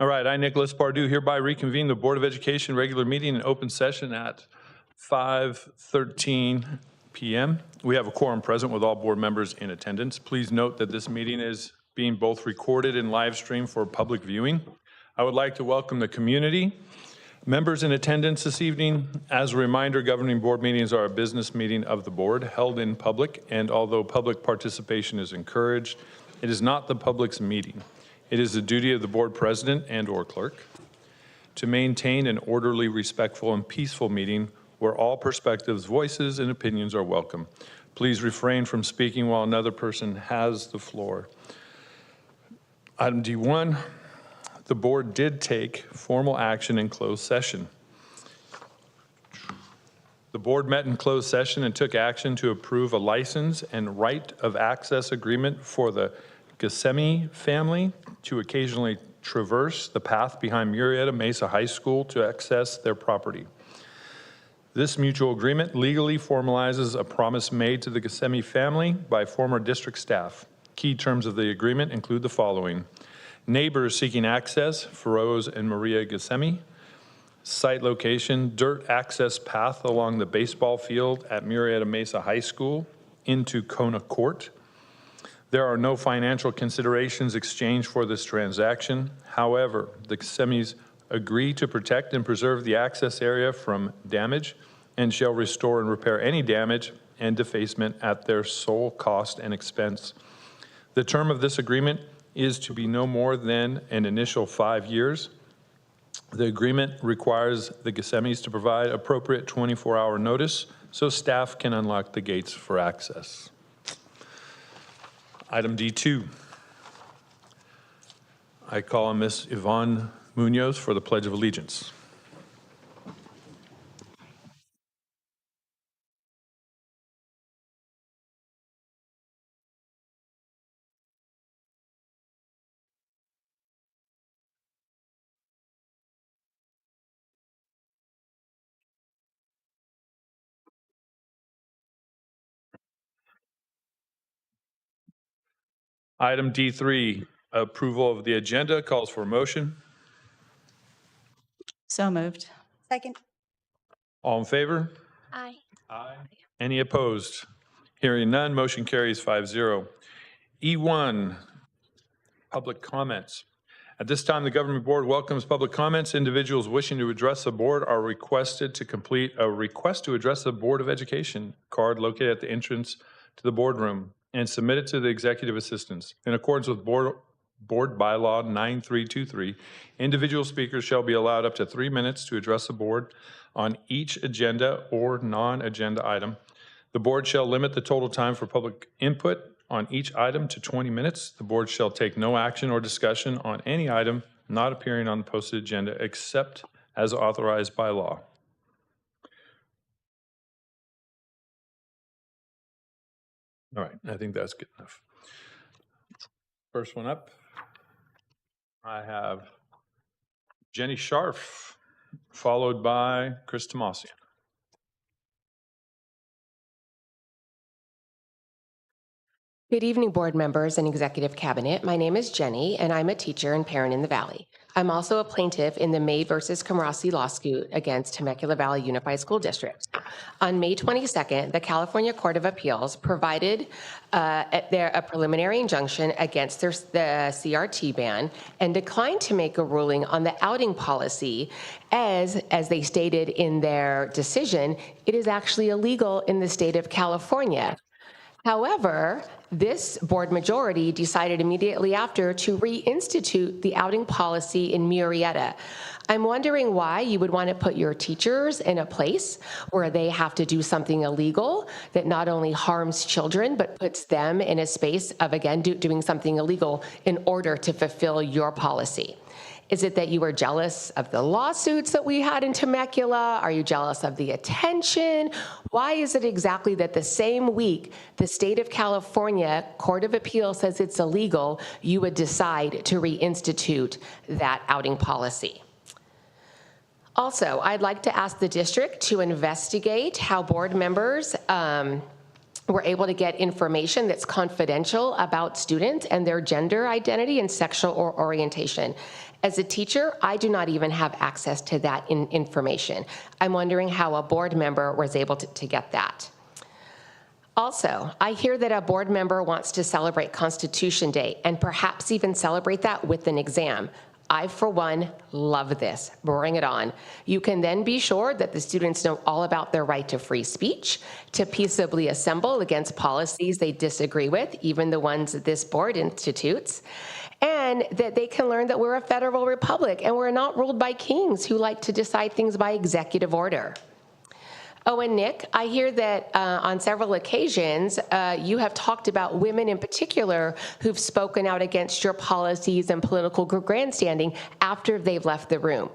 All right, I, Nicholas Pardue, hereby reconvene the Board of Education regular meeting in open session at 5:13 p.m. We have a quorum present with all board members in attendance. Please note that this meeting is being both recorded and live streamed for public viewing. I would like to welcome the community, members in attendance this evening. As a reminder, governing board meetings are a business meeting of the board held in public, and although public participation is encouraged, it is not the public's meeting. It is the duty of the board president and/or clerk to maintain an orderly, respectful, and peaceful meeting where all perspectives, voices, and opinions are welcome. Please refrain from speaking while another person has the floor. Item D1, the board did take formal action in closed session. The board met in closed session and took action to approve a license and right of access agreement for the Ghassemi family to occasionally traverse the path behind Murrieta Mesa High School to access their property. This mutual agreement legally formalizes a promise made to the Ghassemi family by former district staff. Key terms of the agreement include the following: neighbors seeking access, Feroz and Maria Ghassemi. Site location, dirt access path along the baseball field at Murrieta Mesa High School into Kona Court. There are no financial considerations exchanged for this transaction. However, the Ghasemis agree to protect and preserve the access area from damage and shall restore and repair any damage and defacement at their sole cost and expense. The term of this agreement is to be no more than an initial 5 years. The agreement requires the Ghasemis to provide appropriate 24-hour notice so staff can unlock the gates for access. Item D2. I call on Ms. Yvonne Munoz for the Pledge of Allegiance. Item D3, approval of the agenda, calls for a motion. So moved. Second. All in favor? Aye. Aye. Any opposed? Hearing none, motion carries 5-0. E1, public comments. At this time, the Government Board welcomes public comments. Individuals wishing to address the board are requested to complete a request to address the Board of Education card located at the entrance to the boardroom and submit it to the executive assistants. In accordance with Board Bylaw 9323, individual speakers shall be allowed up to 3 minutes to address the board on each agenda or non-agenda item. The board shall limit the total time for public input on each item to 20 minutes. The board shall take no action or discussion on any item not appearing on the posted agenda except as authorized by law. All right, I think that's good enough. First one up, I have Jenny Scharf, followed by Chris Tomasian. Good evening, board members and executive cabinet. My name is Jenny, and I'm a teacher and parent in the Valley. I'm also a plaintiff in the May versus Kamrasi lawsuit against Temecula Valley Unified School District. On May 22nd, the California Court of Appeals provided a preliminary injunction against the CRT ban and declined to make a ruling on the outing policy. As they stated in their decision, it is actually illegal in the state of California. However, this board majority decided immediately after to reinstitute the outing policy in Murrieta. I'm wondering why you would want to put your teachers in a place where they have to do something illegal that not only harms children, but puts them in a space of, again, doing something illegal in order to fulfill your policy. Is it that you were jealous of the lawsuits that we had in Temecula? Are you jealous of the attention? Why is it exactly that the same week the state of California Court of Appeal says it's illegal, you would decide to reinstitute that outing policy? Also, I'd like to ask the district to investigate how board members We're able to get information that's confidential about students and their gender identity and sexual orientation. As a teacher, I do not even have access to that information. I'm wondering how a board member was able to get that. Also, I hear that a board member wants to celebrate Constitution Day and perhaps even celebrate that with an exam. I, for one, love this. Bring it on. You can then be sure that the students know all about their right to free speech, to peaceably assemble against policies they disagree with, even the ones that this board institutes, and that they can learn that we're a federal republic and we're not ruled by kings who like to decide things by executive order. Oh, and Nick, I hear that on several occasions you have talked about women in particular who've spoken out against your policies and political grandstanding after they've left the room.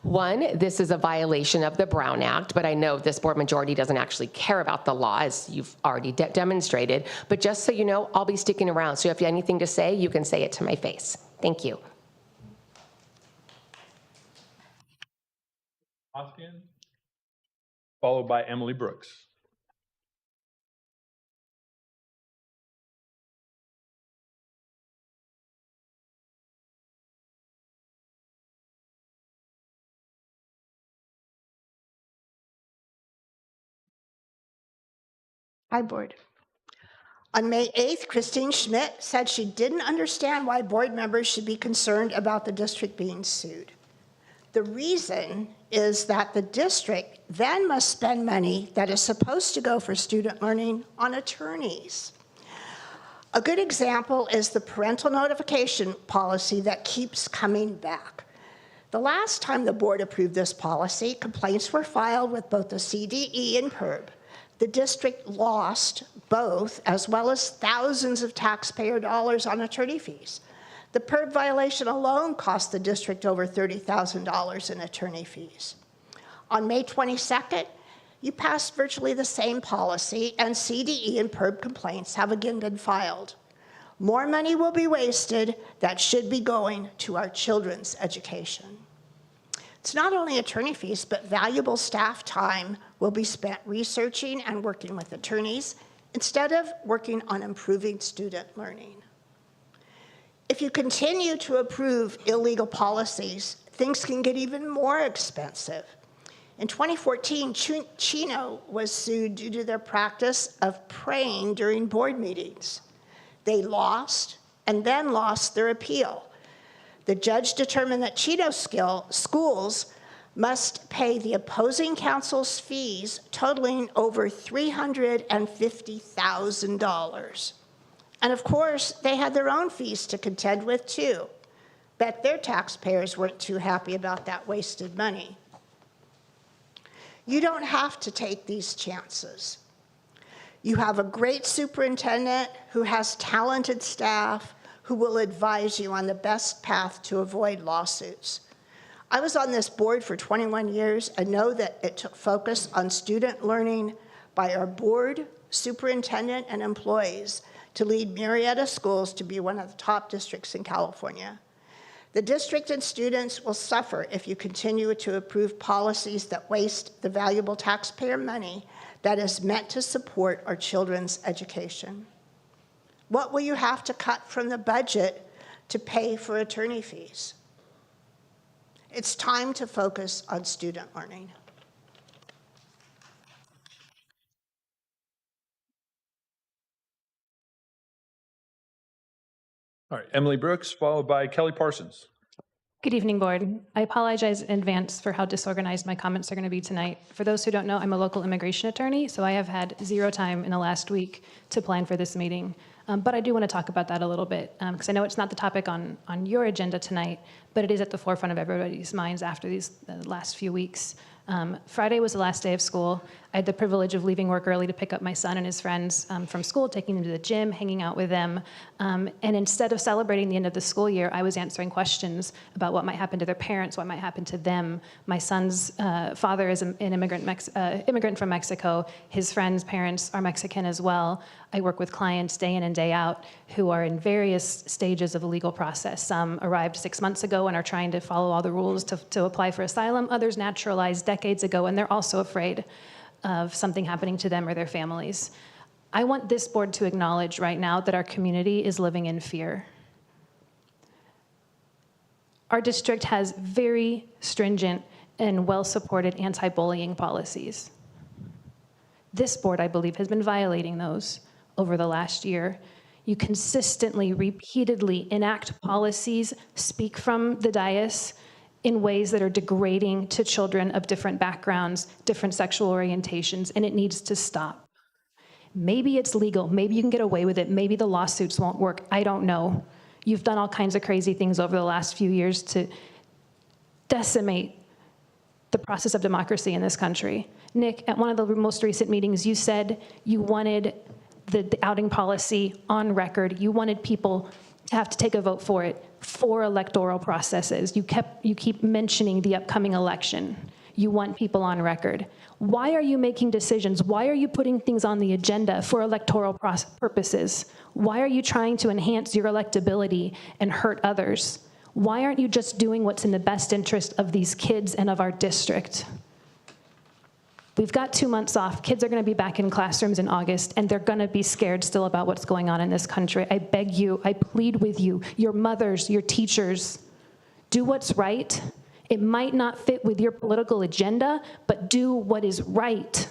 One, this is a violation of the Brown Act, but I know this board majority doesn't actually care about the law, as you've already demonstrated. But just so you know, I'll be sticking around. So if you have anything to say, you can say it to my face. Thank you. Hoskins, followed by Emily Brooks. Hi, Board. On May 8th, Christine Schmidt said she didn't understand why board members should be concerned about the district being sued. The reason is that the district then must spend money that is supposed to go for student learning on attorneys. A good example is the parental notification policy that keeps coming back. The last time the board approved this policy, complaints were filed with both the CDE and PERB. The district lost both, as well as thousands of taxpayer dollars on attorney fees. The PERB violation alone cost the district over $30,000 in attorney fees. On May 22nd, you passed virtually the same policy, and CDE and PERB complaints have again been filed. More money will be wasted that should be going to our children's education. It's not only attorney fees, but valuable staff time will be spent researching and working with attorneys instead of working on improving student learning. If you continue to approve illegal policies, things can get even more expensive. In 2014, Chino was sued due to their practice of praying during board meetings. They lost and then lost their appeal. The judge determined that Chino schools must pay the opposing counsel's fees totaling over $350,000. And of course, they had their own fees to contend with too. Bet their taxpayers weren't too happy about that wasted money. You don't have to take these chances. You have a great superintendent who has talented staff who will advise you on the best path to avoid lawsuits. I was on this board for 21 years and know that it took focus on student learning by our board, superintendent, and employees to lead Murrieta schools to be one of the top districts in California. The district and students will suffer if you continue to approve policies that waste the valuable taxpayer money that is meant to support our children's education. What will you have to cut from the budget to pay for attorney fees? It's time to focus on student learning. All right, Emily Brooks, followed by Kelly Parsons. Good evening, Board. I apologize in advance for how disorganized my comments are going to be tonight. For those who don't know, I'm a local immigration attorney, so I have had zero time in the last week to plan for this meeting. But I do want to talk about that a little bit, because I know it's not the topic on your agenda tonight, but it is at the forefront of everybody's minds after these last few weeks. Friday was the last day of school. I had the privilege of leaving work early to pick up my son and his friends from school, taking them to the gym, hanging out with them. And instead of celebrating the end of the school year, I was answering questions about what might happen to their parents, what might happen to them. My son's father is an immigrant from Mexico. His friends' parents are Mexican as well. I work with clients day in and day out who are in various stages of the legal process. Some arrived 6 months ago and are trying to follow all the rules to apply for asylum. Others naturalized decades ago, and they're also afraid of something happening to them or their families. I want this board to acknowledge right now that our community is living in fear. Our district has very stringent and well-supported anti-bullying policies. This board, I believe, has been violating those over the last year. You consistently, repeatedly enact policies, speak from the dais in ways that are degrading to children of different backgrounds, different sexual orientations, and it needs to stop. Maybe it's legal, maybe you can get away with it, maybe the lawsuits won't work, I don't know. You've done all kinds of crazy things over the last few years to decimate the process of democracy in this country. Nick, at one of the most recent meetings, you said you wanted the outing policy on record. You wanted people to have to take a vote for it for electoral processes. You keep mentioning the upcoming election. You want people on record. Why are you making decisions? Why are you putting things on the agenda for electoral purposes? Why are you trying to enhance your electability and hurt others? Why aren't you just doing what's in the best interest of these kids and of our district? We've got 2 months off. Kids are going to be back in classrooms in August, and they're going to be scared still about what's going on in this country. I beg you, I plead with you, your mothers, your teachers, do what's right. It might not fit with your political agenda, but do what is right.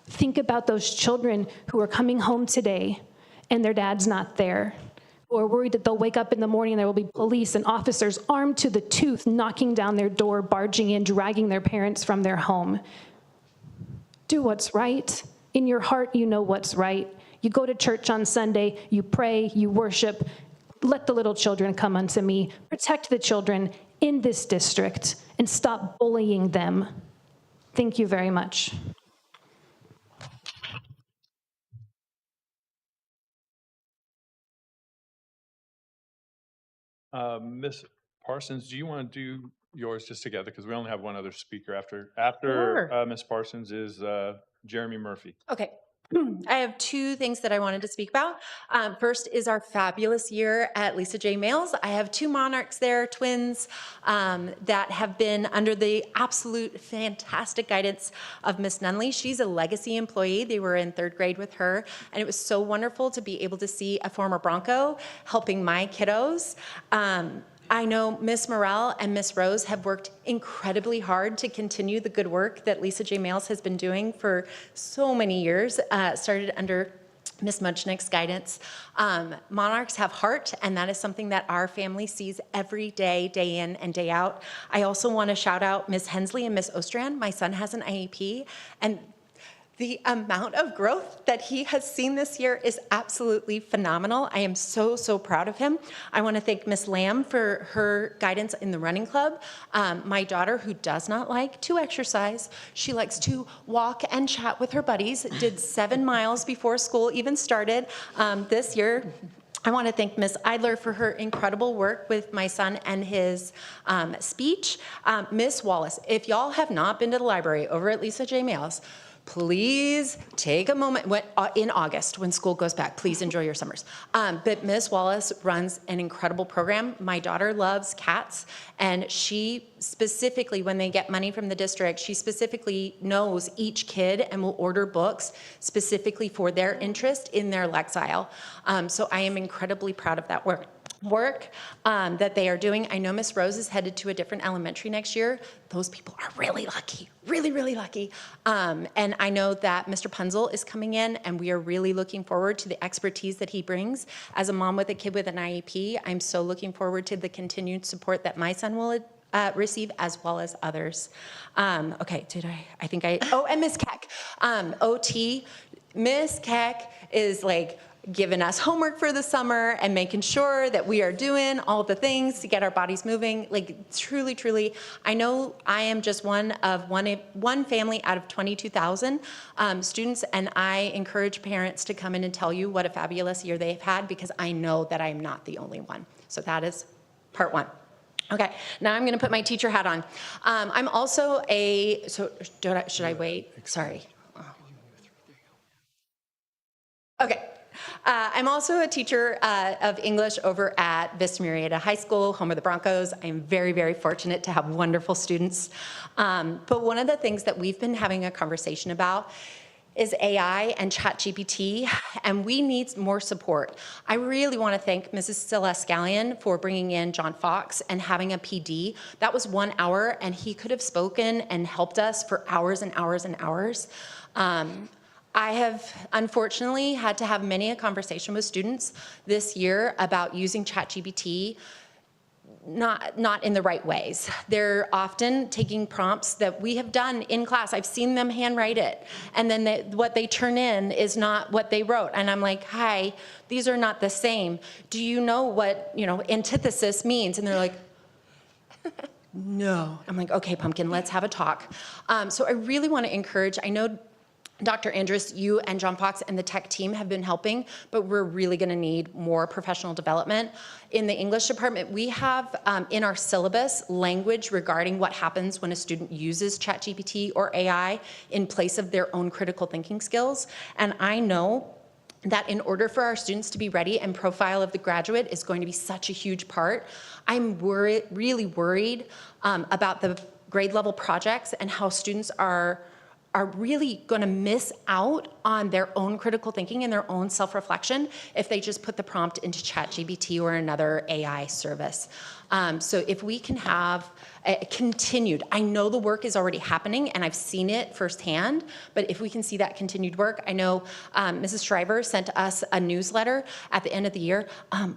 Think about those children who are coming home today and their dad's not there, who are worried that they'll wake up in the morning and there will be police and officers armed to the tooth knocking down their door, barging in, dragging their parents from their home. Do what's right. In your heart, you know what's right. You go to church on Sunday, you pray, you worship. Let the little children come unto me. Protect the children in this district and stop bullying them. Thank you very much. Ms. Parsons, do you want to do yours just together? Because we only have one other speaker after Sure. Ms. Parsons is Jeremy Murphy. Okay. I have two things that I wanted to speak about. First is our fabulous year at Lisa J. Males. I have two monarchs there, twins, that have been under the absolute fantastic guidance of Miss Nunley. She's a legacy employee. They were in 3rd grade with her, and it was so wonderful to be able to see a former Bronco helping my kiddos. I know Miss Morrell and Miss Rose have worked incredibly hard to continue the good work that Lisa J. Males has been doing for so many years, started under Miss Munchnick's guidance. Monarchs have heart, and that is something that our family sees every day, day in and day out. I also want to shout out Miss Hensley and Miss Ostrand. My son has an IEP, and the amount of growth that he has seen this year is absolutely phenomenal. I am so, so proud of him. I want to thank Miss Lamb for her guidance in the running club. My daughter, who does not like to exercise, she likes to walk and chat with her buddies, did 7 miles before school even started this year. I want to thank Miss Idler for her incredible work with my son and his speech. Miss Wallace, if y'all have not been to the library over at Lisa J. Males, please take a moment in August when school goes back. Please enjoy your summers. But Miss Wallace runs an incredible program. My daughter loves cats, and she specifically, when they get money from the district, she specifically knows each kid and will order books specifically for their interest in their Lexile. So I am incredibly proud of that work that they are doing. I know Miss Rose is headed to a different elementary next year. Those people are really lucky, really, really lucky. And I know that Mr. Punzel is coming in, and we are really looking forward to the expertise that he brings. As a mom with a kid with an IEP, I'm so looking forward to the continued support that my son will receive, as well as others. Okay, and Miss Keck. OT, Miss Keck is like, giving us homework for the summer and making sure that we are doing all the things to get our bodies moving. Like, truly, truly, I know I am just one family out of 22,000 students, and I encourage parents to come in and tell you what a fabulous year they've had, because I know that I'm not the only one. So that is part one. Okay, now I'm going to put my teacher hat on. I'm also should I wait? Sorry. Okay. I'm also a teacher of English over at Vista Murrieta High School, home of the Broncos. I'm very, very fortunate to have wonderful students. But one of the things that we've been having a conversation about is AI and ChatGPT, and we need more support. I really want to thank Mrs. Celeste Scallion for bringing in John Fox and having a PD. That was 1 hour, and he could have spoken and helped us for hours and hours and hours. I have unfortunately had to have many a conversation with students this year about using ChatGPT not in the right ways. They're often taking prompts that we have done in class. I've seen them handwrite it, and then what they turn in is not what they wrote. And I'm like, hi, these are not the same. Do you know what, antithesis means? And they're like, no. I'm like, okay, pumpkin, let's have a talk. So I really want to encourage, I know Dr. Andrus, you and John Fox and the tech team have been helping, but we're really going to need more professional development. In the English department, we have in our syllabus language regarding what happens when a student uses ChatGPT or AI in place of their own critical thinking skills. And I know that in order for our students to be ready, and profile of the graduate is going to be such a huge part, I'm really worried about the grade level projects and how students are really going to miss out on their own critical thinking and their own self-reflection if they just put the prompt into ChatGPT or another AI service. So if we can have a continued, I know the work is already happening and I've seen it firsthand, but if we can see that continued work, I know Mrs. Shriver sent us a newsletter at the end of the year.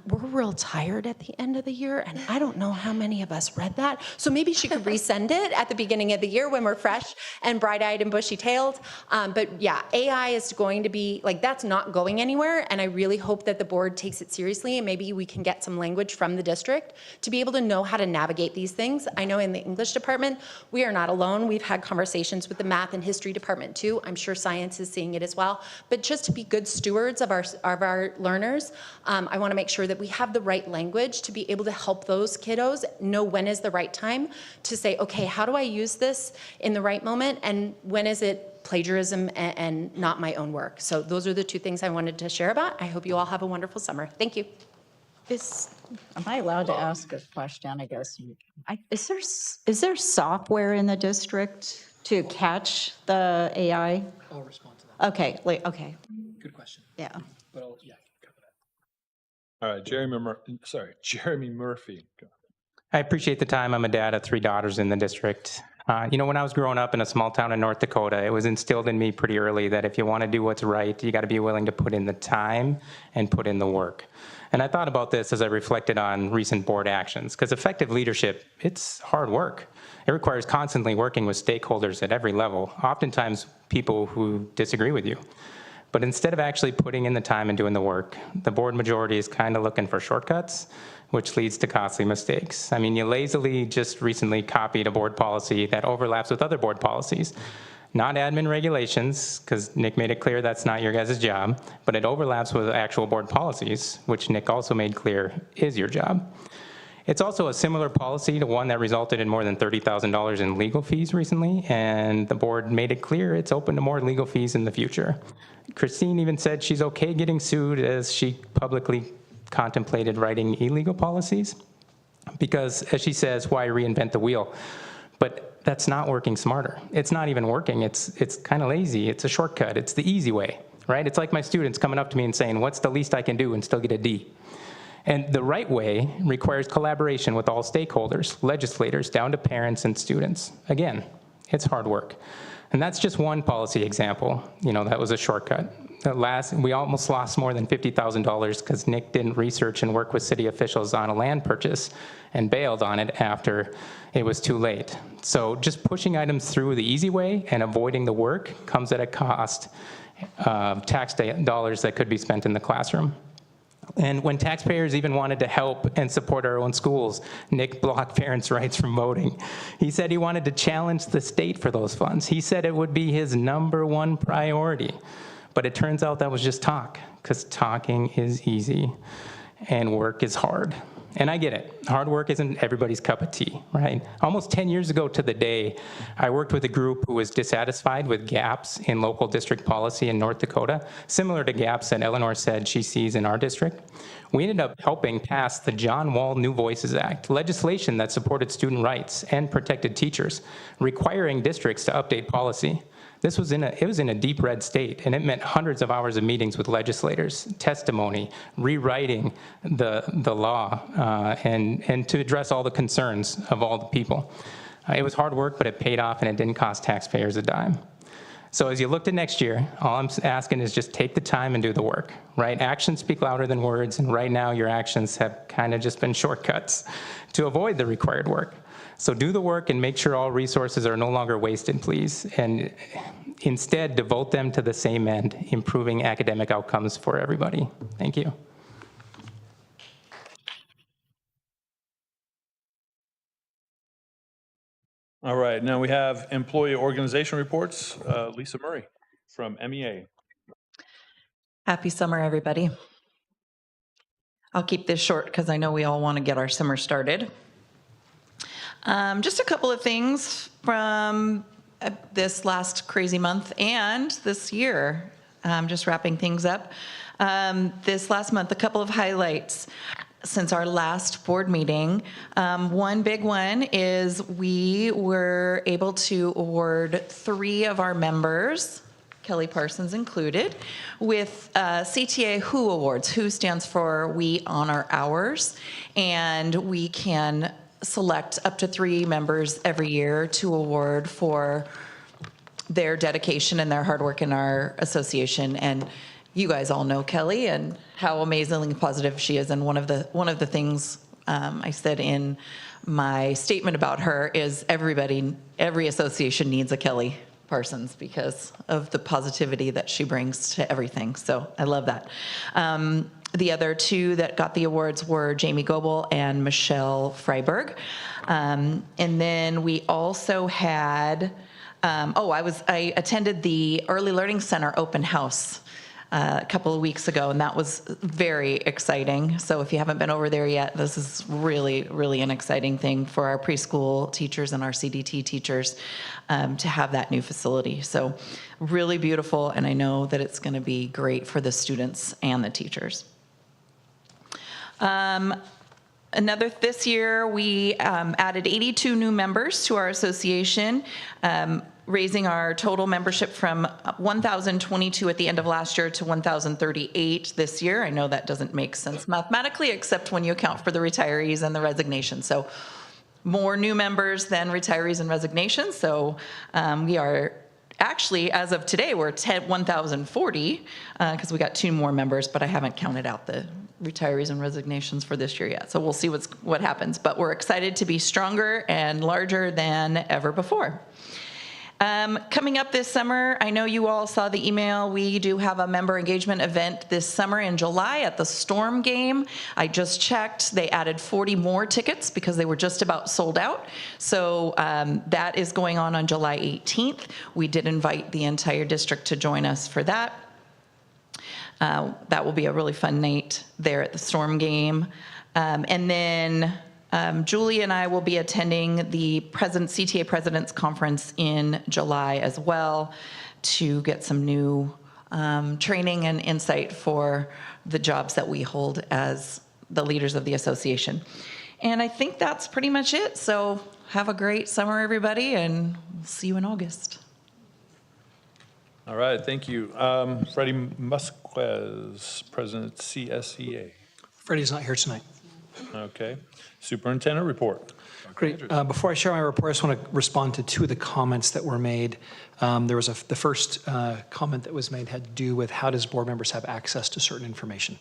We're real tired at the end of the year, and I don't know how many of us read that. So maybe she could resend it at the beginning of the year when we're fresh and bright-eyed and bushy-tailed. But yeah, AI is going to be, that's not going anywhere, and I really hope that the board takes it seriously, and maybe we can get some language from the district to be able to know how to navigate these things. I know in the English department, we are not alone. We've had conversations with the math and history department too. I'm sure science is seeing it as well. But just to be good stewards of our learners, I want to make sure that we have the right language to be able to help those kiddos know when is the right time to say, okay, how do I use this in the right moment, and when is it plagiarism and not my own work? So those are the two things I wanted to share about. I hope you all have a wonderful summer. Thank you. Am I allowed to ask a question, I guess? Is there software in the district to catch the AI? I'll respond to that. Okay, okay, Good question. yeah. But I can cover that. All right, Jeremy Murphy. Go. I appreciate the time. I'm a dad of 3 daughters in the district. When I was growing up in a small town in North Dakota, it was instilled in me pretty early that if you want to do what's right, you got to be willing to put in the time and put in the work. And I thought about this as I reflected on recent board actions, because effective leadership, it's hard work. It requires constantly working with stakeholders at every level, oftentimes people who disagree with you. But instead of actually putting in the time and doing the work, the board majority is kind of looking for shortcuts, which leads to costly mistakes. I mean, you lazily just recently copied a board policy that overlaps with other board policies. Not admin regulations, because Nick made it clear that's not your guys' job, but it overlaps with actual board policies, which Nick also made clear is your job. It's also a similar policy to one that resulted in more than $30,000 in legal fees recently, and the board made it clear it's open to more legal fees in the future. Christine even said she's okay getting sued as she publicly contemplated writing illegal policies, because, as she says, why reinvent the wheel? But that's not working smarter. It's not even working. It's kind of lazy. It's a shortcut. It's the easy way, right? It's like my students coming up to me and saying, what's the least I can do and still get a D? And the right way requires collaboration with all stakeholders, legislators, down to parents and students. Again, it's hard work. And that's just one policy example. That was a shortcut. We almost lost more than $50,000 because Nick didn't research and work with city officials on a land purchase and bailed on it after it was too late. So just pushing items through the easy way and avoiding the work comes at a cost of tax dollars that could be spent in the classroom. And when taxpayers even wanted to help and support our own schools, Nick blocked parents' rights from voting. He said he wanted to challenge the state for those funds. He said it would be his #1 priority. But it turns out that was just talk, because talking is easy and work is hard. And I get it. Hard work isn't everybody's cup of tea, right? Almost 10 years ago to the day, I worked with a group who was dissatisfied with gaps in local district policy in North Dakota, similar to gaps that Eleanor said she sees in our district. We ended up helping pass the John Wall New Voices Act, legislation that supported student rights and protected teachers, requiring districts to update policy. It was in a deep red state, and it meant hundreds of hours of meetings with legislators, testimony, rewriting the law, and to address all the concerns of all the people. It was hard work, but it paid off, and it didn't cost taxpayers a dime. So as you look to next year, all I'm asking is just take the time and do the work, right? Actions speak louder than words, and right now your actions have kind of just been shortcuts to avoid the required work. So do the work and make sure all resources are no longer wasted, please, and instead devote them to the same end, improving academic outcomes for everybody. Thank you. All right, now we have employee organization reports. Lisa Murray from MEA. Happy summer, everybody. I'll keep this short because I know we all want to get our summer started. Just a couple of things from this last crazy month and this year, just wrapping things up. This last month, a couple of highlights since our last board meeting. One big one is we were able to award 3 of our members, Kelly Parsons included, with CTA WHO awards. WHO stands for We Honor Ours, and we can select up to 3 members every year to award for their dedication and their hard work in our association. And you guys all know Kelly and how amazingly positive she is. And one of the things I said in my statement about her is every association needs a Kelly Parsons because of the positivity that she brings to everything. So I love that. The other 2 that got the awards were Jamie Goebel and Michelle Freiberg. And then we also had, I attended the Early Learning Center open house a couple of weeks ago, and that was very exciting. So if you haven't been over there yet, this is really, really an exciting thing for our preschool teachers and our CDT teachers to have that new facility. So really beautiful, and I know that it's going to be great for the students and the teachers. This year, we added 82 new members to our association, raising our total membership from 1,022 at the end of last year to 1,038 this year. I know that doesn't make sense mathematically, except when you account for the retirees and the resignations. So more new members than retirees and resignations. So we are actually, as of today, we're at 1,040 because we got 2 more members, but I haven't counted out the retirees and resignations for this year yet. So we'll see what happens. But we're excited to be stronger and larger than ever before. Coming up this summer, I know you all saw the email. We do have a member engagement event this summer in July at the Storm game. I just checked. They added 40 more tickets because they were just about sold out. So that is going on July 18th. We did invite the entire district to join us for that. That will be a really fun night there at the Storm game. And then Julie and I will be attending the CTA President's Conference in July as well to get some new training and insight for the jobs that we hold as the leaders of the association. And I think that's pretty much it. So have a great summer, everybody, and we'll see you in August. All right, thank you. Freddie Musquez, President CSEA. Freddie's not here tonight. Okay. Superintendent report. Great. Before I share my report, I just want to respond to 2 of the comments that were made. There was the first comment that was made had to do with how does board members have access to certain information.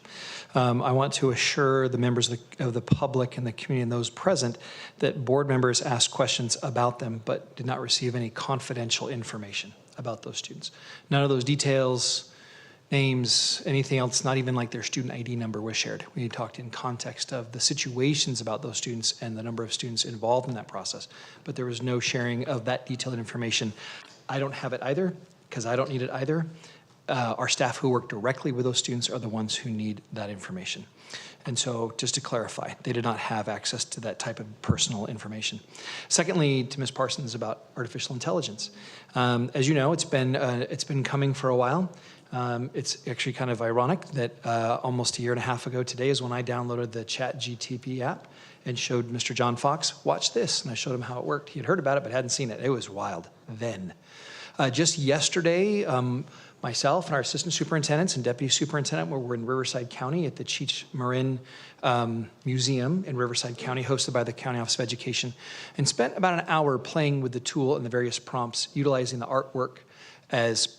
I want to assure the members of the public and the community and those present that board members asked questions about them but did not receive any confidential information about those students. None of those details, names, anything else, not even like their student ID number was shared. We talked in context of the situations about those students and the number of students involved in that process, but there was no sharing of that detailed information. I don't have it either, because I don't need it either. Our staff who work directly with those students are the ones who need that information. And so just to clarify, they did not have access to that type of personal information. Secondly, to Ms. Parsons about artificial intelligence. As you know, it's been coming for a while. It's actually kind of ironic that almost a year and a half ago today is when I downloaded the ChatGPT app and showed Mr. John Fox, watch this. And I showed him how it worked. He had heard about it, but hadn't seen it. It was wild then. Just yesterday, myself and our assistant superintendents and deputy superintendent were in Riverside County at the Cheech Marin Museum in Riverside County, hosted by the County Office of Education, and spent about an hour playing with the tool and the various prompts, utilizing the artwork as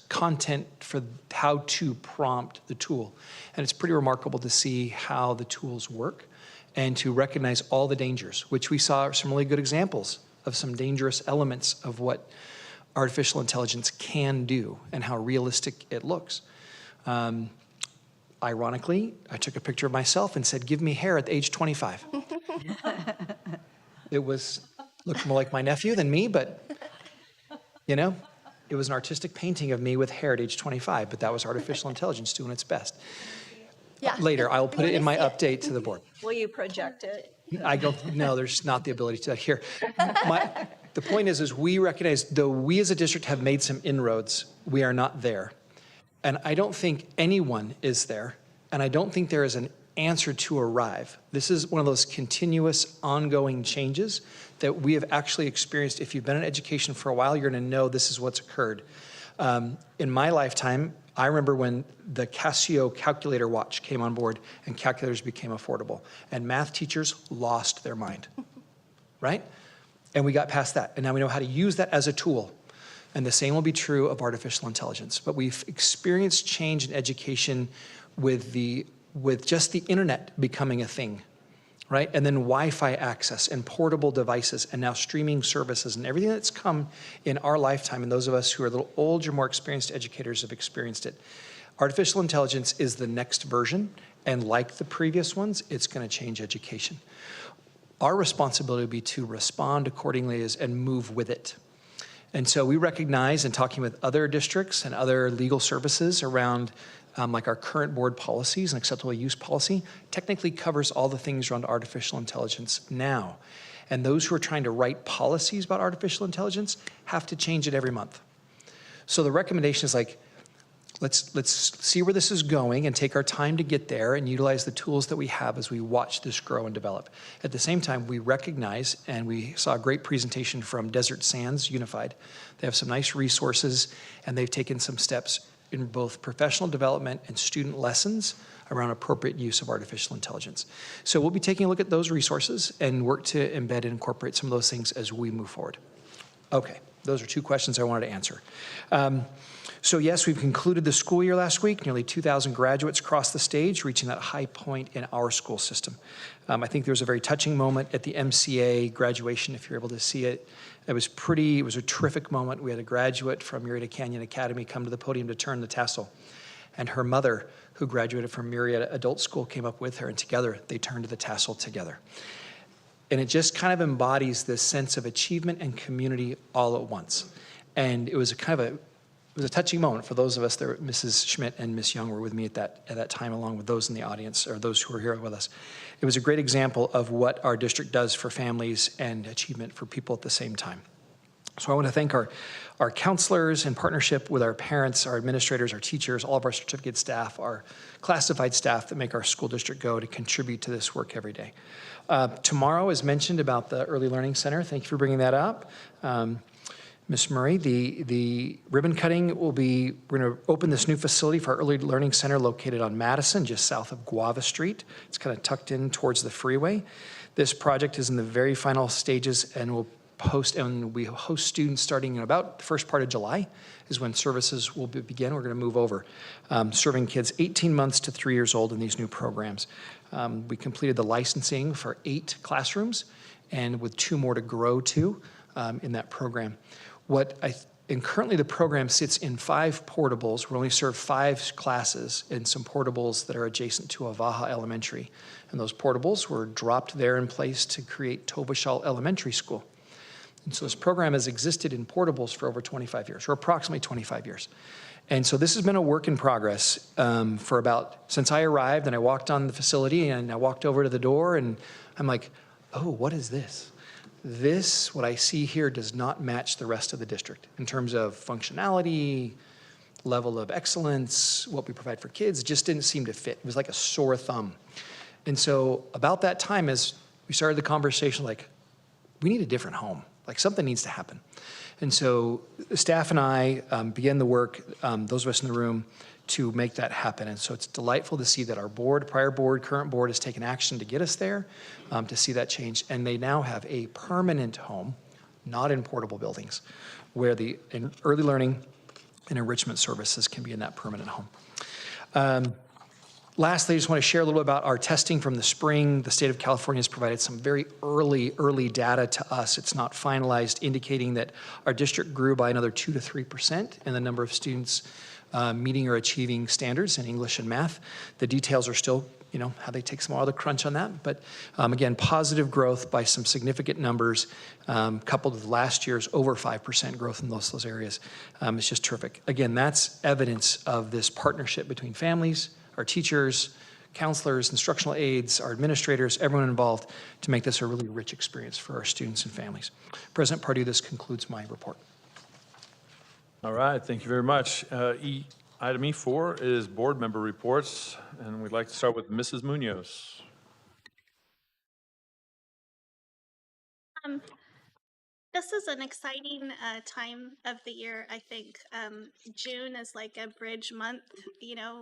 content for how to prompt the tool. And it's pretty remarkable to see how the tools work and to recognize all the dangers, which we saw some really good examples of some dangerous elements of what artificial intelligence can do and how realistic it looks. Ironically, I took a picture of myself and said, "Give me hair at age 25." It looked more like my nephew than me, but you know, it was an artistic painting of me with hair at age 25, but that was artificial intelligence doing its best. Yeah. Later, I'll put it in my update to the board. Will you project it? I don't, no, there's not the ability to here. The point is we recognize, though we as a district have made some inroads, we are not there. And I don't think anyone is there, and I don't think there is an answer to arrive. This is one of those continuous, ongoing changes that we have actually experienced. If you've been in education for a while, you're going to know this is what's occurred. In my lifetime, I remember when the Casio calculator watch came on board and calculators became affordable, and math teachers lost their mind, right? And we got past that, and now we know how to use that as a tool. And the same will be true of artificial intelligence. But we've experienced change in education with just the internet becoming a thing, right? And then Wi-Fi access and portable devices and now streaming services and everything that's come in our lifetime, and those of us who are a little older, more experienced educators have experienced it. Artificial intelligence is the next version, and like the previous ones, it's going to change education. Our responsibility would be to respond accordingly and move with it. And so we recognize, in talking with other districts and other legal services around like our current board policies and acceptable use policy, technically covers all the things around artificial intelligence now. And those who are trying to write policies about artificial intelligence have to change it every month. So the recommendation is like, let's see where this is going and take our time to get there and utilize the tools that we have as we watch this grow and develop. At the same time, we recognize, and we saw a great presentation from Desert Sands Unified. They have some nice resources, and they've taken some steps in both professional development and student lessons around appropriate use of artificial intelligence. So we'll be taking a look at those resources and work to embed and incorporate some of those things as we move forward. Okay, those are two questions I wanted to answer. So yes, we've concluded the school year last week. Nearly 2,000 graduates crossed the stage, reaching that high point in our school system. I think there was a very touching moment at the MCA graduation, if you're able to see it. It was a terrific moment. We had a graduate from Murrieta Canyon Academy come to the podium to turn the tassel. And her mother, who graduated from Murrieta Adult School, came up with her, and together they turned the tassel together. And it just kind of embodies this sense of achievement and community all at once. And it was a touching moment for those of us that Mrs. Schmidt and Ms. Young were with me at that time, along with those in the audience or those who were here with us. It was a great example of what our district does for families and achievement for people at the same time. So I want to thank our counselors in partnership with our parents, our administrators, our teachers, all of our certificate staff, our classified staff that make our school district go to contribute to this work every day. Tomorrow, as mentioned about the Early Learning Center, thank you for bringing that up. Ms. Murray, the ribbon cutting we're going to open this new facility for our Early Learning Center located on Madison, just south of Guava Street. It's kind of tucked in towards the freeway. This project is in the very final stages, and we host students starting in about the first part of July is when services will begin. We're going to move over, serving kids 18 months to 3 years old in these new programs. We completed the licensing for 8 classrooms, and with 2 more to grow to in that program. And currently the program sits in 5 portables. We only serve 5 classes in some portables that are adjacent to Avaha Elementary. And those portables were dropped there in place to create Tobashal Elementary School. And so this program has existed in portables for over 25 years, or approximately 25 years. And so this has been a work in progress since I arrived, and I walked on the facility and I walked over to the door and I'm like, oh, what is this? What I see here does not match the rest of the district in terms of functionality, level of excellence, what we provide for kids. It just didn't seem to fit. It was like a sore thumb. And so about that time, as we started the conversation, like, we need a different home. Like, something needs to happen. And so staff and I began the work, those of us in the room, to make that happen. And so it's delightful to see that our board, prior board, current board has taken action to get us there, to see that change. And they now have a permanent home, not in portable buildings, where the early learning and enrichment services can be in that permanent home. Lastly, I just want to share a little bit about our testing from the spring. The state of California has provided some very early data to us. It's not finalized, indicating that our district grew by another 2 to 3% in the number of students meeting or achieving standards in English and math. The details are still, how they take some more of the crunch on that. But again, positive growth by some significant numbers, coupled with last year's over 5% growth in those areas. It's just terrific. Again, that's evidence of this partnership between families, our teachers, counselors, instructional aides, our administrators, everyone involved to make this a really rich experience for our students and families. President Pardue, this concludes my report. All right, thank you very much. Item E4 is board member reports, and we'd like to start with Mrs. Munoz. This is an exciting time of the year, I think. June is like a bridge month,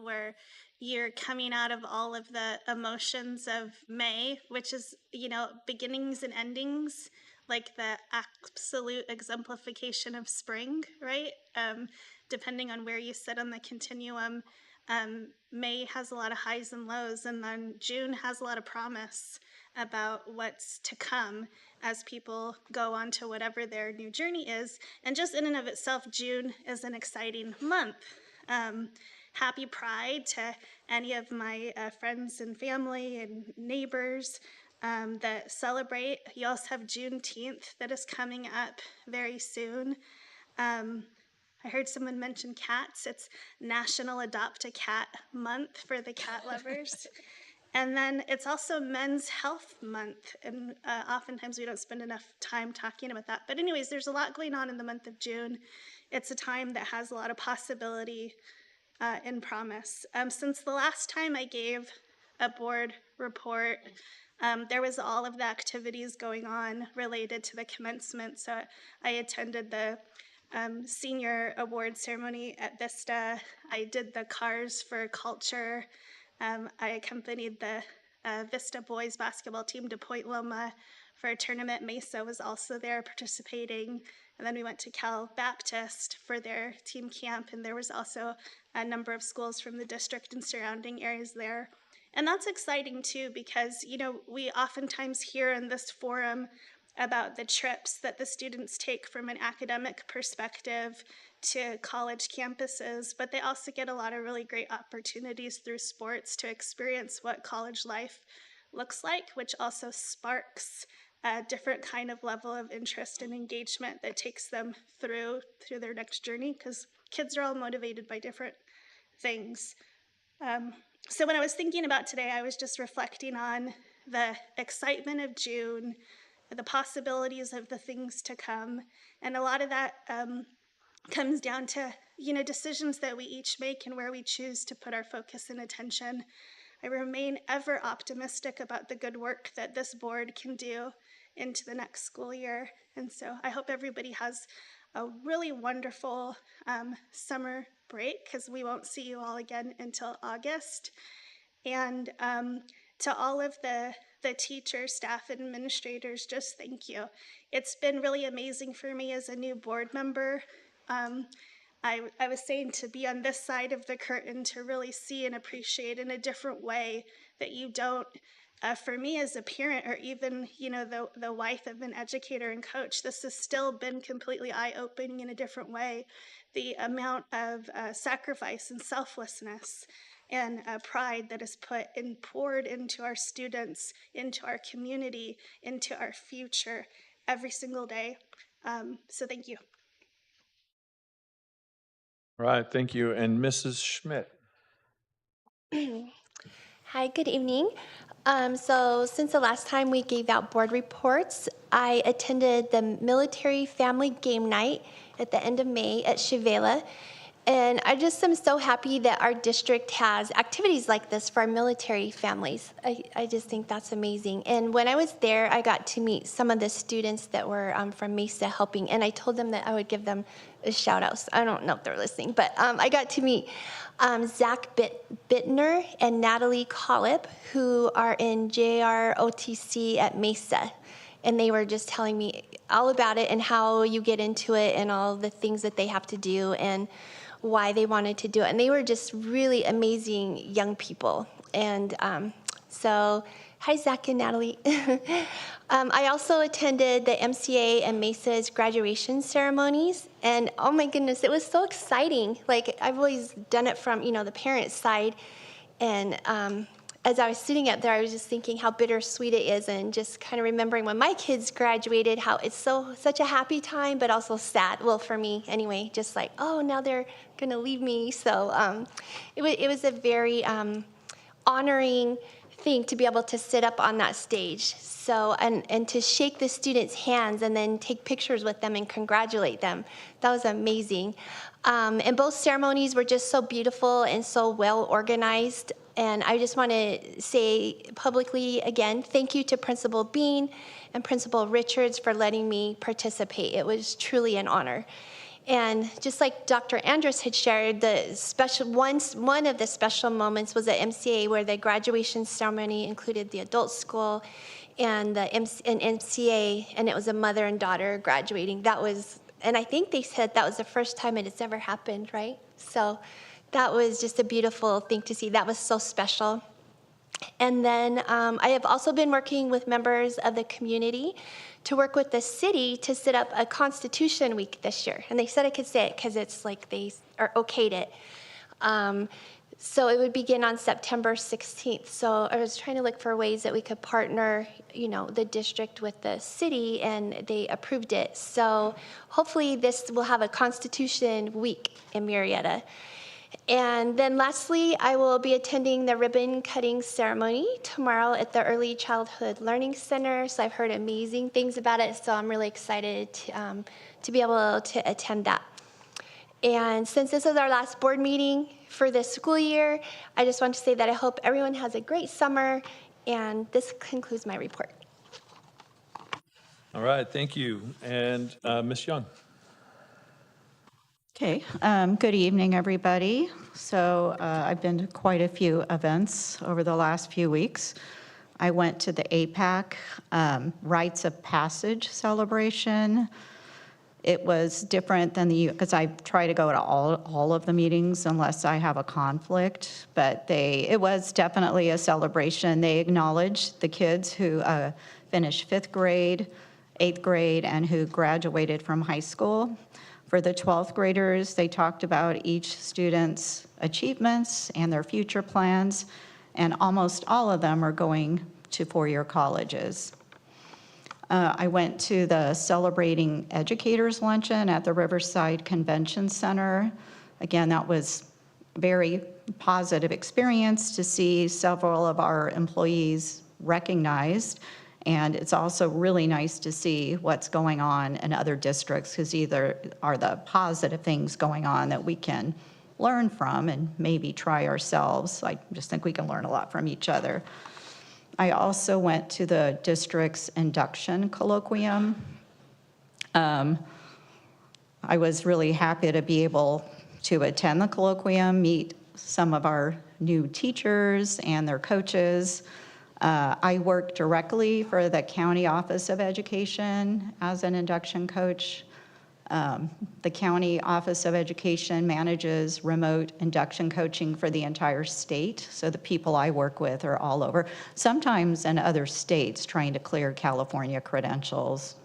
where you're coming out of all of the emotions of May, which is, beginnings and endings, like the absolute exemplification of spring, right? Depending on where you sit on the continuum, May has a lot of highs and lows, and then June has a lot of promise about what's to come as people go on to whatever their new journey is. And just in and of itself, June is an exciting month. Happy Pride to any of my friends and family and neighbors that celebrate. You also have Juneteenth that is coming up very soon. I heard someone mention cats. It's National Adopt a Cat Month for the cat lovers. And then it's also Men's Health Month, and oftentimes we don't spend enough time talking about that. But anyways, there's a lot going on in the month of June. It's a time that has a lot of possibility and promise. Since the last time I gave a board report, there was all of the activities going on related to the commencement. So I attended the senior award ceremony at Vista. I did the Cars for Culture. I accompanied the Vista boys basketball team to Point Loma for a tournament. Mesa was also there participating. And then we went to Cal Baptist for their team camp, and there was also a number of schools from the district and surrounding areas there. And that's exciting too, because we oftentimes hear in this forum about the trips that the students take from an academic perspective to college campuses, but they also get a lot of really great opportunities through sports to experience what college life looks like, which also sparks a different kind of level of interest and engagement that takes them through their next journey, because kids are all motivated by different things. So when I was thinking about today, I was just reflecting on the excitement of June, the possibilities of the things to come, and a lot of that comes down to decisions that we each make and where we choose to put our focus and attention. I remain ever optimistic about the good work that this board can do into the next school year, and so I hope everybody has a really wonderful summer break, because we won't see you all again until August. And to all of the teachers, staff, and administrators, just thank you. It's been really amazing for me as a new board member. I was saying to be on this side of the curtain to really see and appreciate in a different way that you don't, for me as a parent, or even the wife of an educator and coach, this has still been completely eye-opening in a different way. The amount of sacrifice and selflessness and pride that is put and poured into our students, into our community, into our future every single day. So thank you. All right, thank you. And Mrs. Schmidt. Hi, good evening. So since the last time we gave out board reports, I attended the military family game night at the end of May at Chivela. And I just am so happy that our district has activities like this for our military families. I just think that's amazing. And when I was there, I got to meet some of the students that were from Mesa helping, and I told them that I would give them a shout out. So I don't know if they're listening, but I got to meet Zach Bittner and Natalie Collip, who are in JROTC at Mesa. And they were just telling me all about it and how you get into it and all the things that they have to do and why they wanted to do it. And they were just really amazing young people. And so, hi, Zach and Natalie. I also attended the MCA and Mesa's graduation ceremonies. And oh my goodness, it was so exciting. Like, I've always done it from, the parent side. And as I was sitting up there, I was just thinking how bittersweet it is, and just kind of remembering when my kids graduated, how it's such a happy time, but also sad. Well, for me anyway, just like, oh, now they're going to leave me. So it was a very honoring thing to be able to sit up on that stage. So and to shake the students' hands and then take pictures with them and congratulate them. That was amazing. And both ceremonies were just so beautiful and so well organized. And I just want to say publicly again, thank you to Principal Bean and Principal Richards for letting me participate. It was truly an honor. And just like Dr. Andrus had shared, the one of the special moments was at MCA, where the graduation ceremony included the adult school and the MCA, and it was a mother and daughter graduating. And I think they said that was the first time it has ever happened, right? So that was just a beautiful thing to see. That was so special. And then I have also been working with members of the community to work with the city to set up a Constitution Week this year. And they said I could say it because it's like they are okayed it. So it would begin on September 16th. So I was trying to look for ways that we could partner, the district with the city, and they approved it. So hopefully this will have a Constitution Week in Murrieta. And then lastly, I will be attending the ribbon cutting ceremony tomorrow at the Early Childhood Learning Center. So I've heard amazing things about it, so I'm really excited to be able to attend that. And since this is our last board meeting for this school year, I just want to say that I hope everyone has a great summer, and this concludes my report. All right, thank you. And Ms. Young. Okay, good evening, everybody. So I've been to quite a few events over the last few weeks. I went to the APAC Rites of Passage celebration. It was different than because I try to go to all of the meetings unless I have a conflict, but it was definitely a celebration. They acknowledged the kids who finished 5th grade, 8th grade, and who graduated from high school. For the 12th graders, they talked about each student's achievements and their future plans, and almost all of them are going to four-year colleges. I went to the Celebrating Educators Luncheon at the Riverside Convention Center. Again, that was a very positive experience to see several of our employees recognized. And it's also really nice to see what's going on in other districts, because either are the positive things going on that we can learn from and maybe try ourselves. I just think we can learn a lot from each other. I also went to the district's induction colloquium. I was really happy to be able to attend the colloquium, meet some of our new teachers and their coaches. I work directly for the County Office of Education as an induction coach. The County Office of Education manages remote induction coaching for the entire state, so the people I work with are all over, sometimes in other states trying to clear California credentials.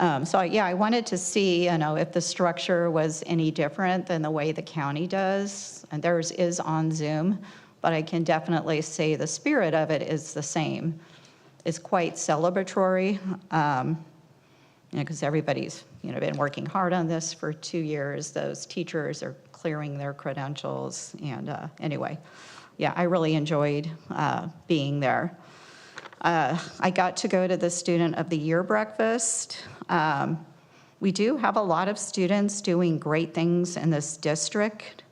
I wanted to see, if the structure was any different than the way the county does, and theirs is on Zoom. But I can definitely say the spirit of it is the same. It's quite celebratory, because everybody's been working hard on this for 2 years. Those teachers are clearing their credentials, and anyway, I really enjoyed being there. I got to go to the Student of the Year breakfast. We do have a lot of students doing great things in this district,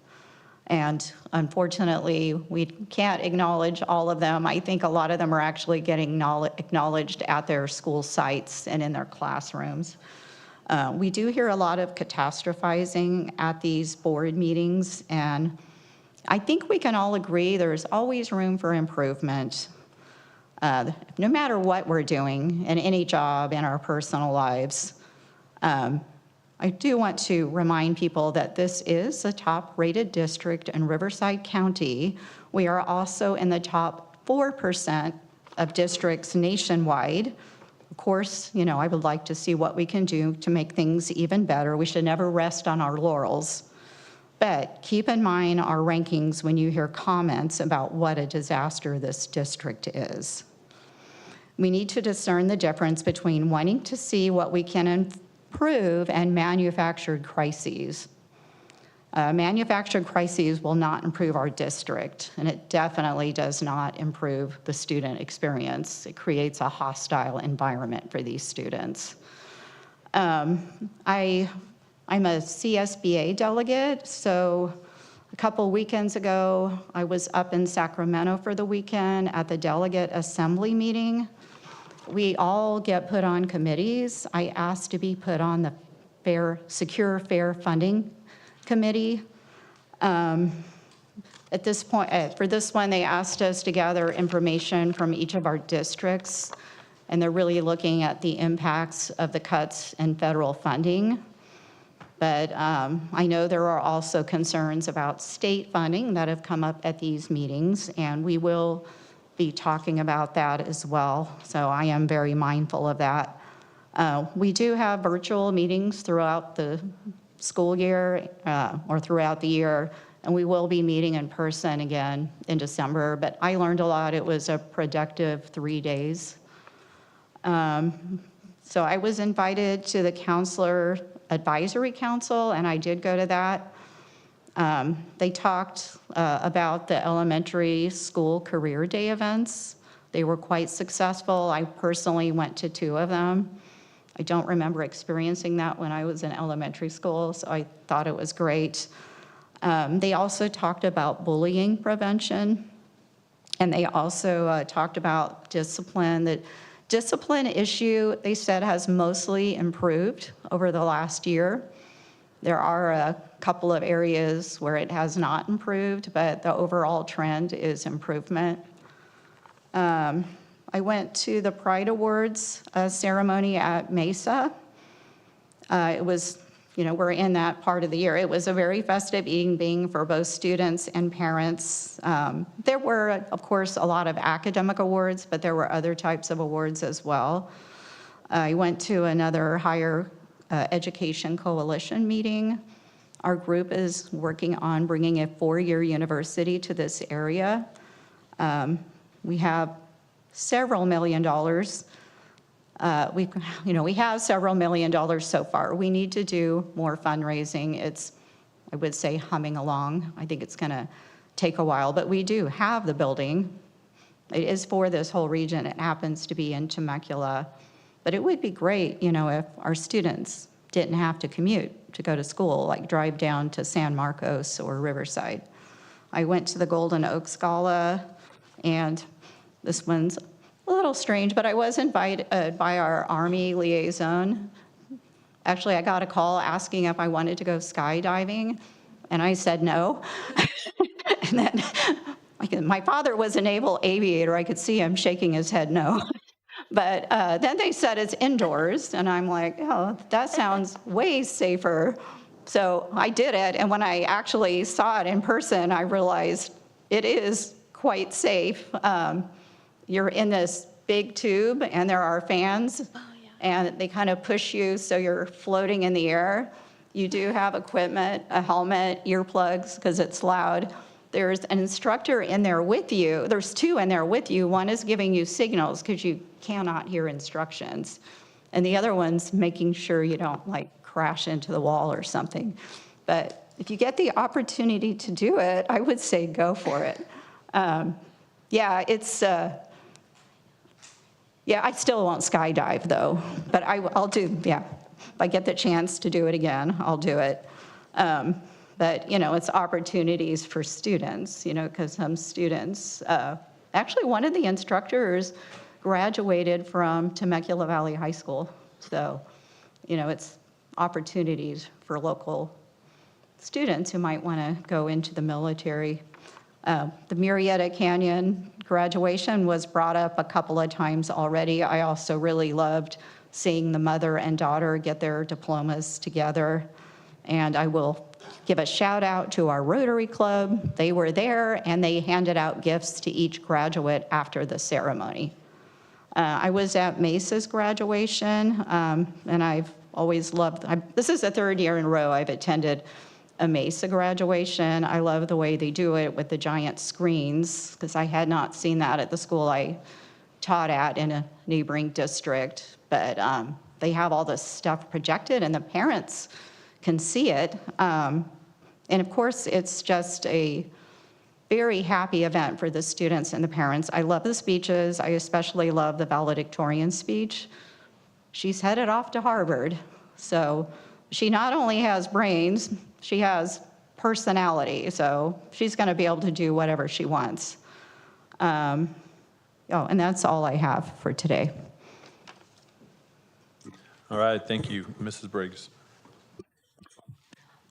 and unfortunately, we can't acknowledge all of them. I think a lot of them are actually getting acknowledged at their school sites and in their classrooms. We do hear a lot of catastrophizing at these board meetings, and I think we can all agree there's always room for improvement. No matter what we're doing in any job, in our personal lives, I do want to remind people that this is a top-rated district in Riverside County. We are also in the top 4% of districts nationwide. Of course, you know, I would like to see what we can do to make things even better. We should never rest on our laurels. But keep in mind our rankings when you hear comments about what a disaster this district is. We need to discern the difference between wanting to see what we can improve and manufactured crises. Manufactured crises will not improve our district, and it definitely does not improve the student experience. It creates a hostile environment for these students. I'm a CSBA delegate, so a couple weekends ago, I was up in Sacramento for the weekend at the delegate assembly meeting. We all get put on committees. I asked to be put on the Secure Fair Funding Committee. At this point, for this one, they asked us to gather information from each of our districts, and they're really looking at the impacts of the cuts in federal funding. But I know there are also concerns about state funding that have come up at these meetings, and we will be talking about that as well. So I am very mindful of that. We do have virtual meetings throughout the school year or throughout the year, and we will be meeting in person again in December. But I learned a lot. It was a productive 3 days. So I was invited to the Counselor Advisory Council, and I did go to that. They talked about the elementary school career day events. They were quite successful. I personally went to 2 of them. I don't remember experiencing that when I was in elementary school, so I thought it was great. They also talked about bullying prevention, and they also talked about discipline. The discipline issue, they said, has mostly improved over the last year. There are a couple of areas where it has not improved, but the overall trend is improvement. I went to the Pride Awards ceremony at Mesa. It was, you know, we're in that part of the year. It was a very festive evening for both students and parents. There were, of course, a lot of academic awards, but there were other types of awards as well. I went to another higher Education Coalition meeting. Our group is working on bringing a 4-year university to this area. We have several $1 million. We have several $1 million so far. We need to do more fundraising. It's, I would say, humming along. I think it's going to take a while, but we do have the building. It is for this whole region. It happens to be in Temecula. But it would be great, you know, if our students didn't have to commute to go to school, like drive down to San Marcos or Riverside. I went to the Golden Oaks Gala, and this one's a little strange, but I was invited by our Army liaison. Actually, I got a call asking if I wanted to go skydiving, and I said no. And then my father was a naval aviator. I could see him shaking his head no. But then they said it's indoors, and I'm like, oh, that sounds way safer. So I did it, and when I actually saw it in person, I realized it is quite safe. You're in this big tube, and there are fans, and they kind of push you so you're floating in the air. You do have equipment, a helmet, earplugs, because it's loud. There's an instructor in there with you. There's 2 in there with you. One is giving you signals because you cannot hear instructions. And the other one's making sure you don't like crash into the wall or something. But if you get the opportunity to do it, I would say go for it. Yeah, it's, yeah, I still won't skydive though, but I'll do, yeah. if I get the chance to do it again, I'll do it. But, it's opportunities for students, because some students, actually one of the instructors graduated from Temecula Valley High School. So, it's opportunities for local students who might want to go into the military. The Murrieta Canyon graduation was brought up a couple of times already. I also really loved seeing the mother and daughter get their diplomas together. And I will give a shout out to our Rotary Club. They were there and they handed out gifts to each graduate after the ceremony. I was at Mesa's graduation, and I've always loved, this is the third year in a row I've attended a Mesa graduation. I love the way they do it with the giant screens, because I had not seen that at the school I taught at in a neighboring district. But they have all this stuff projected and the parents can see it. And of course, it's just a very happy event for the students and the parents. I love the speeches. I especially love the valedictorian speech. She's headed off to Harvard. So she not only has brains, she has personality. So she's going to be able to do whatever she wants. And that's all I have for today. All right, thank you. Mrs. Briggs.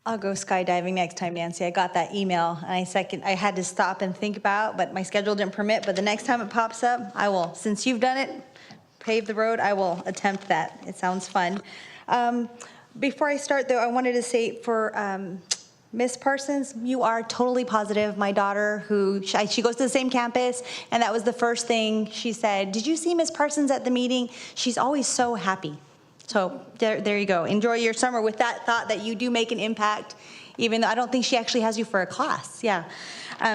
I'll go skydiving next time, Nancy. I got that email, and I had to stop and think about, but my schedule didn't permit. But the next time it pops up, I will. Since you've done it, pave the road, I will attempt that. It sounds fun. Before I start, though, I wanted to say for Miss Parsons, you are totally positive. My daughter, she goes to the same campus, and that was the first thing she said. Did you see Miss Parsons at the meeting? She's always so happy. So there you go. Enjoy your summer with that thought that you do make an impact, even though I don't think she actually has you for a class. Yeah.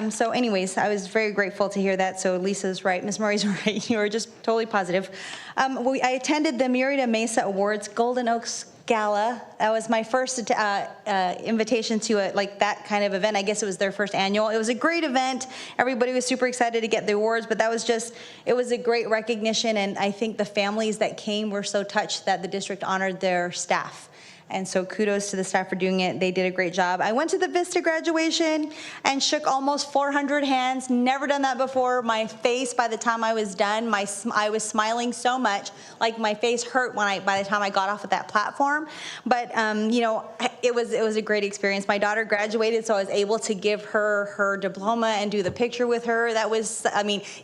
So anyways, I was very grateful to hear that. So Lisa's right. Ms. Murray's right. You were just totally positive. I attended the Murrieta Mesa Awards Golden Oaks Gala. That was my first invitation to that kind of event. I guess it was their first annual. It was a great event. Everybody was super excited to get the awards, but it was a great recognition, and I think the families that came were so touched that the district honored their staff. And so kudos to the staff for doing it. They did a great job. I went to the Vista graduation and shook almost 400 hands. Never done that before. My face, by the time I was done, I was smiling so much, like my face hurt by the time I got off of that platform. But it was a great experience. My daughter graduated, so I was able to give her diploma and do the picture with her. That was,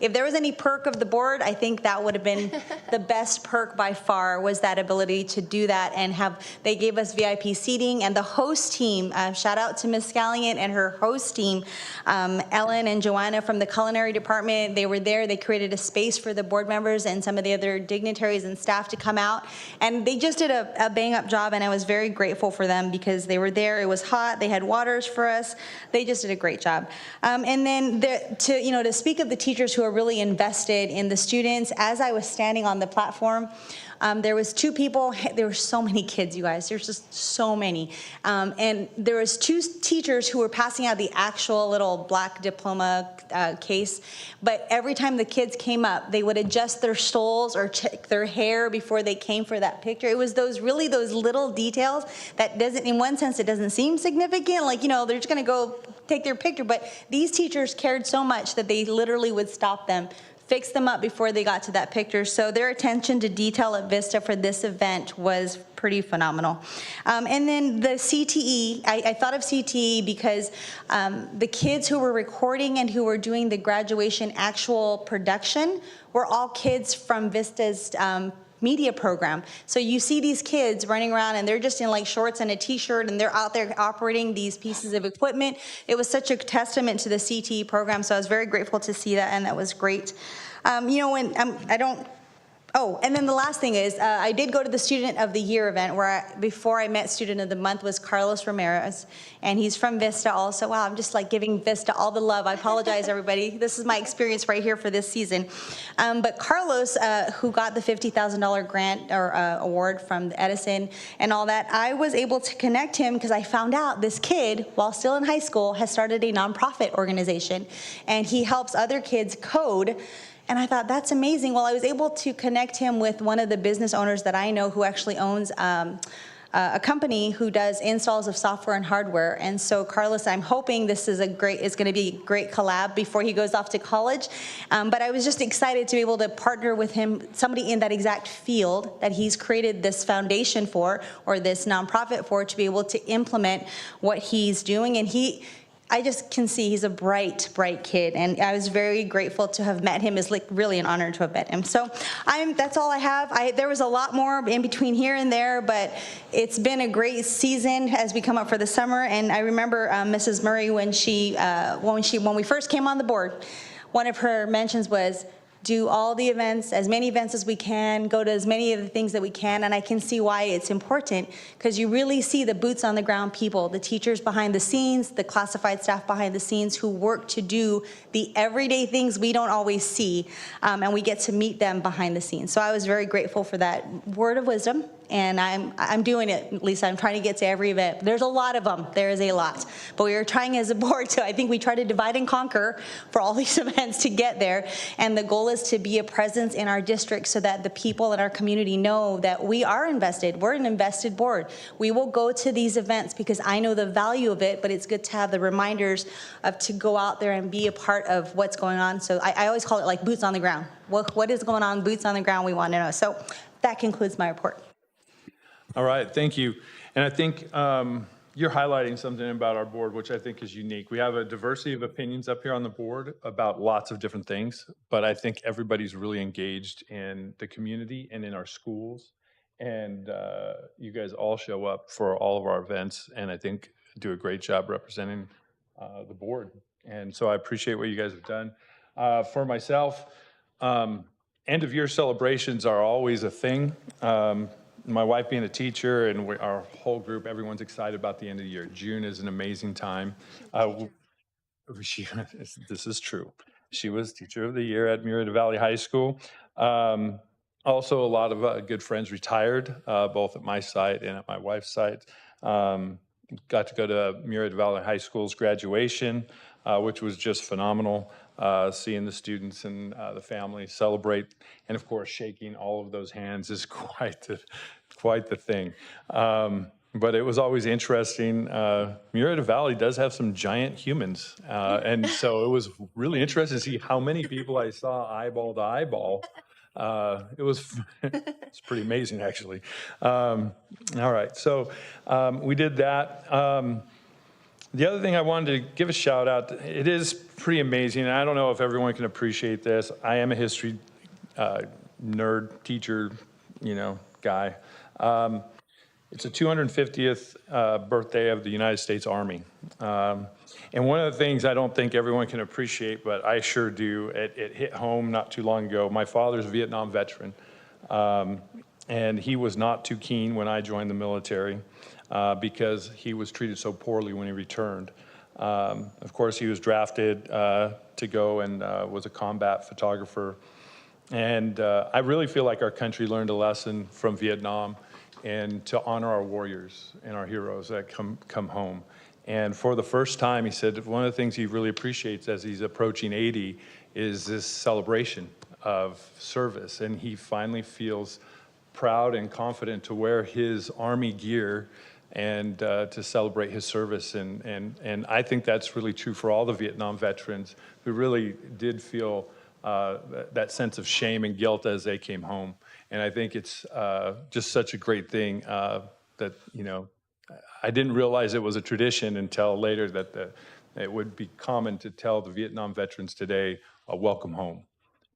if there was any perk of the board, I think that would have been the best perk by far, was that ability to do that and they gave us VIP seating, and the host team, shout out to Ms. Scallion and her host team, Ellen and Joanna from the culinary department. They were there. They created a space for the board members and some of the other dignitaries and staff to come out, and they just did a bang-up job, and I was very grateful for them because they were there. It was hot. They had waters for us. They just did a great job. And then to speak of the teachers who are really invested in the students, as I was standing on the platform, there was two people. There were so many kids, you guys. There's just so many. And there was two teachers who were passing out the actual little black diploma case. But every time the kids came up, they would adjust their stoles or check their hair before they came for that picture. It was those little details that in one sense, it doesn't seem significant. They're just going to go take their picture. But these teachers cared so much that they literally would stop them, fix them up before they got to that picture. So their attention to detail at Vista for this event was pretty phenomenal. And then the CTE, I thought of CTE because the kids who were recording and who were doing the graduation actual production were all kids from Vista's media program. So you see these kids running around and they're just in shorts and a t-shirt, and they're out there operating these pieces of equipment. It was such a testament to the CTE program, so I was very grateful to see that, and that was great. And then the last thing is, I did go to the Student of the Year event where before I met Student of the Month was Carlos Ramirez, and he's from Vista also. Wow, I'm just giving Vista all the love. I apologize, everybody. This is my experience right here for this season. But Carlos, who got the $50,000 grant or award from Edison and all that, I was able to connect him because I found out this kid, while still in high school, has started a nonprofit organization, and he helps other kids code And I thought, that's amazing. Well, I was able to connect him with one of the business owners that I know who actually owns a company who does installs of software and hardware. And so, Carlos, I'm hoping this is it's going to be a great collab before he goes off to college. But I was just excited to be able to partner with him, somebody in that exact field that he's created this foundation for, or this nonprofit for, to be able to implement what he's doing. And I just can see he's a bright, bright kid, and I was very grateful to have met him. It's like really an honor to have met him. So that's all I have. There was a lot more in between here and there, but it's been a great season as we come up for the summer. And I remember Mrs. Murray when we first came on the board, one of her mentions was, do all the events, as many events as we can, go to as many of the things that we can, and I can see why it's important, because you really see the boots on the ground people, the teachers behind the scenes, the classified staff behind the scenes who work to do the everyday things we don't always see, and we get to meet them behind the scenes. So I was very grateful for that word of wisdom, and I'm doing it, Lisa. I'm trying to get to every event. There's a lot of them. There is a lot. But we are trying as a board to, I think we try to divide and conquer for all these events to get there. And the goal is to be a presence in our district so that the people in our community know that we are invested. We're an invested board. We will go to these events because I know the value of it, but it's good to have the reminders of to go out there and be a part of what's going on. So I always call it like boots on the ground. What is going on, boots on the ground, we want to know. So that concludes my report. All right, thank you. And I think you're highlighting something about our board, which I think is unique. We have a diversity of opinions up here on the board about lots of different things, but I think everybody's really engaged in the community and in our schools. And you guys all show up for all of our events, and I think do a great job representing the board. And so I appreciate what you guys have done. For myself, end of year celebrations are always a thing. My wife being a teacher and our whole group, everyone's excited about the end of the year. June is an amazing time. This is true. She was Teacher of the Year at Murrieta Valley High School. Also, a lot of good friends retired, both at my site and at my wife's site. Got to go to Murrieta Valley High School's graduation, which was just phenomenal. Seeing the students and the family celebrate, and of course, shaking all of those hands is quite the thing. But it was always interesting. Murrieta Valley does have some giant humans, and so it was really interesting to see how many people I saw eyeball to eyeball. It's pretty amazing, actually. All right, so we did that. The other thing I wanted to give a shout out, it is pretty amazing, and I don't know if everyone can appreciate this. I am a history nerd, teacher, guy. It's the 250th birthday of the United States Army. And one of the things I don't think everyone can appreciate, but I sure do, it hit home not too long ago. My father's a Vietnam veteran, and he was not too keen when I joined the military. Because he was treated so poorly when he returned. Of course, he was drafted to go and was a combat photographer. And I really feel like our country learned a lesson from Vietnam and to honor our warriors and our heroes that come home. And for the first time, he said one of the things he really appreciates as he's approaching 80 is this celebration of service. And he finally feels proud and confident to wear his Army gear and to celebrate his service. And I think that's really true for all the Vietnam veterans who really did feel that sense of shame and guilt as they came home. And I think it's just such a great thing that, I didn't realize it was a tradition until later that it would be common to tell the Vietnam veterans today, welcome home,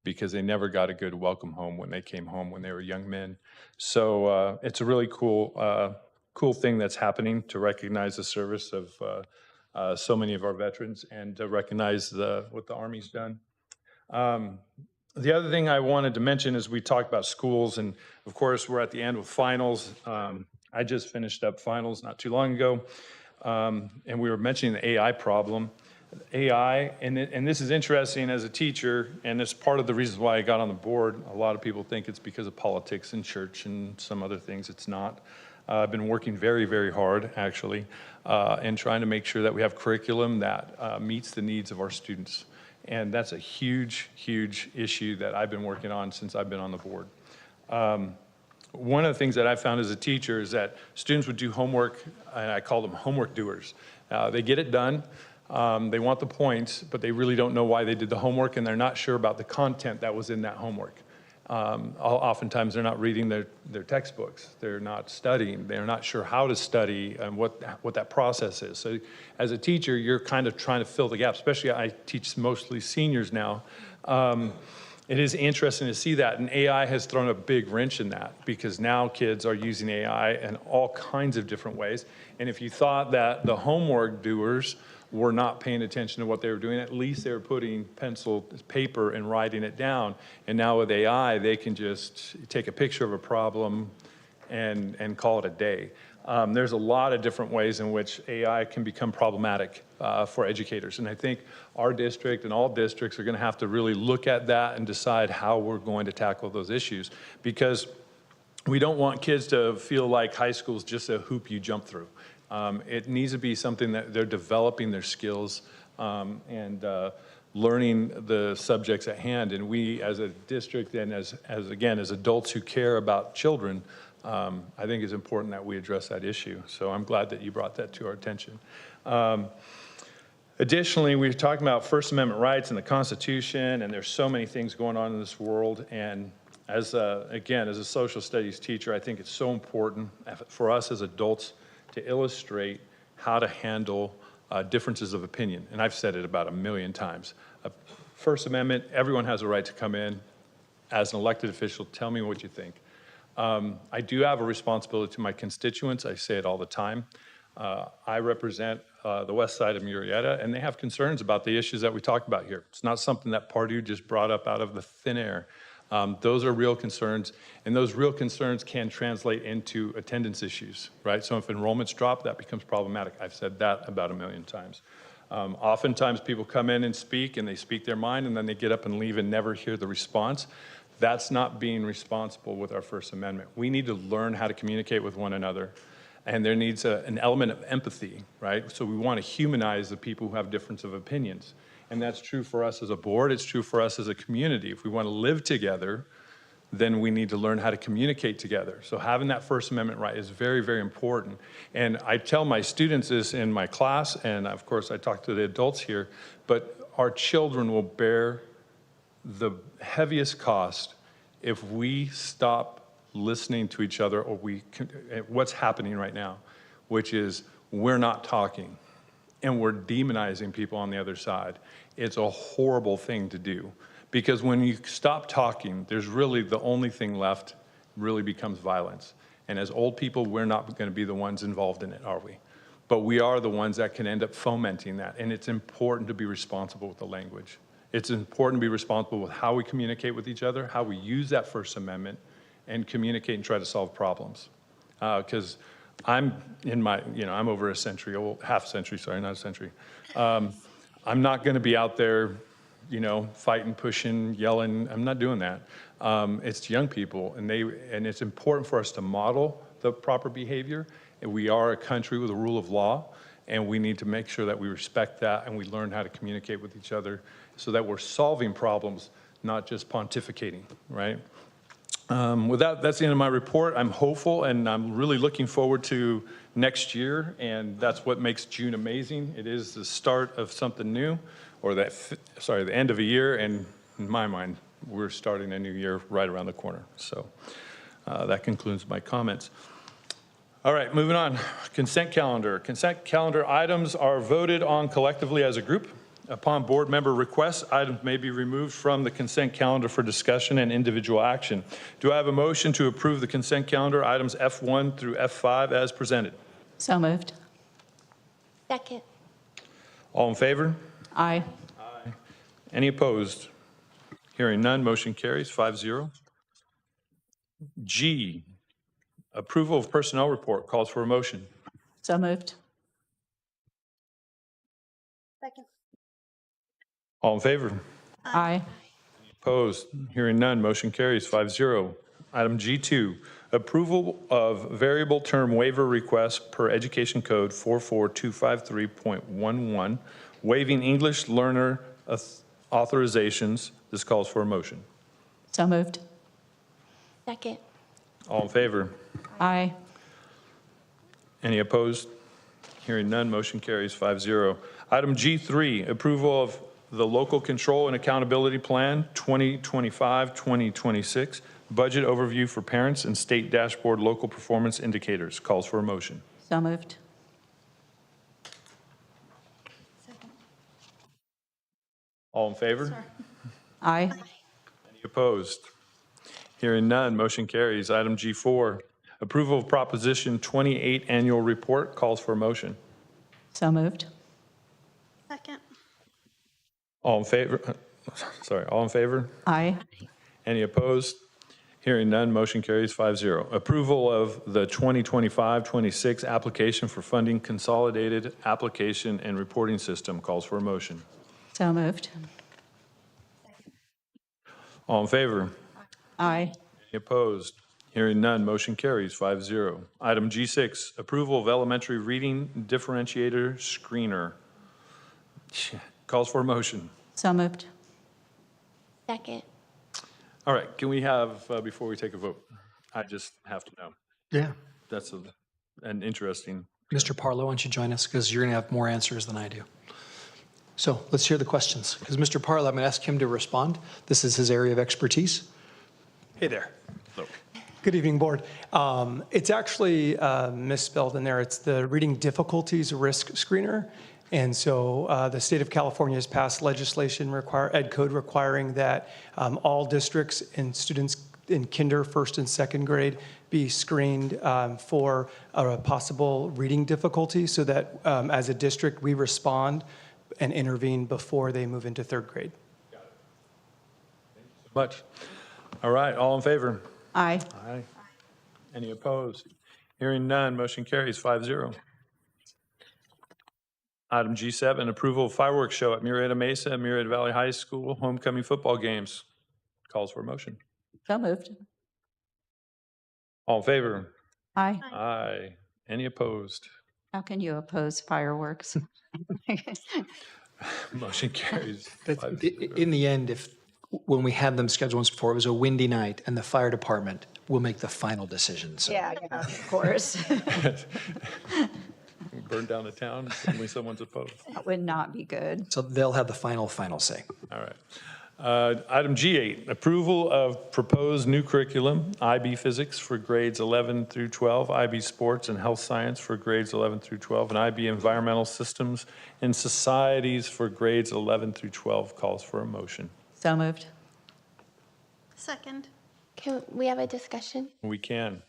because they never got a good welcome home when they came home when they were young men. So it's a really cool thing that's happening to recognize the service of so many of our veterans and to recognize what the Army's done. The other thing I wanted to mention is we talked about schools, and of course we're at the end with finals. I just finished up finals not too long ago, and we were mentioning the AI problem. AI, and this is interesting as a teacher, and it's part of the reasons why I got on the board. A lot of people think it's because of politics and church and some other things. It's not. I've been working very, very hard, actually, and trying to make sure that we have curriculum that meets the needs of our students. And that's a huge, huge issue that I've been working on since I've been on the board. One of the things that I found as a teacher is that students would do homework, and I call them homework doers. They get it done, they want the points, but they really don't know why they did the homework, and they're not sure about the content that was in that homework. Oftentimes they're not reading their textbooks, they're not studying, they're not sure how to study and what that process is. So as a teacher, you're kind of trying to fill the gap, especially I teach mostly seniors now. It is interesting to see that, and AI has thrown a big wrench in that, because now kids are using AI in all kinds of different ways. And if you thought that the homework doers were not paying attention to what they were doing, at least they were putting pencil, paper, and writing it down. And now with AI, they can just take a picture of a problem and call it a day. There's a lot of different ways in which AI can become problematic for educators. And I think our district and all districts are going to have to really look at that and decide how we're going to tackle those issues, because we don't want kids to feel like high school is just a hoop you jump through. It needs to be something that they're developing their skills and learning the subjects at hand. And we as a district and as adults who care about children, I think it's important that we address that issue. So I'm glad that you brought that to our attention. Additionally, we were talking about First Amendment rights and the Constitution, and there's so many things going on in this world. And as a social studies teacher, I think it's so important for us as adults to illustrate how to handle differences of opinion. And I've said it about 1 million times. First Amendment, everyone has a right to come in. As an elected official, tell me what you think. I do have a responsibility to my constituents. I say it all the time. I represent the west side of Murrieta, and they have concerns about the issues that we talked about here. It's not something that Pardue just brought up out of the thin air. Those are real concerns, and those real concerns can translate into attendance issues, right? So if enrollments drop, that becomes problematic. I've said that about 1 million times. Oftentimes people come in and speak, and they speak their mind, and then they get up and leave and never hear the response. That's not being responsible with our First Amendment. We need to learn how to communicate with one another, and there needs an element of empathy, right? So we want to humanize the people who have difference of opinions. And that's true for us as a board, it's true for us as a community. If we want to live together, then we need to learn how to communicate together. So having that First Amendment right is very, very important. And I tell my students this in my class, and of course I talk to the adults here, but our children will bear the heaviest cost if we stop listening to each other, or what's happening right now, which is we're not talking and we're demonizing people on the other side. It's a horrible thing to do, because when you stop talking, there's really the only thing left really becomes violence. And as old people, we're not going to be the ones involved in it, are we? But we are the ones that can end up fomenting that. And it's important to be responsible with the language. It's important to be responsible with how we communicate with each other, how we use that First Amendment and communicate and try to solve problems. Because I'm in my, I'm over a century old, half century, sorry, not a century. I'm not going to be out there, fighting, pushing, yelling. I'm not doing that. It's young people, and it's important for us to model the proper behavior. And we are a country with a rule of law, and we need to make sure that we respect that and we learn how to communicate with each other so that we're solving problems, not just pontificating, right? With that, that's the end of my report. I'm hopeful, and I'm really looking forward to next year, and that's what makes June amazing. It is the start of something new, or the end of a year, and in my mind, we're starting a new year right around the corner. So that concludes my comments. All right, moving on. Consent calendar. Consent calendar items are voted on collectively as a group. Upon board member request, items may be removed from the consent calendar for discussion and individual action. Do I have a motion to approve the consent calendar items F1 through F5 as presented? So moved. Second. All in favor? Aye. Aye. Any opposed? Hearing none, motion carries 5-0. G, approval of personnel report calls for a motion. So moved. Second. All in favor? Aye. Opposed? Hearing none, motion carries 5-0. Item G2, approval of variable term waiver request per Education Code 44253.11, waiving English learner authorizations. This calls for a motion. So moved. Second. All in favor? Aye. Any opposed? Hearing none, motion carries 5-0. Item G3, approval of the Local Control and Accountability Plan 2025-2026, budget overview for parents and state dashboard local performance indicators. Calls for a motion. So moved. All in favor? Aye. Any opposed? Hearing none, motion carries. Item G4, approval of Proposition 28 annual report. Calls for a motion. So moved. Second. All in favor? Sorry, all in favor? Aye. Any opposed? Hearing none, motion carries 5-0. Approval of the 2025-26 application for funding consolidated application and reporting system. Calls for a motion. So moved. All in favor? Aye. Any opposed? Hearing none, motion carries 5-0. Item G6, approval of elementary reading differentiator screener. Calls for a motion. So moved. Second. All right, can we have, before we take a vote, I just have to know. Yeah. That's an interesting. Mr. Parlow, why don't you join us, because you're going to have more answers than I do. So let's hear the questions, because Mr. Parlow, I'm going to ask him to respond. This is his area of expertise. Hey there. Hello. Good evening, Board. It's actually misspelled in there. It's the Reading Difficulties Risk Screener. And so the state of California has passed legislation, ed code requiring that all districts and students in kinder, first and second grade be screened for a possible reading difficulty, so that as a district we respond and intervene before they move into third grade. Got it. Thank you so much. All right, all in favor? Aye. Aye. Any opposed? Hearing none, motion carries 5-0. Item G7, approval of fireworks show at Murrieta Mesa and Murrieta Valley High School homecoming football games. Calls for a motion. So moved. All in favor? Aye. Aye. Any opposed? How can you oppose fireworks? Motion carries. In the end, when we had them scheduled once before, it was a windy night, and the fire department will make the final decision. So. Yeah, of course. Burn down the town, suddenly someone's opposed. That would not be good. So they'll have the final say. All right. Item G8, approval of proposed new curriculum, IB Physics for grades 11 through 12, IB Sports and Health Science for grades 11 through 12, and IB Environmental Systems and Societies for grades 11 through 12. Calls for a motion. So moved. Second. Can we have a discussion? We can.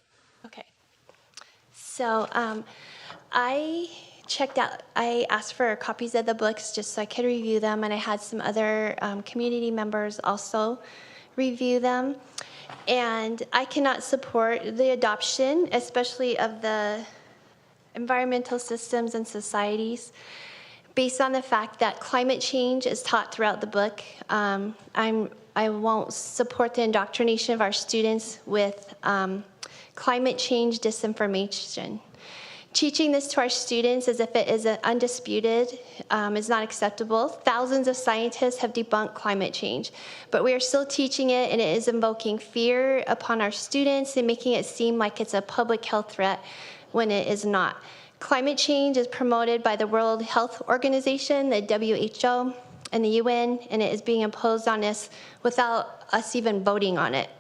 Okay. So I asked for copies of the books just so I could review them, and I had some other community members also review them. And I cannot support the adoption, especially of the environmental systems and societies, based on the fact that climate change is taught throughout the book. I won't support the indoctrination of our students with climate change disinformation. Teaching this to our students as if it is undisputed is not acceptable. Thousands of scientists have debunked climate change, but we are still teaching it, and it is invoking fear upon our students and making it seem like it's a public health threat when it is not. Climate change is promoted by the World Health Organization, the WHO, and the UN, and it is being imposed on us without us even voting on it.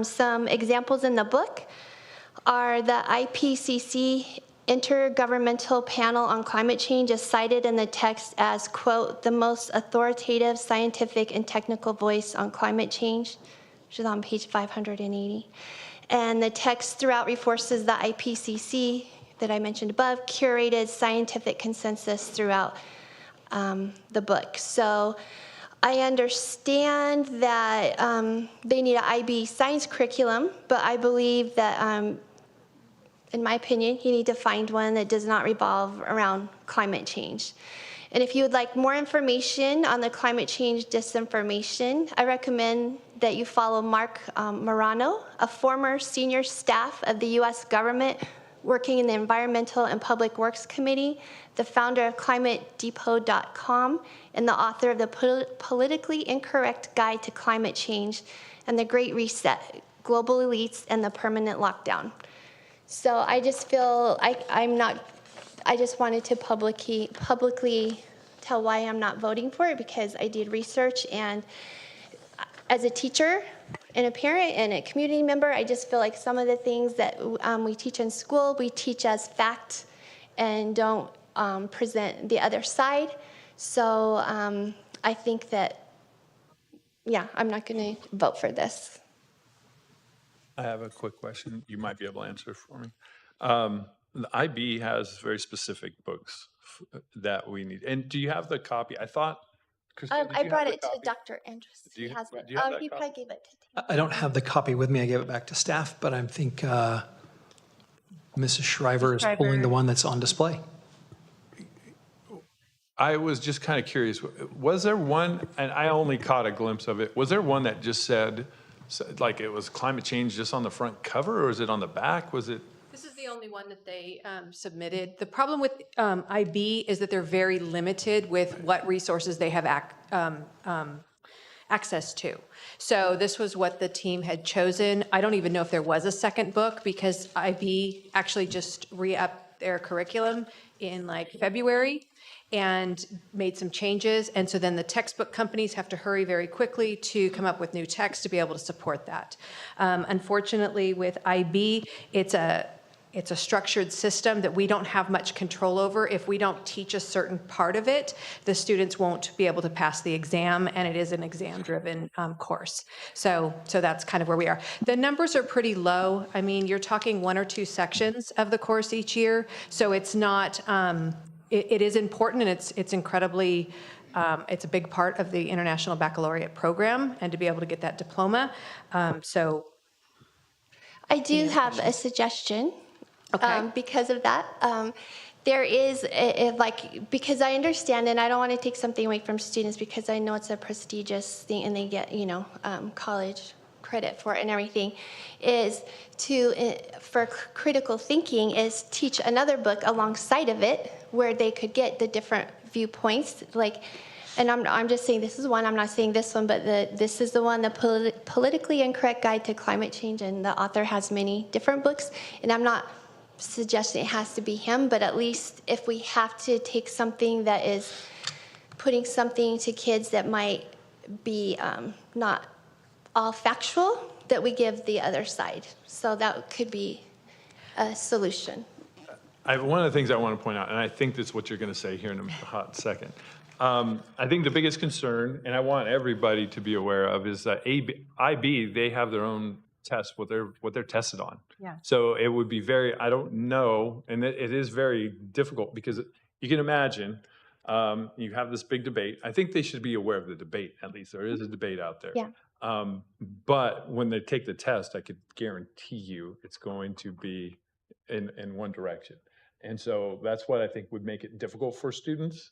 Some examples in the book are the IPCC Intergovernmental Panel on Climate Change is cited in the text as, quote, the most authoritative scientific and technical voice on climate change, which is on page 580. And the text throughout reinforces the IPCC that I mentioned above, curated scientific consensus throughout the book. So I understand that they need an IB science curriculum, but I believe that, in my opinion, you need to find one that does not revolve around climate change. And if you would like more information on the climate change disinformation, I recommend that you follow Mark Morano, a former senior staff of the U.S. government working in the Environmental and Public Works Committee, the founder of ClimateDepot.com, and the author of the Politically Incorrect Guide to Climate Change and the Great Reset, Global Elites and the Permanent Lockdown. So I just feel I just wanted to publicly tell why I'm not voting for it, because I did research, and as a teacher and a parent and a community member, I just feel like some of the things that we teach in school, we teach as fact and don't present the other side. So I think that, yeah, I'm not going to vote for this. I have a quick question. You might be able to answer for me. The IB has very specific books that we need. And do you have the copy? I thought, Christina, did I you brought have it the to copy? Dr. Andrews. Do you- He has it. do you have that He copy? probably gave it to Tim. I don't have the copy with me. I gave it back to staff, but I think Mrs. Shriver is pulling the one that's on display. I was just kind of curious, was there one, and I only caught a glimpse of it, was there one that just said, like it was climate change just on the front cover, or is it on the back? Was it? This is the only one that they submitted. The problem with IB is that they're very limited with what resources they have access to. So this was what the team had chosen. I don't even know if there was a second book, because IB actually just re-upped their curriculum in like February and made some changes. And so then the textbook companies have to hurry very quickly to come up with new text to be able to support that. Unfortunately, with IB, it's a structured system that we don't have much control over. If we don't teach a certain part of it, the students won't be able to pass the exam, and it is an exam-driven course. So that's kind of where we are. The numbers are pretty low. I mean, you're talking 1 or 2 sections of the course each year, so it's not, it is important, and it's incredibly, it's a big part of the International Baccalaureate program, and to be able to get that diploma. So I do have a suggestion. Okay. Because of that. There is, because I understand, and I don't want to take something away from students, because I know it's a prestigious thing and they get, college credit for it and everything, is for critical thinking, is teach another book alongside of it where they could get the different viewpoints. And I'm just saying this is one, I'm not saying this one, but this is the one, the Politically Incorrect Guide to Climate Change, and the author has many different books, and I'm not suggesting it has to be him, but at least if we have to take something that is putting something to kids that might be not all factual, that we give the other side. So that could be a solution. One of the things I want to point out, and I think that's what you're going to say here in a hot second. I think the biggest concern, and I want everybody to be aware of, is that IB, they have their own test, what they're tested on. Yeah. So it would be I don't know, and it is very difficult, because you can imagine you have this big debate. I think they should be aware of the debate, at least. There is a debate out there. Yeah. But when they take the test, I could guarantee you it's going to be in one direction. And so that's what I think would make it difficult for students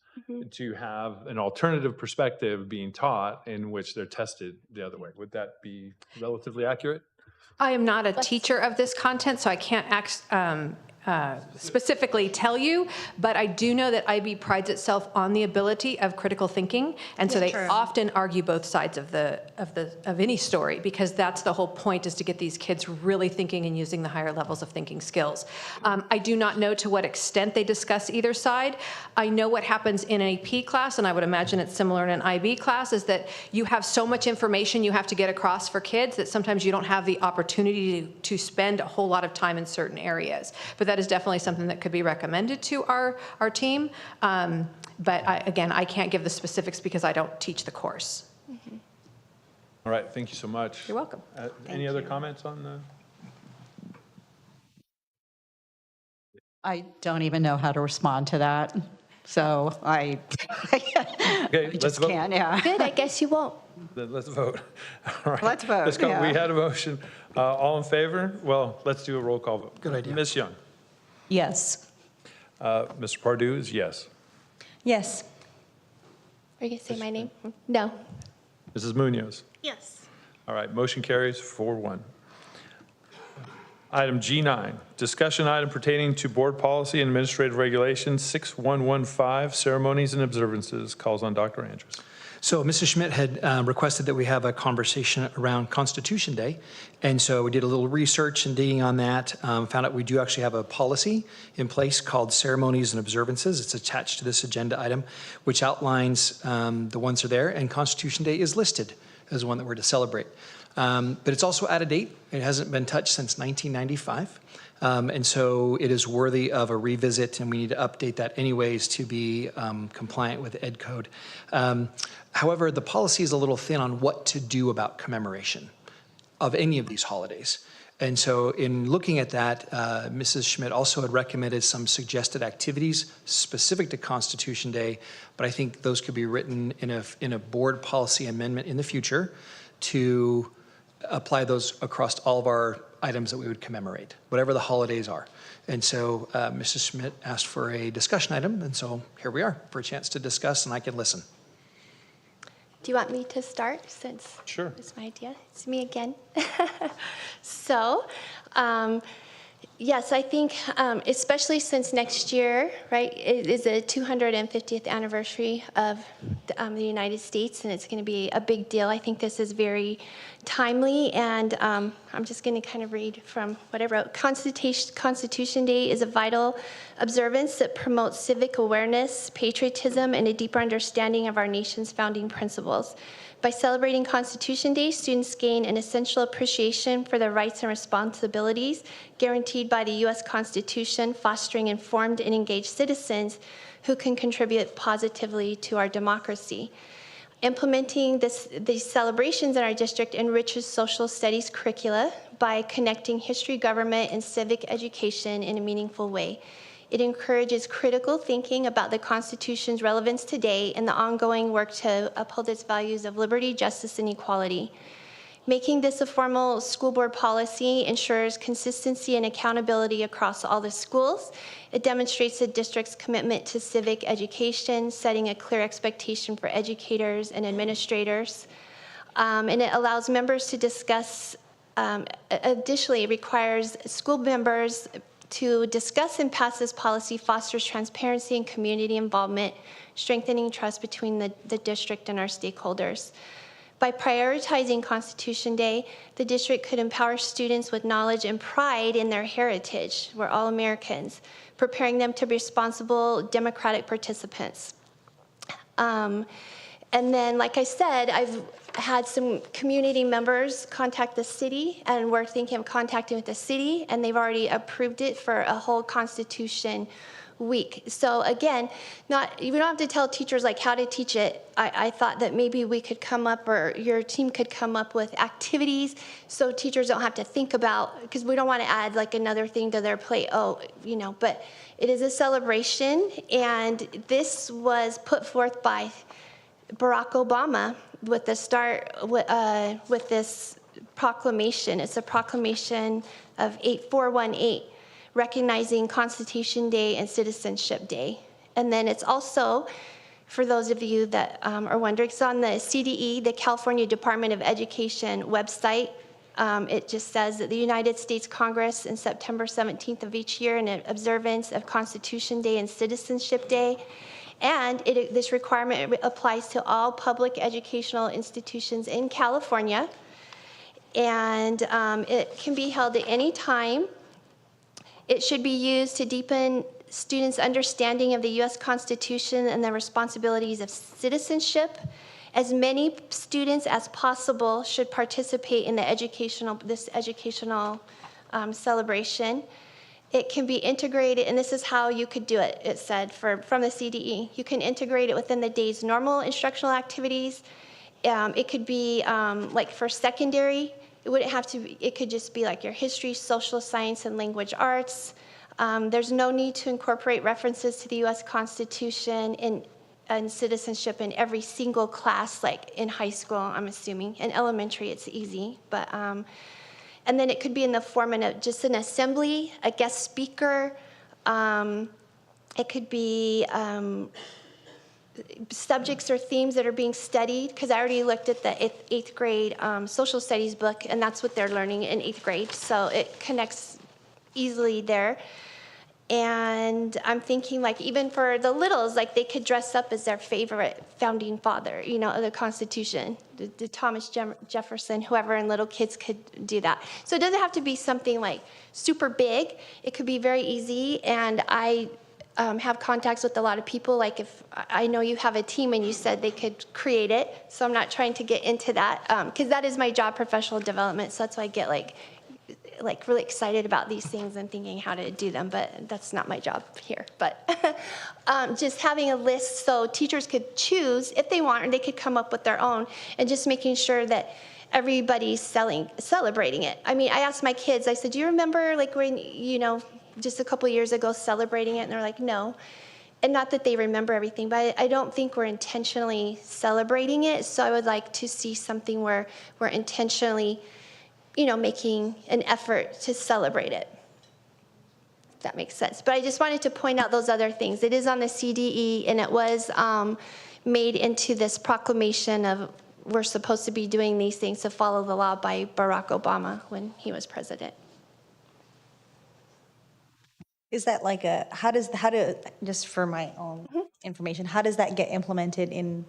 to have an alternative perspective being taught in which they're tested the other way. Would that be relatively accurate? I am not a teacher of this content, so I can't specifically tell you, but I do know that IB prides itself on the ability of critical thinking, and so they often argue both sides of any story, because that's the whole point, is to get these kids really thinking and using the higher levels of thinking skills. I do not know to what extent they discuss either side. I know what happens in an AP class, and I would imagine it's similar in an IB class, is that you have so much information you have to get across for kids that sometimes you don't have the opportunity to spend a whole lot of time in certain areas. But that is definitely something that could be recommended to our team. But again, I can't give the specifics because I don't teach the course. Mm-hmm. All right, thank you so much. You're welcome. Any other comments on the? I don't even know how to respond to that. So I Okay, let's just vote. can't, yeah. Good, I guess you won't. Then let's vote. All right. Let's vote, We yeah. had a motion. All in favor? Well, let's do a roll call vote. Good idea. Ms. Young? Yes. Mr. Pardue is yes. Yes. Are you going to say my name? No. Mrs. Munoz? Yes. All right, motion carries 4-1. Item G9, discussion item pertaining to Board Policy and Administrative Regulations 6115, Ceremonies and Observances. Calls on Dr. Andrews. So Mrs. Schmidt had requested that we have a conversation around Constitution Day. And so we did a little research and digging on that, found out we do actually have a policy in place called Ceremonies and Observances. It's attached to this agenda item, which outlines the ones that are there, and Constitution Day is listed as one that we're to celebrate. But it's also out of date. It hasn't been touched since 1995. And so it is worthy of a revisit, and we need to update that anyways to be compliant with Ed Code. However, the policy is a little thin on what to do about commemoration of any of these holidays. And so in looking at that, Mrs. Schmidt also had recommended some suggested activities specific to Constitution Day, but I think those could be written in a board policy amendment in the future to apply those across all of our items that we would commemorate, whatever the holidays are. And so Mrs. Schmidt asked for a discussion item, and so here we are for a chance to discuss, and I can listen. Do you want me to start since Sure. it's my idea? It's me again. So, yes, I think especially since next year, right, it is the 250th anniversary of the United States, and it's going to be a big deal. I think this is very timely, and I'm just going to kind of read from what I wrote. Constitution Day is a vital observance that promotes civic awareness, patriotism, and a deeper understanding of our nation's founding principles. By celebrating Constitution Day, students gain an essential appreciation for the rights and responsibilities guaranteed by the U.S. Constitution, fostering informed and engaged citizens who can contribute positively to our democracy. Implementing these celebrations in our district enriches social studies curricula by connecting history, government, and civic education in a meaningful way. It encourages critical thinking about the Constitution's relevance today and the ongoing work to uphold its values of liberty, justice, and equality. Making this a formal school board policy ensures consistency and accountability across all the schools. It demonstrates the district's commitment to civic education, setting a clear expectation for educators and administrators. And it allows members to discuss, additionally, it requires school members to discuss and pass this policy, fosters transparency and community involvement, strengthening trust between the district and our stakeholders. By prioritizing Constitution Day, the district could empower students with knowledge and pride in their heritage. We're all Americans, preparing them to be responsible, democratic participants. And then, like I said, I've had some community members contact the city, and we're thinking of contacting with the city, and they've already approved it for a whole Constitution week. So again, you don't have to tell teachers like how to teach it. I thought that maybe we could come up, or your team could come up with activities so teachers don't have to think about, because we don't want to add like another thing to their plate. But it is a celebration, and this was put forth by Barack Obama with the start with this proclamation. It's a proclamation of 8418, recognizing Constitution Day and Citizenship Day. And then it's also, for those of you that are wondering, it's on the CDE, the California Department of Education website. It just says that the United States Congress on September 17th of each year in observance of Constitution Day and Citizenship Day. And this requirement applies to all public educational institutions in California. And it can be held at any time. It should be used to deepen students' understanding of the U.S. Constitution and the responsibilities of citizenship. As many students as possible should participate in this educational celebration. It can be integrated, and this is how you could do it, it said, from the CDE. You can integrate it within the day's normal instructional activities. It could be like for secondary, it wouldn't have to be, it could just be like your history, social science, and language arts. There's no need to incorporate references to the U.S. Constitution and citizenship in every single class, like in high school, I'm assuming. In elementary, it's easy, but and then it could be in the form of just an assembly, a guest speaker. It could be subjects or themes that are being studied, because I already looked at the eighth grade social studies book, and that's what they're learning in eighth grade. So it connects easily there. And I'm thinking, like, even for the littles, like, they could dress up as their favorite founding father, you know, of the Constitution, the Thomas Jefferson, whoever, and little kids could do that. So it doesn't have to be something, like, super big. It could be very easy, and I have contacts with a lot of people. Like, if I know you have a team and you said they could create it, so I'm not trying to get into that, because that is my job, professional development, so that's why I get, like really excited about these things and thinking how to do them, but that's not my job here. But just having a list so teachers could choose if they want, or they could come up with their own, and just making sure that everybody's celebrating it. I mean, I asked my kids, I said, do you remember, like, when, you know, just a couple years ago celebrating it? And they're like, no. And not that they remember everything, but I don't think we're intentionally celebrating it. So I would like to see something where we're intentionally, you know, making an effort to celebrate it. If that makes sense. But I just wanted to point out those other things. It is on the CDE, and it was made into this proclamation of we're supposed to be doing these things to follow the law by Barack Obama when he was president. Is that like just for my own information, how does that get implemented in?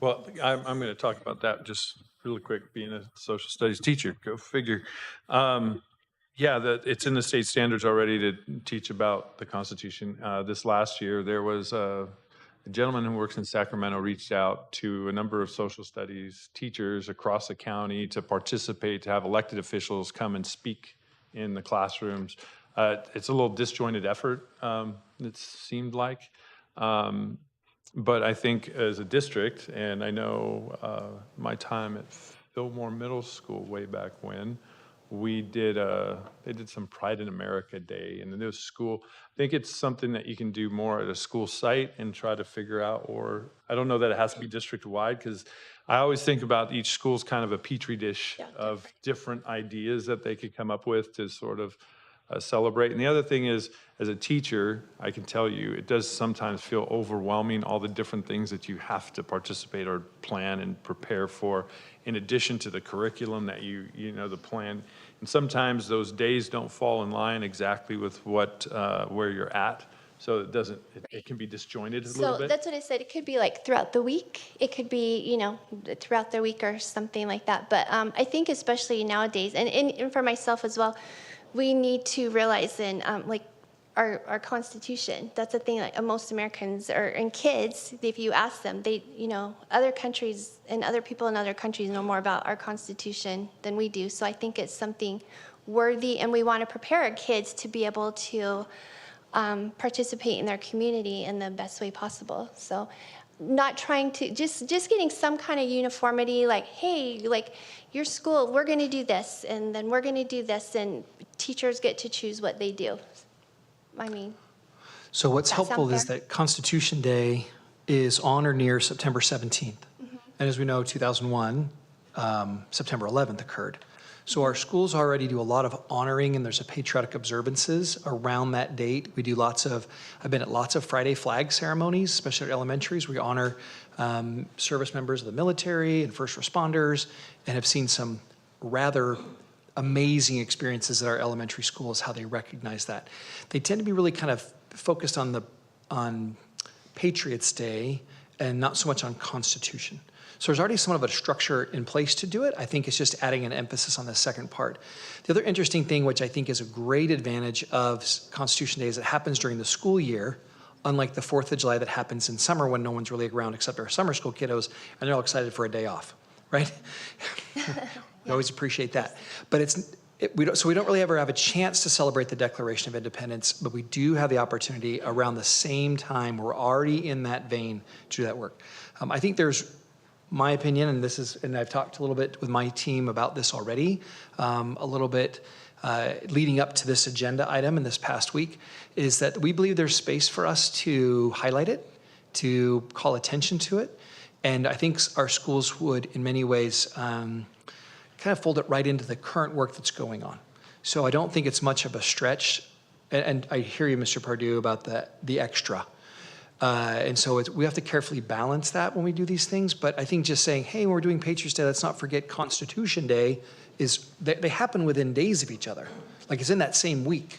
Well, I'm going to talk about that just really quick, being a social studies teacher, go figure. Yeah, it's in the state standards already to teach about the Constitution. This last year, there was a gentleman who works in Sacramento reached out to a number of social studies teachers across the county to participate, to have elected officials come and speak in the classrooms. It's a little disjointed effort, it seemed like. But I think as a district, and I know my time at Fillmore Middle School way back when, they did some Pride in America Day, and in this school, I think it's something that you can do more at a school site and try to figure out, or I don't know that it has to be district-wide, because I always think about each school's kind of a petri dish of different ideas that they could come up with to sort of celebrate. And the other thing is, as a teacher, I can tell you, it does sometimes feel overwhelming, all the different things that you have to participate or plan and prepare for, in addition to the curriculum that you know, the plan. And sometimes those days don't fall in line exactly with what, where you're at. So it can be disjointed a little bit. So that's what I said. It could be like throughout the week. It could be, you know, throughout the week or something like that. But I think especially nowadays, and for myself as well, we need to realize like our Constitution. That's the thing, like most Americans and kids, if you ask them, they, you know, other countries and other people in other countries know more about our Constitution than we do. So I think it's something worthy, and we want to prepare our kids to be able to participate in their community in the best way possible. So not trying to, just getting some kind of uniformity, like, hey, like your school, we're going to do this, and then we're going to do this, and teachers get to choose what they do. I mean, so what's helpful is fair? that Constitution Day is on or near September 17th. And as we know, 2001, September 11th occurred. So our schools already do a lot of honoring, and there's a patriotic observances around that date. We do I've been at lots of Friday flag ceremonies, especially at elementaries. We honor service members of the military and first responders, and have seen some rather amazing experiences at our elementary schools, how they recognize that. They tend to be really kind of focused on Patriots Day and not so much on Constitution. So there's already somewhat of a structure in place to do it. I think it's just adding an emphasis on the second part. The other interesting thing, which I think is a great advantage of Constitution Day, is it happens during the school year, unlike the 4th of July that happens in summer when no one's really around except our summer school kiddos, and they're all excited for a day off, right? We always appreciate that. But we don't really ever have a chance to celebrate the Declaration of Independence, but we do have the opportunity around the same time. We're already in that vein to do that work. I think there's, my opinion, and I've talked a little bit with my team about this already, a little bit leading up to this agenda item in this past week, is that we believe there's space for us to highlight it, to call attention to it. And I think our schools would, in many ways, kind of fold it right into the current work that's going on. So I don't think it's much of a stretch. And I hear you, Mr. Pardue, about the extra. And so we have to carefully balance that when we do these things. But I think just saying, hey, when we're doing Patriots Day, let's not forget Constitution Day, they happen within days of each other. Like it's in that same week.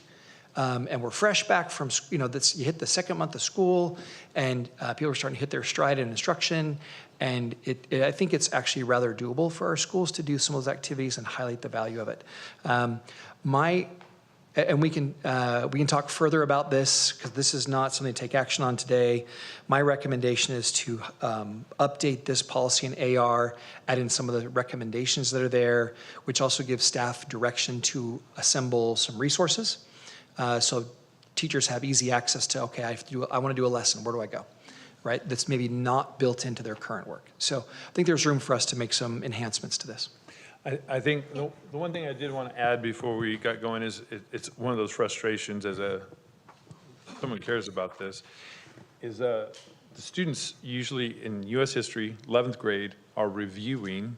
And we're fresh back from, you hit the second month of school, and people are starting to hit their stride in instruction. And I think it's actually rather doable for our schools to do some of those activities and highlight the value of it. And we can talk further about this because this is not something to take action on today. My recommendation is to update this policy in AR, add in some of the recommendations that are there, which also gives staff direction to assemble some resources. So teachers have easy access to, okay, I want to do a lesson, where do I go? Right? That's maybe not built into their current work. So I think there's room for us to make some enhancements to this. I think the one thing I did want to add before we got going is it's one of those frustrations as someone cares about this, is the students usually in U.S. history, 11th grade, are reviewing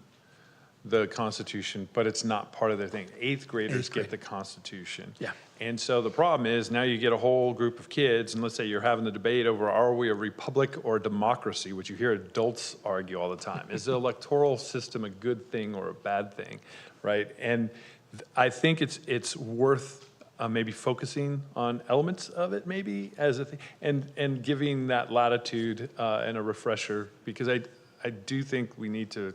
the Constitution, but it's not part of their thing. 8th graders get the Constitution. Yeah. And so the problem is now you get a whole group of kids, and let's say you're having the debate over are we a republic or a democracy, which you hear adults argue all the time. Is the electoral system a good thing or a bad thing, right? And I think it's worth maybe focusing on elements of it maybe as a thing, and giving that latitude and a refresher, because I do think we need to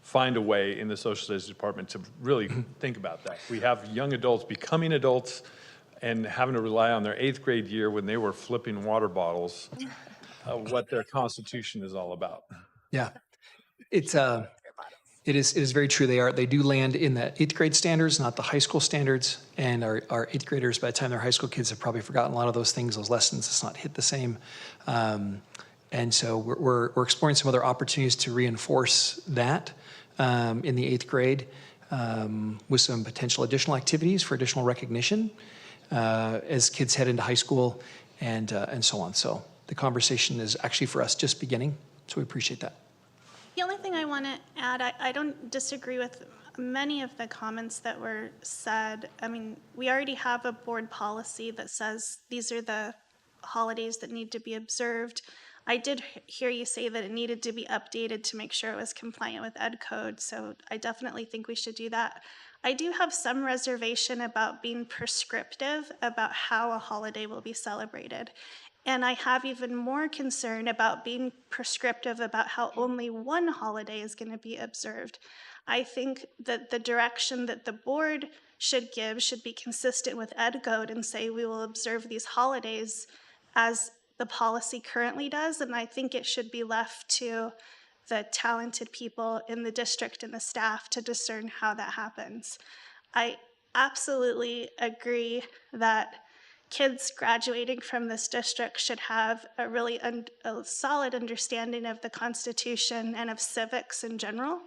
find a way in the social studies department to really think about that. We have young adults becoming adults and having to rely on their 8th grade year when they were flipping water bottles, what their Constitution is all about. Yeah, it is very true. They do land in the 8th grade standards, not the high school standards. And our 8th graders, by the time they're high school kids, have probably forgotten a lot of those things, those lessons. It's not hit the same. And so we're exploring some other opportunities to reinforce that in the 8th grade with some potential additional activities for additional recognition as kids head into high school and so on. So the conversation is actually for us just beginning, so we appreciate that. The only thing I want to add, I don't disagree with many of the comments that were said. I mean, we already have a board policy that says these are the holidays that need to be observed. I did hear you say that it needed to be updated to make sure it was compliant with Ed Code, so I definitely think we should do that. I do have some reservation about being prescriptive about how a holiday will be celebrated. And I have even more concern about being prescriptive about how only one holiday is going to be observed. I think that the direction that the board should give should be consistent with Ed Code and say we will observe these holidays as the policy currently does, and I think it should be left to the talented people in the district and the staff to discern how that happens. I absolutely agree that kids graduating from this district should have a really a solid understanding of the Constitution and of civics in general.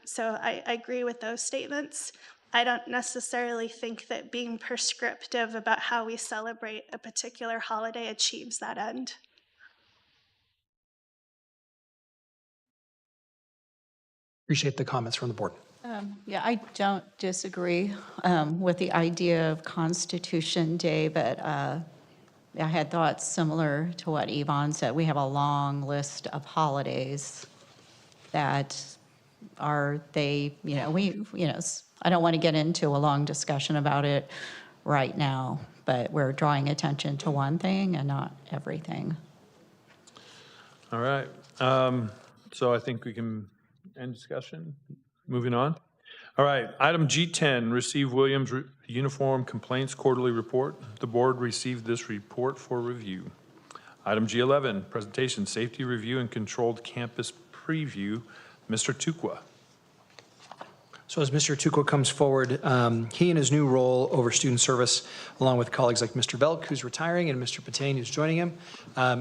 So I agree with those statements. I don't necessarily think that being prescriptive about how we celebrate a particular holiday achieves that end. Appreciate the comments from the board. Yeah, I don't disagree with the idea of Constitution Day, but I had thoughts similar to what Yvonne said. We have a long list of holidays that are I don't want to get into a long discussion about it right now, but we're drawing attention to one thing and not everything. All right. So I think we can end discussion. Moving on. All right. Item G10, receive Williams Uniform Complaints Quarterly Report. The board received this report for review. Item G11, presentation, safety review and controlled campus preview. Mr. Tukwa. So as Mr. Tukwa comes forward, he in his new role over student service, along with colleagues like Mr. Belk, who's retiring, and Mr. Patain, who's joining him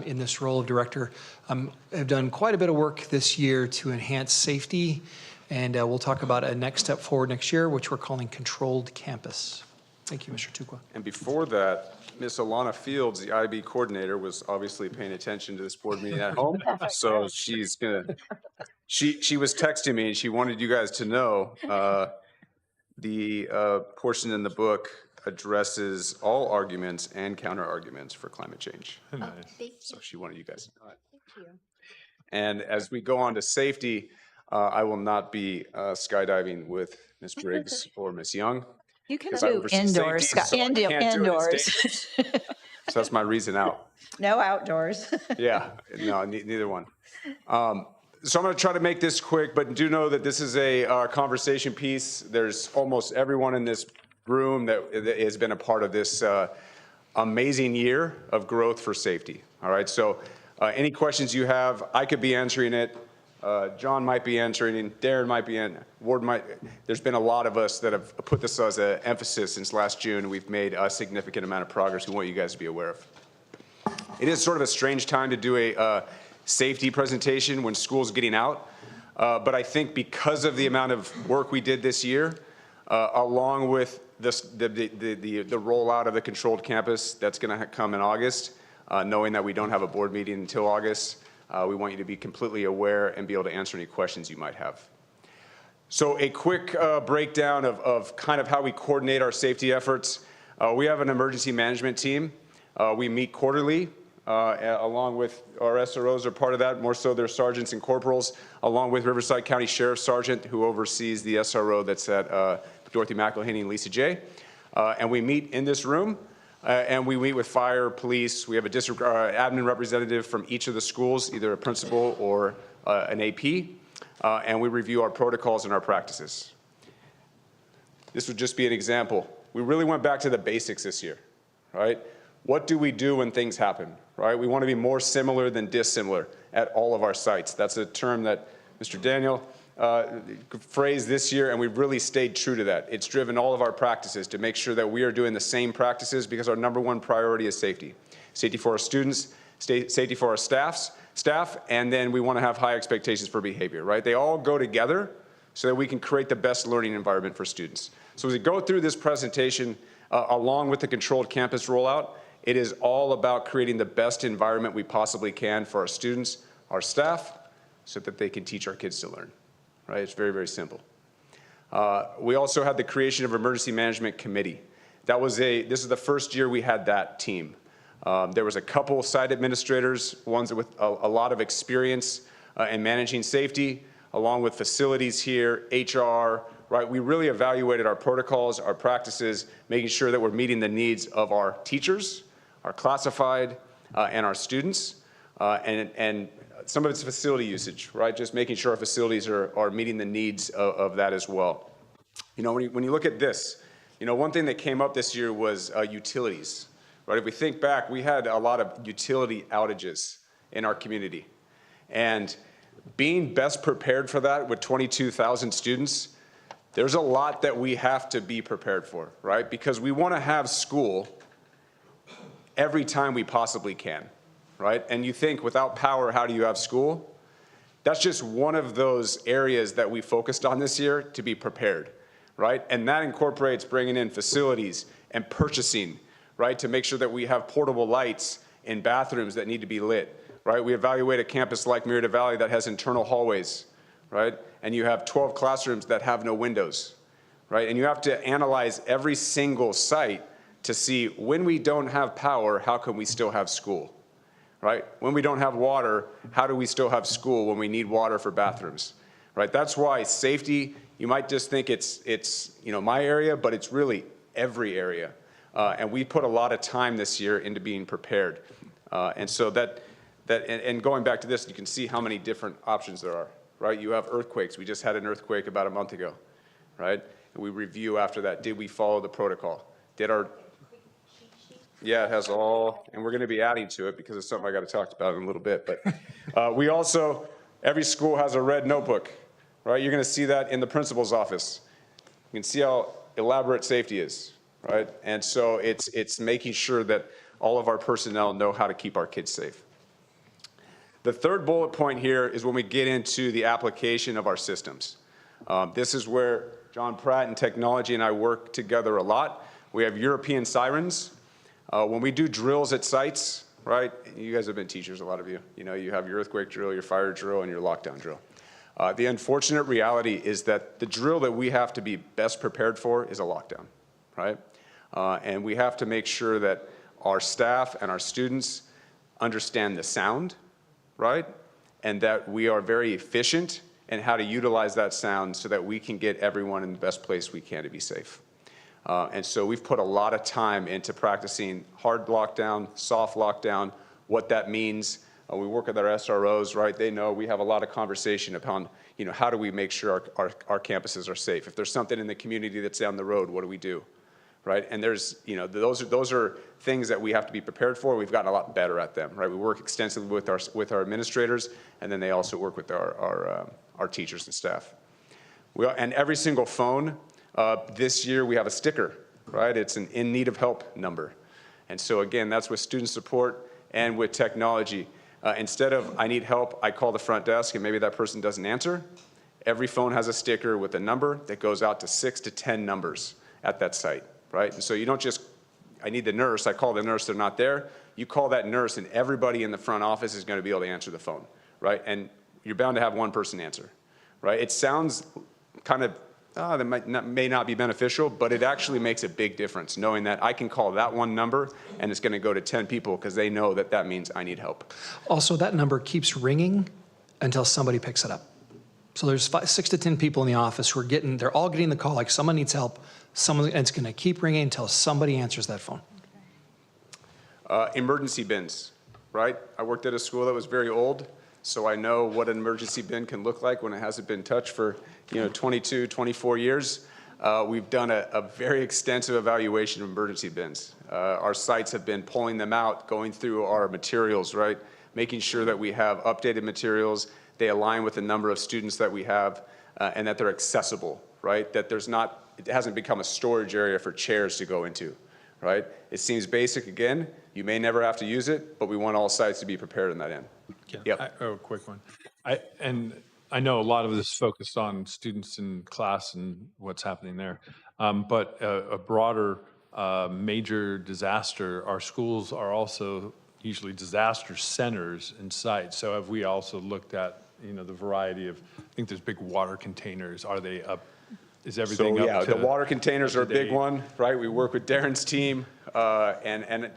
in this role of director, have done quite a bit of work this year to enhance safety, and we'll talk about a next step forward next year, which we're calling controlled campus. Thank you, Mr. Tukwa. And before that, Miss Alana Fields, the IB coordinator, was obviously paying attention to this board meeting at home. So she's gonna, she was texting me and she wanted you guys to know the portion in the book addresses all arguments and counter arguments for climate change. Nice. So she wanted you guys to know it. And as we go on to safety, I will not be skydiving with Ms. Briggs or Ms. Young. You can 'cause I do oversee indoors, safety, so I can't do it. It's indoors. dangerous. So that's my reason out. No outdoors. Yeah, no, neither one. So I'm going to try to make this quick, but do know that this is a conversation piece. There's almost everyone in this room that has been a part of this amazing year of growth for safety. All right, so any questions you have, I could be answering it. John might be answering it. Darren might be in. Ward might. There's been a lot of us that have put this as an emphasis since last June. We've made a significant amount of progress we want you guys to be aware of. It is sort of a strange time to do a safety presentation when school's getting out. But I think because of the amount of work we did this year, along with the rollout of the controlled campus that's going to come in August, knowing that we don't have a board meeting until August, we want you to be completely aware and be able to answer any questions you might have. So a quick breakdown of kind of how we coordinate our safety efforts. We have an emergency management team. We meet quarterly. Along with our SROs are part of that, more so their sergeants and corporals, along with Riverside County Sheriff Sergeant, who oversees the SRO that's at Dorothy McElhaney and Lisa J. And we meet in this room, and we meet with fire, police. We have a district admin representative from each of the schools, either a principal or an AP, and we review our protocols and our practices. This would just be an example. We really went back to the basics this year, right? What do we do when things happen, right? We want to be more similar than dissimilar at all of our sites. That's a term that Mr. Daniel phrased this year, and we've really stayed true to that. It's driven all of our practices to make sure that we are doing the same practices because our #1 priority is safety. Safety for our students, safety for our staff, and then we want to have high expectations for behavior, right? They all go together so that we can create the best learning environment for students. So as we go through this presentation, along with the controlled campus rollout, it is all about creating the best environment we possibly can for our students, our staff, so that they can teach our kids to learn, right? It's very, very simple. We also had the creation of Emergency Management Committee. This is the first year we had that team. There was a couple site administrators, ones with a lot of experience in managing safety, along with facilities here, HR, right? We really evaluated our protocols, our practices, making sure that we're meeting the needs of our teachers, our classified, and our students, and some of it's facility usage, right? Just making sure our facilities are meeting the needs of that as well. You know, when you look at this, you know, one thing that came up this year was utilities, right? If we think back, we had a lot of utility outages in our community. And being best prepared for that with 22,000 students, there's a lot that we have to be prepared for, right? Because we want to have school every time we possibly can, right? And you think without power, how do you have school? That's just one of those areas that we focused on this year to be prepared, right? And that incorporates bringing in facilities and purchasing, right? To make sure that we have portable lights in bathrooms that need to be lit, right? We evaluate a campus like Murrieta Valley that has internal hallways, right? And you have 12 classrooms that have no windows, right? And you have to analyze every single site to see when we don't have power, how can we still have school, right? When we don't have water, how do we still have school when we need water for bathrooms, right? That's why safety, you might just think it's you know, my area, but it's really every area. And we put a lot of time this year into being prepared. And so and going back to this, you can see how many different options there are, right? You have earthquakes. We just had an earthquake about a month ago, right? And we review after that. Did we follow the protocol? Yeah, it has all, and we're going to be adding to it because it's something I got to talk about in a little bit. But we also, every school has a red notebook, right? You're going to see that in the principal's office. You can see how elaborate safety is, right? And so it's making sure that all of our personnel know how to keep our kids safe. The third bullet point here is when we get into the application of our systems. This is where John Pratt and technology and I work together a lot. We have European sirens. When we do drills at sites, right? You guys have been teachers, a lot of you. You know, you have your earthquake drill, your fire drill, and your lockdown drill. The unfortunate reality is that the drill that we have to be best prepared for is a lockdown, right? And we have to make sure that our staff and our students understand the sound, right? And that we are very efficient in how to utilize that sound so that we can get everyone in the best place we can to be safe. And so we've put a lot of time into practicing hard lockdown, soft lockdown, what that means. We work with our SROs, right? They know we have a lot of conversation upon, how do we make sure our campuses are safe? If there's something in the community that's down the road, what do we do? Right? And there's, those are things that we have to be prepared for. We've gotten a lot better at them, right? We work extensively with our administrators, and then they also work with our teachers and staff. And every single phone, this year we have a sticker, right? It's an in need of help number. And so again, that's with student support and with technology. Instead of I need help, I call the front desk and maybe that person doesn't answer. Every phone has a sticker with a number that goes out to 6 to 10 numbers at that site, right? And so you don't just, I need the nurse, I call the nurse, they're not there. You call that nurse and everybody in the front office is going to be able to answer the phone, right? And you're bound to have one person answer, right? It sounds kind of, that may not be beneficial, but it actually makes a big difference knowing that I can call that one number and it's going to go to 10 people because they know that that means I need help. Also, that number keeps ringing until somebody picks it up. So there's 6 to 10 people in the office who are they're all getting the call like someone needs help. And it's going to keep ringing until somebody answers that phone. Emergency bins, right? I worked at a school that was very old, so I know what an emergency bin can look like when it hasn't been touched for 22, 24 years. We've done a very extensive evaluation of emergency bins. Our sites have been pulling them out, going through our materials, right? Making sure that we have updated materials, they align with the number of students that we have, and that they're accessible, right? That it hasn't become a storage area for chairs to go into, right? It seems basic again. You may never have to use it, but we want all sites to be prepared in that end. Yep. A quick one. I know a lot of this focused on students in class and what's happening there, but a broader major disaster, our schools are also usually disaster centers and sites. So have we also looked at, the variety of, I think there's big water containers. Are they up? Is everything up to? The water containers are a big one, right? We work with Darren's team,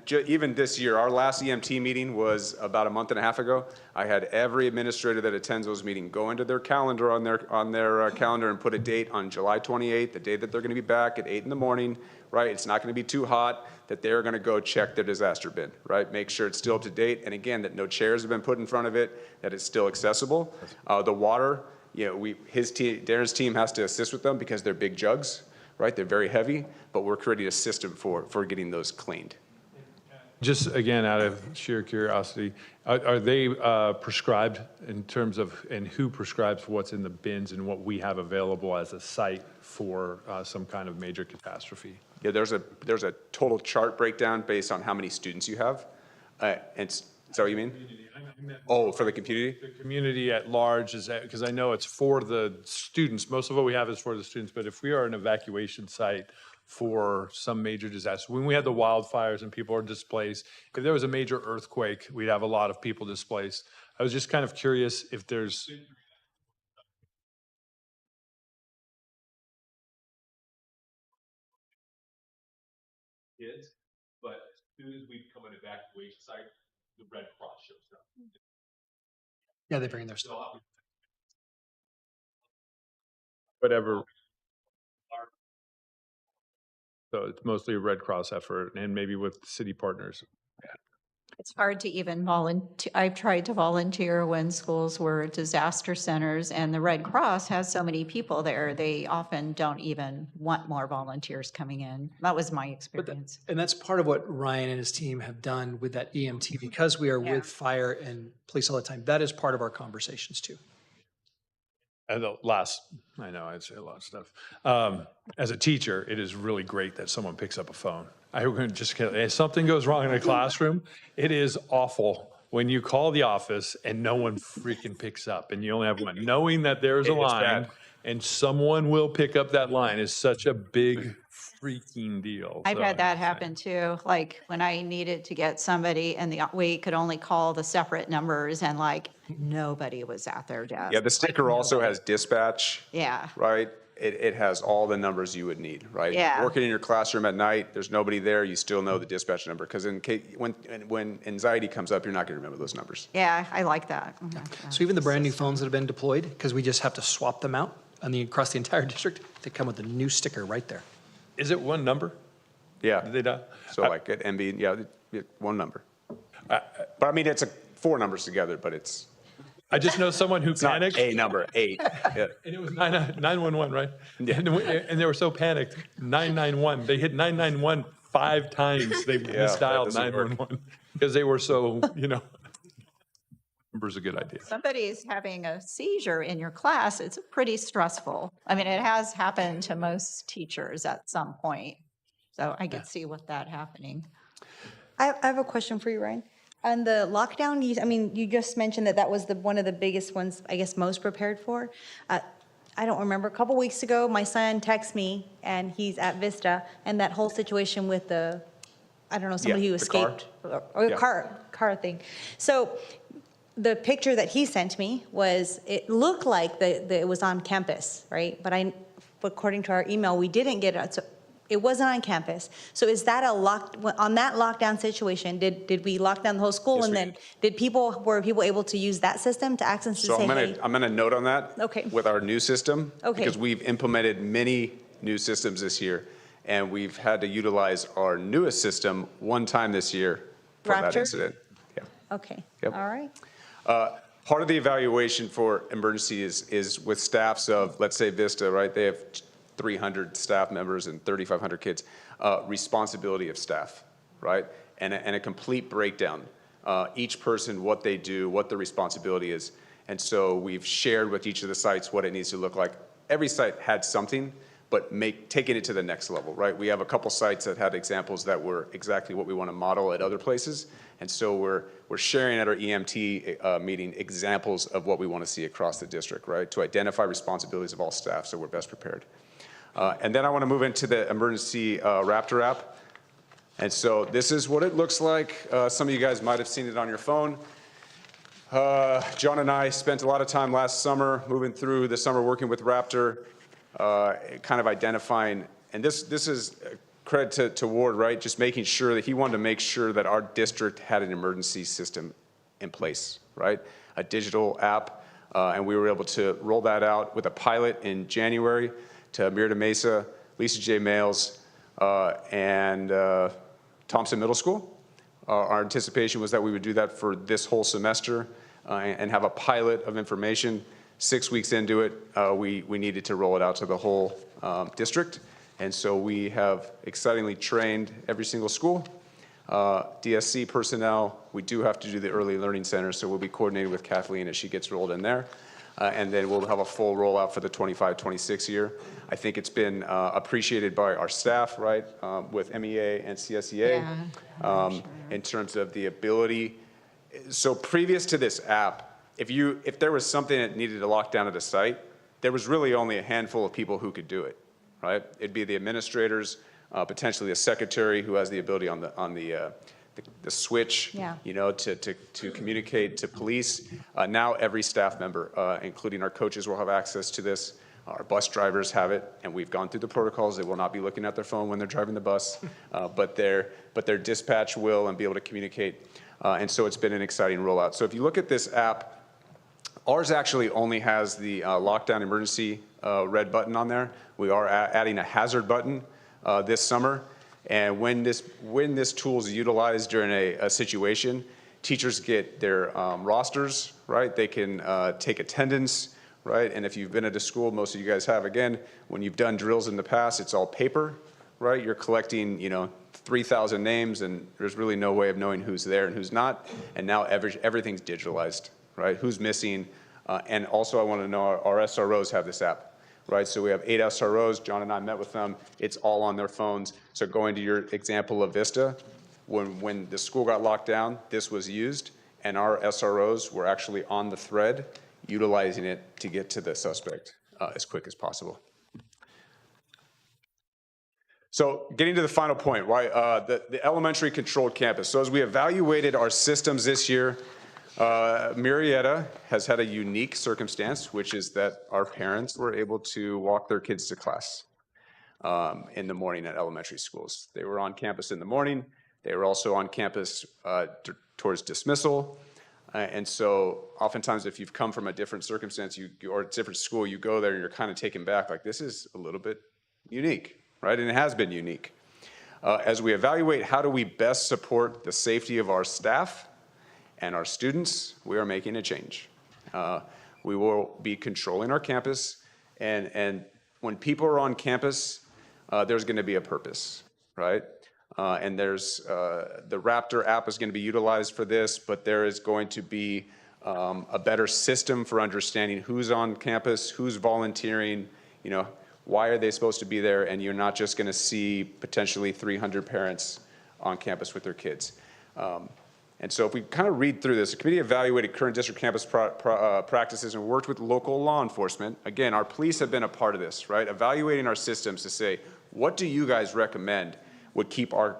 even this year, our last EMT meeting was about a month and a half ago. I had every administrator that attends those meetings go into their calendar on their calendar and put a date on July 28th, the day that they're going to be back at 8 in the morning, right? It's not going to be too hot, that they're going to go check their disaster bin, right? Make sure it's still up to date, and again, that no chairs have been put in front of it, that it's still accessible. The water, Darren's team has to assist with them because they're big jugs, right? They're very heavy, but we're creating a system for getting those cleaned. Just again, out of sheer curiosity, are they prescribed in terms of, and who prescribes what's in the bins and what we have available as a site for some kind of major catastrophe? Yeah, there's a total chart breakdown based on how many students you have. Is that what you mean? Oh, for the community? The community at large, is that, because I know it's for the students. Most of what we have is for the students, but if we are an evacuation site for some major disaster, when we had the wildfires and people are displaced, if there was a major earthquake, we'd have a lot of people displaced. I was just kind of curious if there's... kids, but as soon as we become an evacuation site, the Red Cross shows up. Yeah, they bring their stuff. Whatever. So it's mostly a Red Cross effort and maybe with city partners. It's hard to even volunteer. I've tried to volunteer when schools were disaster centers, and the Red Cross has so many people there, they often don't even want more volunteers coming in. That was my experience. And that's part of what Ryan and his team have done with that EMT, because we are with fire and police all the time. That is part of our conversations too. And the last, I know I'd say a lot of stuff. As a teacher, it is really great that someone picks up a phone. If something goes wrong in a classroom, it is awful when you call the office and no one freaking picks up and you only have one. Knowing that there's a line and someone will pick up that line is such a big freaking deal. I've had that happen too. Like when I needed to get somebody and we could only call the separate numbers and nobody was at their desk. Yeah, the sticker also has dispatch. Yeah. Right? it has all the numbers you would need, right? Yeah. Working in your classroom at night, there's nobody there, you still know the dispatch number, because when anxiety comes up, you're not going to remember those numbers. Yeah, I like that. So even the brand new phones that have been deployed, because we just have to swap them out across the entire district, they come with a new sticker right there. Is it one number? Yeah. Did they not? So like at MB, yeah, one number. But I mean, it's 4 numbers together, but it's I just know someone who panicked. not a number, 8. Yeah. And it was 911, right? Yeah. And they were so panicked. 991. They hit 991 5 times. They misdialed 911 because they were so, number's a good idea. Somebody's having a seizure in your class, it's pretty stressful. I mean, it has happened to most teachers at some point. So I could see with that happening. I have a question for you, Ryan. On the lockdown, you just mentioned that was one of the biggest ones, I guess, most prepared for. I don't remember, a couple weeks ago, my son texted me, and he's at Vista, and that whole situation with somebody who escaped. Or the car thing. So the picture that he sent me it looked like it was on campus, right? But according to our email, we didn't get it. So it wasn't on campus. So is that on that lockdown situation, did we lock down the whole school? Yes, And then were people able to use that system to access to So say, I'm gonna note on that. Okay. With our new system. Okay. Because we've implemented many new systems this year, and we've had to utilize our newest system one time this year for that Rapture? incident. Yeah. Okay, Yep. all right. Part of the evaluation for emergency is with staffs of, let's say Vista, right? They have 300 staff members and 3,500 kids. Responsibility of staff, right? And a complete breakdown. Each person, what they do, what the responsibility is. And so we've shared with each of the sites what it needs to look like. Every site had something, but taking it to the next level, right? We have a couple sites that had examples that were exactly what we want to model at other places. And so we're sharing at our EMT meeting examples of what we want to see across the district, right? To identify responsibilities of all staff so we're best prepared. And then I want to move into the emergency Raptor app. And so this is what it looks like. Some of you guys might have seen it on your phone. John and I spent a lot of time last summer moving through the summer working with Raptor, kind of identifying, and this is credit to Ward, right? Just making sure that he wanted to make sure that our district had an emergency system in place, right? A digital app, and we were able to roll that out with a pilot in January to Murrieta Mesa, Lisa J. Males, and Thompson Middle School. Our anticipation was that we would do that for this whole semester and have a pilot of information. 6 weeks into it, we needed to roll it out to the whole district. And so we have excitingly trained every single school. DSC personnel, we do have to do the early learning center, so we'll be coordinating with Kathleen as she gets rolled in there. And then we'll have a full rollout for the 25-26 year. I think it's been appreciated by our staff, right, with MEA and CSEA, in terms of the ability. So previous to this app, if there was something that needed to lock down at a site, there was really only a handful of people who could do it, right? It'd be the administrators, potentially a secretary who has the ability on the switch, to communicate to police. Now every staff member, including our coaches, will have access to this. Our bus drivers have it, and we've gone through the protocols. They will not be looking at their phone when they're driving the bus, but their dispatch will and be able to communicate. And so it's been an exciting rollout. So if you look at this app, ours actually only has the lockdown emergency red button on there. We are adding a hazard button this summer. And when this tool is utilized during a situation, teachers get their rosters, right? They can take attendance, right? And if you've been at a school, most of you guys have, again, when you've done drills in the past, it's all paper, right? You're collecting, 3,000 names, and there's really no way of knowing who's there and who's not. And now everything's digitalized, right? Who's missing? And also I want to know our SROs have this app. Right, so we have 8 SROs. John and I met with them. It's all on their phones. So going to your example of Vista, when the school got locked down, this was used, and our SROs were actually on the thread, utilizing it to get to the suspect as quick as possible. So getting to the final point, why the elementary controlled campus. So as we evaluated our systems this year, Murrieta has had a unique circumstance, which is that our parents were able to walk their kids to class in the morning at elementary schools. They were on campus in the morning. They were also on campus towards dismissal. And so oftentimes if you've come from a different circumstance or a different school, you go there and you're kind of taken back, like this is a little bit unique, right? And it has been unique. As we evaluate how do we best support the safety of our staff and our students, we are making a change. We will be controlling our campus, and when people are on campus, there's going to be a purpose, right? And there's the Raptor app is going to be utilized for this, but there is going to be a better system for understanding who's on campus, who's volunteering, why are they supposed to be there, and you're not just going to see potentially 300 parents on campus with their kids. And so if we kind of read through this, the committee evaluated current district campus practices and worked with local law enforcement. Again, our police have been a part of this, right? Evaluating our systems to say, what do you guys recommend would keep our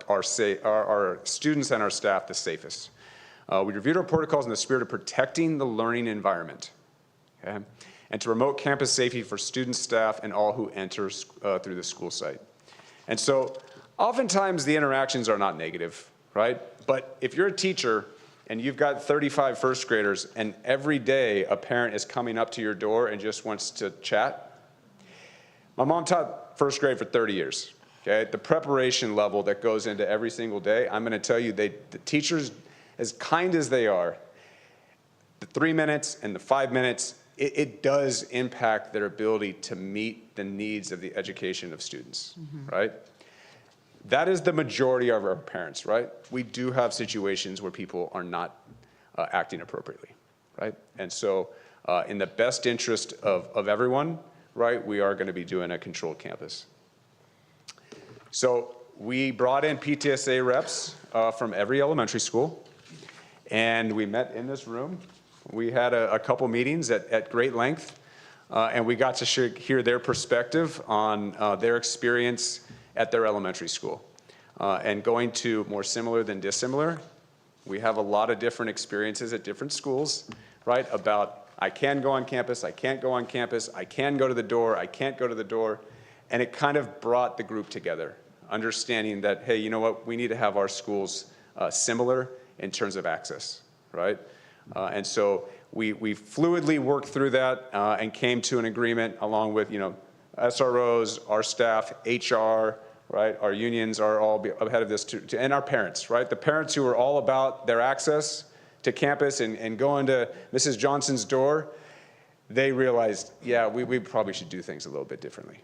students and our staff the safest? We reviewed our protocols in the spirit of protecting the learning environment, okay? And to promote campus safety for students, staff, and all who enter through the school site. And so oftentimes the interactions are not negative, right? But if you're a teacher and you've got 35 first graders and every day a parent is coming up to your door and just wants to chat. My mom taught first grade for 30 years, okay? The preparation level that goes into every single day, I'm gonna tell you, the teachers, as kind as they are, the 3 minutes and the 5 minutes, it does impact their ability to meet the needs of the education of students, right? That is the majority of our parents, right? We do have situations where people are not acting appropriately, right? And so in the best interest of everyone, right, we are gonna be doing a controlled campus. So we brought in PTSA reps from every elementary school, and we met in this room. We had a couple meetings at great length, and we got to hear their perspective on their experience at their elementary school. And going to more similar than dissimilar, we have a lot of different experiences at different schools, right? About I can go on campus, I can't go on campus, I can go to the door, I can't go to the door. And it kind of brought the group together, understanding that, hey, you know what, we need to have our schools similar in terms of access, right? And so we fluidly worked through that and came to an agreement along with, SROs, our staff, HR, right? Our unions are all ahead of this too, and our parents, right? The parents who are all about their access to campus and going to Mrs. Johnson's door, they realized, yeah, we probably should do things a little bit differently.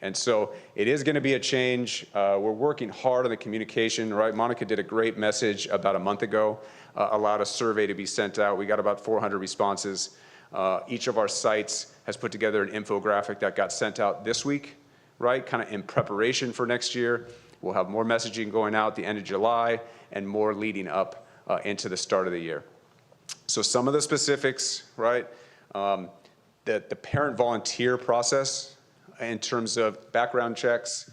And so it is going to be a change. We're working hard on the communication, right? Monica did a great message about a month ago, allowed a survey to be sent out. We got about 400 responses. Each of our sites has put together an infographic that got sent out this week, right? Kind of in preparation for next year. We'll have more messaging going out at the end of July and more leading up into the start of the year. So some of the specifics, right? The parent volunteer process in terms of background checks,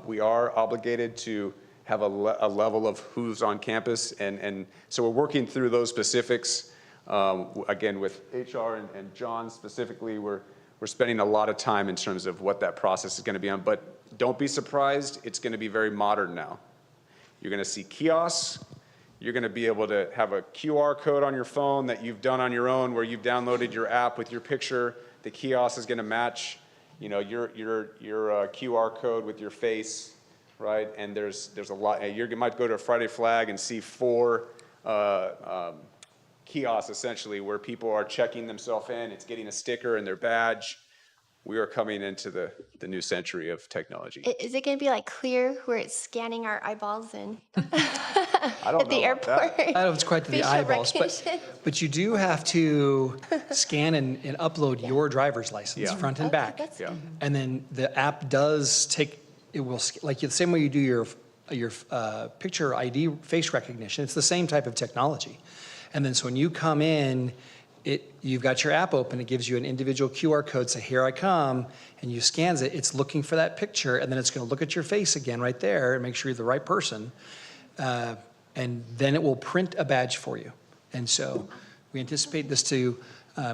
we are obligated to have a level of who's on campus. And so we're working through those specifics. Again, with HR and John specifically, we're spending a lot of time in terms of what that process is going to be on. But don't be surprised, it's going to be very modern now. You're going to see kiosks. You're going to be able to have a QR code on your phone that you've done on your own, where you've downloaded your app with your picture. The kiosk is going to match, your QR code with your face, right? And there's a lot. You might go to a Friday Flag and see 4 kiosks essentially where people are checking themselves in. It's getting a sticker and their badge. We are coming into the new century of technology. Is it going to be like clear where it's scanning our eyeballs and I don't at the know airport? about that. I don't know if it's quite to the Facial eyeballs, recognition. but you do have to scan and upload your driver's license, Yeah. front and back. Yeah. And then the app does like the same way you do your picture ID face recognition, it's the same type of technology. And then so when you come in, you've got your app open, it gives you an individual QR code, say, here I come, and you scans it, it's looking for that picture, and then it's gonna look at your face again right there and make sure you're the right person. And then it will print a badge for you. And so We anticipate this to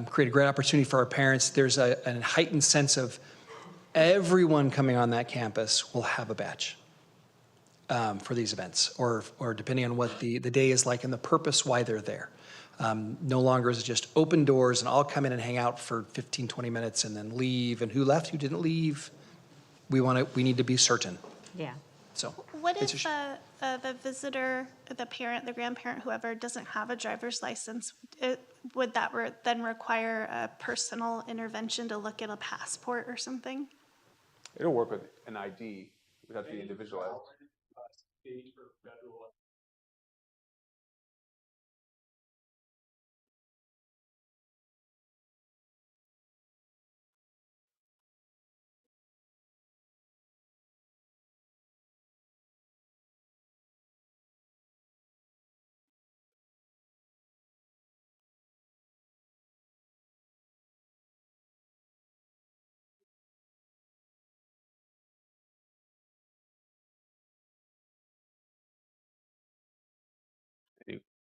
create a great opportunity for our parents. There's a heightened sense of everyone coming on that campus will have a badge for these events, or depending on what the day is like and the purpose why they're there. No longer is it just open doors and I'll come in and hang out for 15, 20 minutes and then leave, and who left, who didn't leave. We need to be certain. Yeah. So What if the visitor, the parent, the grandparent, whoever doesn't have a driver's license? Would that then require a personal intervention to look at a passport or something? It'll work with an ID. It would have to be individualized. Any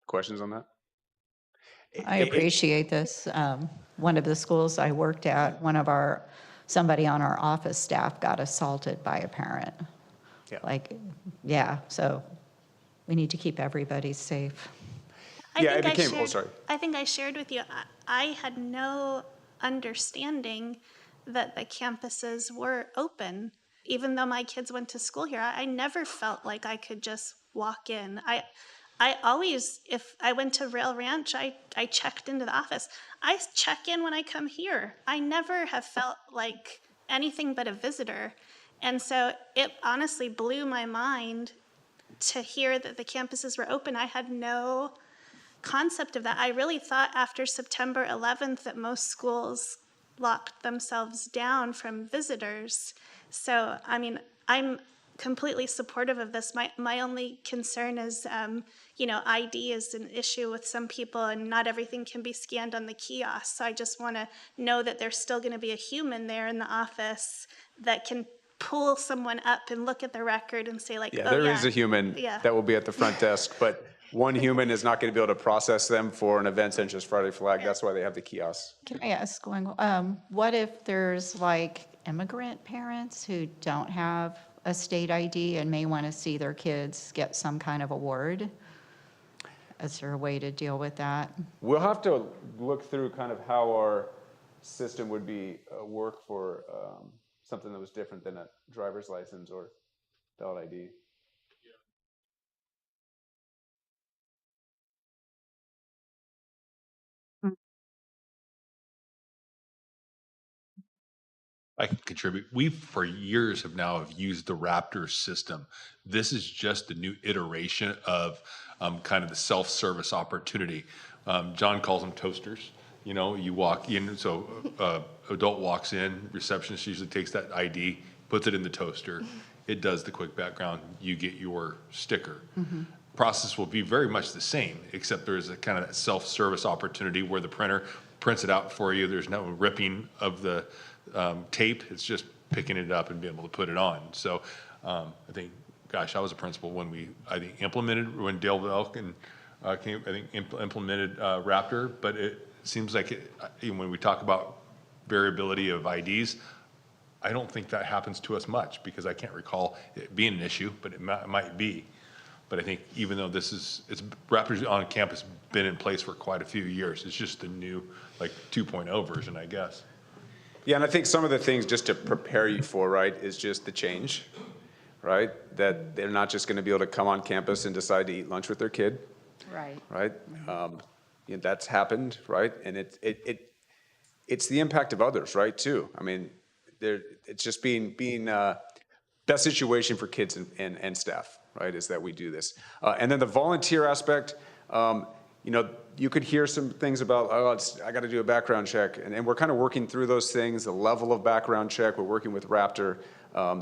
questions on that? I appreciate this. One of the schools I worked at, somebody on our office staff got assaulted by a parent. Yeah. So we need to keep everybody safe. Yeah, it became, oh, sorry. I think I shared with you, I had no understanding that the campuses were open, even though my kids went to school here. I never felt like I could just walk in. I always, if I went to Rail Ranch, I checked into the office. I check in when I come here. I never have felt like anything but a visitor. And so it honestly blew my mind to hear that the campuses were open. I had no concept of that. I really thought after September 11th that most schools locked themselves down from visitors. So, I mean, I'm completely supportive of this. My only concern is, ID is an issue with some people and not everything can be scanned on the kiosk. So I just want to know that there's still going to be a human there in the office that can pull someone up and look at the record and say like, Yeah, there is a human that will be at the front desk, but one human is not going to be able to process them for an event such as Friday Flag. That's why they have the kiosks. Can I ask, what if there's like immigrant parents who don't have a state ID and may want to see their kids get some kind of award? Is there a way to deal with that? We'll have to look through kind of how our system would be work for something that was different than a driver's license or valid ID. I can contribute. We, for years, have now used the Raptor system. This is just the new iteration of kind of the self-service opportunity. John calls them toasters. You know, you walk in, so adult walks in, receptionist usually takes that ID, puts it in the toaster. It does the quick background. You get your sticker. Process will be very much the same, except there's a kind of self-service opportunity where the printer prints it out for you. There's no ripping of the tape. It's just picking it up and being able to put it on. So I think, gosh, I was a principal when when Dale Velkin implemented Raptor, but it seems like when we talk about variability of IDs, I don't think that happens to us much because I can't recall it being an issue, but it might be. But I think even though Raptor's on campus been in place for quite a few years, it's just the new 2.0 version, I guess. Yeah, and I think some of the things just to prepare you for, right, is just the change, right? That they're not just going to be able to come on campus and decide to eat lunch with their kid. Right. Right? That's happened, right? And it's the impact of others, right, too. I mean, it's just being best situation for kids and staff, right, is that we do this. And then the volunteer aspect, you could hear some things about, I got to do a background check. And we're kind of working through those things, the level of background check. We're working with Raptor.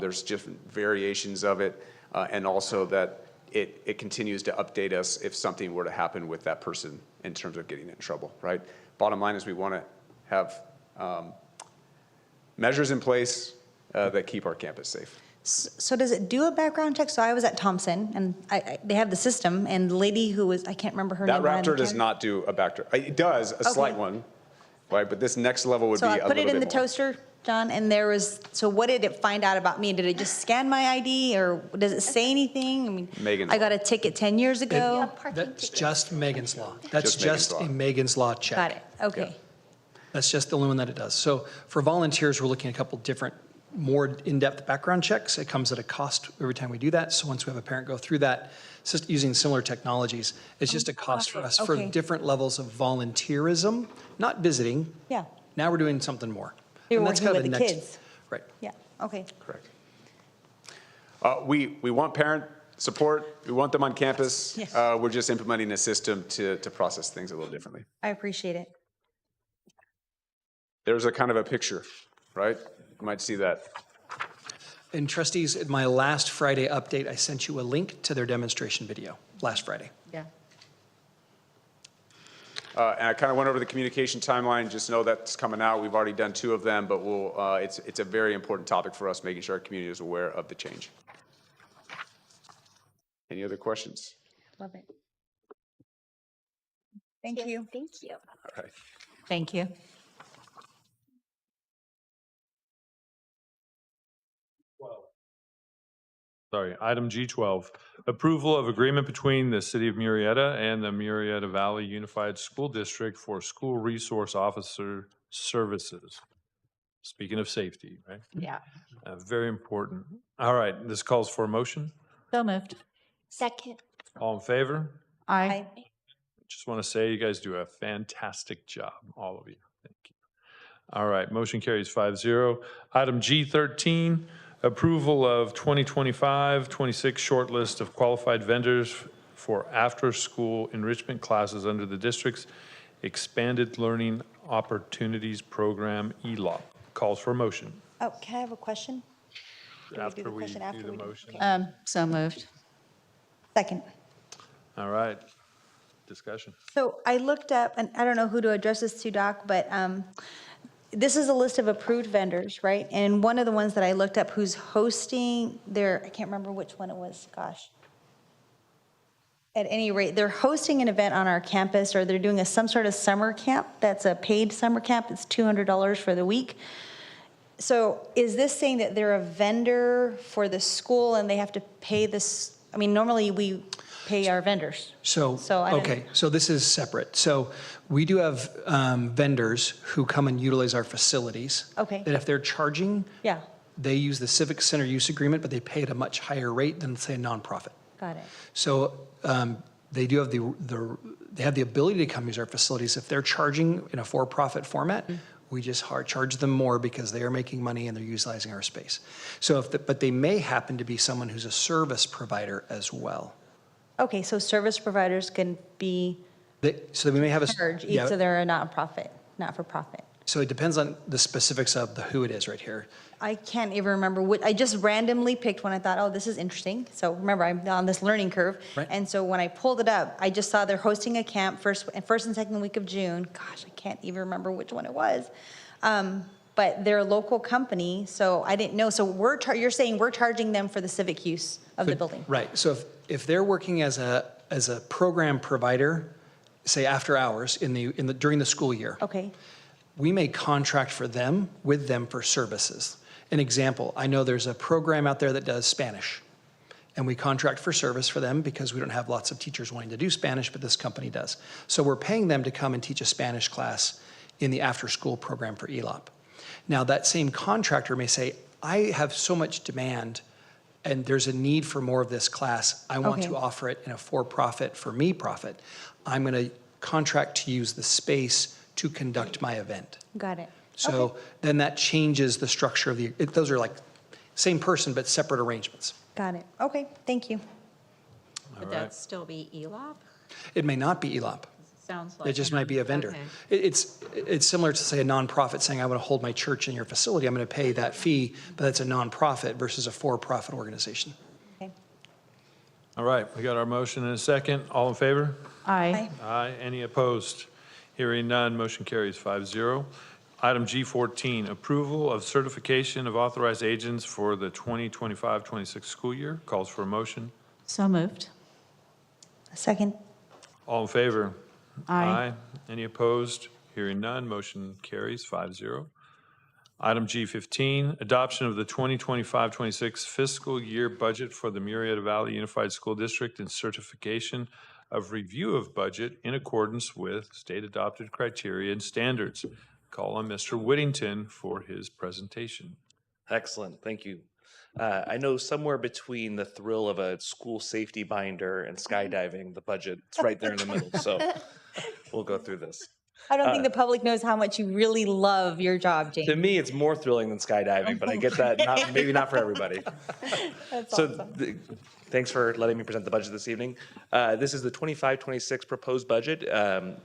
There's different variations of it. And also that it continues to update us if something were to happen with that person in terms of getting in trouble, right? Bottom line is we want to have measures in place that keep our campus safe. So does it do a background check? So I was at Thompson, and they have the system, and the lady who was, I can't remember her name. That Raptor does not do a backdoor. It does, a slight one, right? But this next level would be a So I little put bit it in the more. toaster, John, and there was, so what did it find out about me? Did it just scan my ID, or does it say anything? I mean, Megan's I got a ticket 10 years ago. That's just Megan's Law. That's Just Megan's just Law. a Megan's Law check. Got it, okay. That's just the only one that it does. So for volunteers, we're looking at a couple different, more in-depth background checks. It comes at a cost every time we do that. So once we have a parent go through that, it's just using similar technologies. It's just a cost for us for Okay. different levels of volunteerism, not visiting. Yeah, Now we're doing something more. you were And that's working kind with of the next- kids. Right. Yeah, okay. Correct. We want parent support. We want them on campus. Yes. We're just implementing a system to process things a little differently. I appreciate it. There's a kind of a picture, right? You might see that. And trustees, at my last Friday update, I sent you a link to their demonstration video last Friday. Yeah. And I kind of went over the communication timeline. Just know that's coming out. We've already done 2 of them, but it's a very important topic for us, making sure our community is aware of the change. Any other questions? Love it. Thank you. Thank you. All right. Thank you. Sorry, item G12, approval of agreement between the City of Murrieta and the Murrieta Valley Unified School District for school resource officer services. Speaking of safety, right? Yeah. Very important. All right, this calls for a motion. So moved. Second. All in favor? Aye. Just want to say you guys do a fantastic job, all of you. Thank you. All right, motion carries 5-0. Item G13, approval of 2025-26 short list of qualified vendors for after-school enrichment classes under the district's Expanded Learning Opportunities Program, ELOP. Calls for a motion. Oh, can I have a question? After we question after do the we do- motion. okay. So moved. Second. All right, discussion. So I looked up, and I don't know who to address this to, Doc, but this is a list of approved vendors, right? And one of the ones that I looked up who's hosting their, I can't remember which one it was, gosh. At any rate, they're hosting an event on our campus, or they're doing some sort of summer camp. That's a paid summer camp. It's $200 for the week. So is this saying that they're a vendor for the school and they have to pay this? I mean, normally we pay our vendors. So, I don't- okay, so this is separate. So we do have vendors who come and utilize our facilities. Okay. That if they're charging, Yeah, they use the Civic Center use agreement, but they pay at a much higher rate than, say, a nonprofit. got it. So they do have they have the ability to come use our facilities. If they're charging in a for-profit format, we just charge them more because they are making money and they're utilizing our space. So but they may happen to be someone who's a service provider as well. Okay, so service providers can be So we may have a. charged, yeah, so they're a not-for-profit. So it depends on the specifics of the who it is right here. I can't even remember what, I just randomly picked one. I thought, oh, this is interesting. So remember, I'm on this learning curve. Right. And so when I pulled it up, I just saw they're hosting a camp first and second week of June. Gosh, I can't even remember which one it was. But they're a local company, so I didn't know. So you're saying we're charging them for the civic use of the building? Right. So if they're working as a program provider, say after hours during the school year. Okay, We may contract with them for services. An example, I know there's a program out there that does Spanish, and we contract for service for them because we don't have lots of teachers wanting to do Spanish, but this company does. So we're paying them to come and teach a Spanish class in the after-school program for ELOP. Now, that same contractor may say, I have so much demand, and there's a need for more of this class. I want to offer it in a for-profit, for-me-profit. I'm going to contract to use the space to conduct my event. got it. So then that changes the structure of those are like same person, but separate arrangements. Got it. Okay, thank you. Would that still be ELOP? It may not be ELOP. Sounds like. It just might be a vendor. It's similar to, say, a nonprofit saying, I want to hold my church in your facility. I'm going to pay that fee, but that's a nonprofit versus a for-profit organization. Okay. All right, we got our motion in a second. All in favor? Aye. Aye. Any opposed? Hearing none, motion carries 5-0. Item G14, approval of certification of authorized agents for the 2025-26 school year. Calls for a motion. So moved. Second. All in favor? Aye. Any opposed? Hearing none, motion carries 5-0. Item G15, adoption of the 2025-26 fiscal year budget for the Murrieta Valley Unified School District and certification of review of budget in accordance with state-adopted criteria and standards. Call on Mr. Whittington for his presentation. Excellent, thank you. I know somewhere between the thrill of a school safety binder and skydiving, the budget's right there in the middle, so we'll go through this. I don't think the public knows how much you really love your job, James. To me, it's more thrilling than skydiving, but I get that, maybe not for everybody. That's So awesome. thanks for letting me present the budget this evening. This is the 25-26 proposed budget.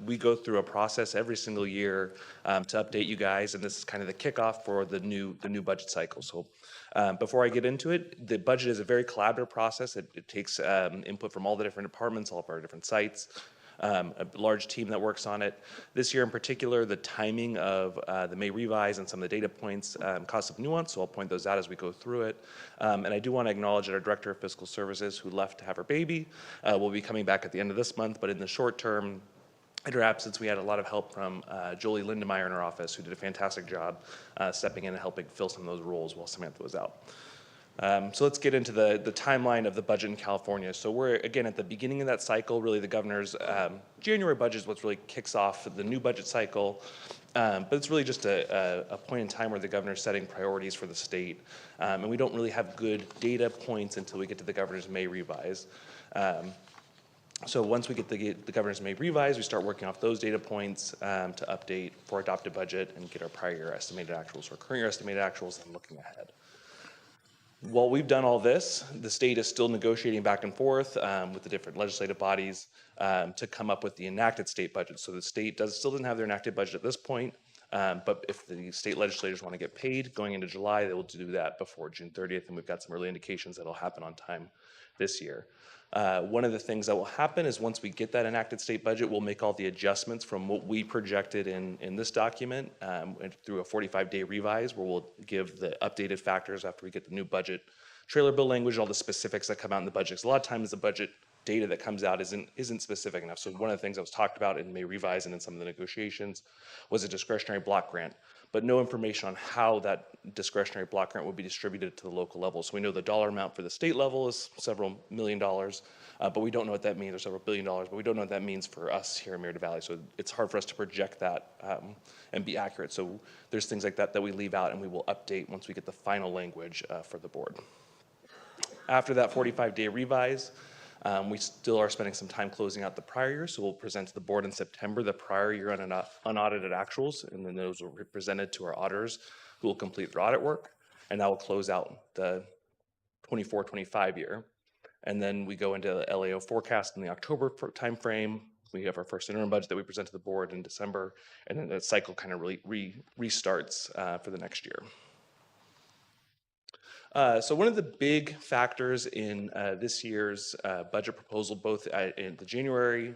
We go through a process every single year to update you guys, and this is kind of the kickoff for the new budget cycle. So before I get into it, the budget is a very collaborative process. It takes input from all the different departments, all of our different sites. A large team that works on it. This year in particular, the timing of the May revise and some of the data points caused some nuance, so I'll point those out as we go through it. And I do want to acknowledge that our Director of Fiscal Services, who left to have her baby, will be coming back at the end of this month, but in the short term, in her absence, we had a lot of help from Jolie Lindemeyer in our office, who did a fantastic job stepping in and helping fill some of those roles while Samantha was out. So let's get into the timeline of the budget in California. So we're, again, at the beginning of that cycle. Really, the governor's January budget is what really kicks off the new budget cycle. But it's really just a point in time where the governor's setting priorities for the state. And we don't really have good data points until we get to the governor's May revise. So once we get the governor's May revise, we start working off those data points to update for adopted budget and get our prior year estimated actuals or current year estimated actuals and looking ahead. While we've done all this, the state is still negotiating back and forth with the different legislative bodies to come up with the enacted state budget. So the state still doesn't have their enacted budget at this point, but if the state legislators want to get paid going into July, they will do that before June 30th, and we've got some early indications that it'll happen on time this year. One of the things that will happen is once we get that enacted state budget, we'll make all the adjustments from what we projected in this document through a 45-day revise, where we'll give the updated factors after we get the new budget trailer bill language, all the specifics that come out in the budget. So a lot of times the budget data that comes out isn't specific enough. So one of the things that was talked about in May revise and in some of the negotiations was a discretionary block grant, but no information on how that discretionary block grant will be distributed to the local level. So we know the dollar amount for the state level is several $1 million, but we don't know what that means, or several $1 billion, but we don't know what that means for us here in Murrieta Valley. So it's hard for us to project that and be accurate. So there's things like that we leave out, and we will update once we get the final language for the board. After that 45-day revise, we still are spending some time closing out the prior year, so we'll present to the board in September the prior year unaudited actuals, and then those will be presented to our auditors, who will complete their audit work, and that will close out the 24-25 year. And then we go into the LAO forecast in the October timeframe. We have our first interim budget that we present to the board in December, and then the cycle kind of really restarts for the next year. So one of the big factors in this year's budget proposal, both in the January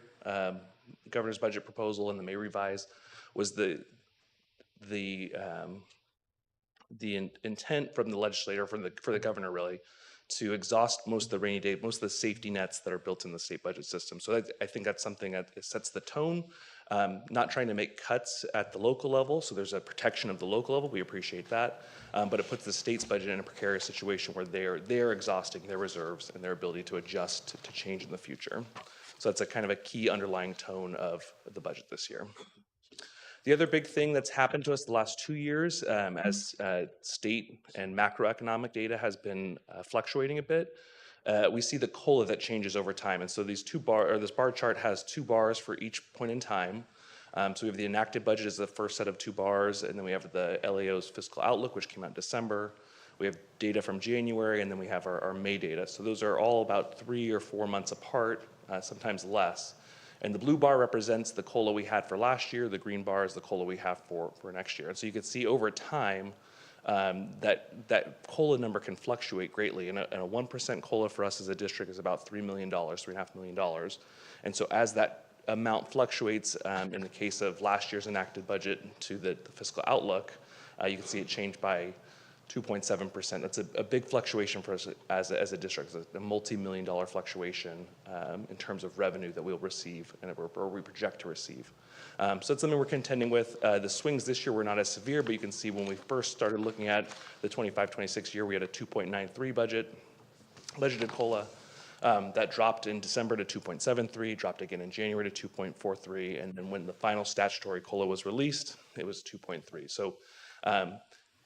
governor's budget proposal and the May revise, was the intent from the legislator, for the governor really, to exhaust most of the rainy day, most of the safety nets that are built in the state budget system. So I think that's something that sets the tone. Not trying to make cuts at the local level, so there's a protection of the local level. We appreciate that, but it puts the state's budget in a precarious situation where they're exhausting their reserves and their ability to adjust to change in the future. So that's a kind of a key underlying tone of the budget this year. The other big thing that's happened to us the last 2 years, as state and macroeconomic data has been fluctuating a bit, we see the COLA that changes over time. And so this bar chart has 2 bars for each point in time. So we have the enacted budget as the first set of 2 bars, and then we have the LAO's fiscal outlook, which came out in December. We have data from January, and then we have our May data. So those are all about 3 or 4 months apart, sometimes less. And the blue bar represents the COLA we had for last year. The green bar is the COLA we have for next year. And so you can see over time that COLA number can fluctuate greatly. And a 1% COLA for us as a district is about $3 million, $3.5 million. And so as that amount fluctuates in the case of last year's enacted budget to the fiscal outlook, you can see it changed by 2.7%. That's a big fluctuation for us as a district. It's a multi-million-dollar fluctuation in terms of revenue that we'll receive or we project to receive. So it's something we're contending with. The swings this year were not as severe, but you can see when we first started looking at the 25-26 year, we had a 2.93 budgeted COLA. That dropped in December to 2.73, dropped again in January to 2.43, and then when the final statutory COLA was released, it was 2.3. So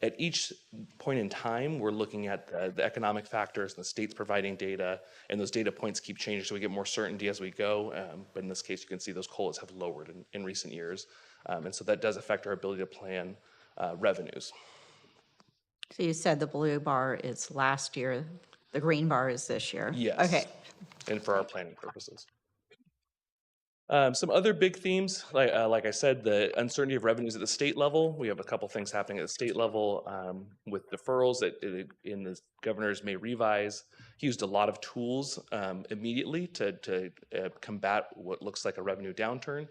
at each point in time, we're looking at the economic factors, and the state's providing data, and those data points keep changing, so we get more certainty as we go. But in this case, you can see those COLAs have lowered in recent years, and so that does affect our ability to plan revenues. So you said the blue bar is last year, the green bar is this year? Yes. Okay. And for our planning purposes. Some other big themes, like I said, the uncertainty of revenues at the state level. We have a couple things happening at the state level with deferrals that in the governor's May revise. He used a lot of tools immediately to combat what looks like a revenue downturn,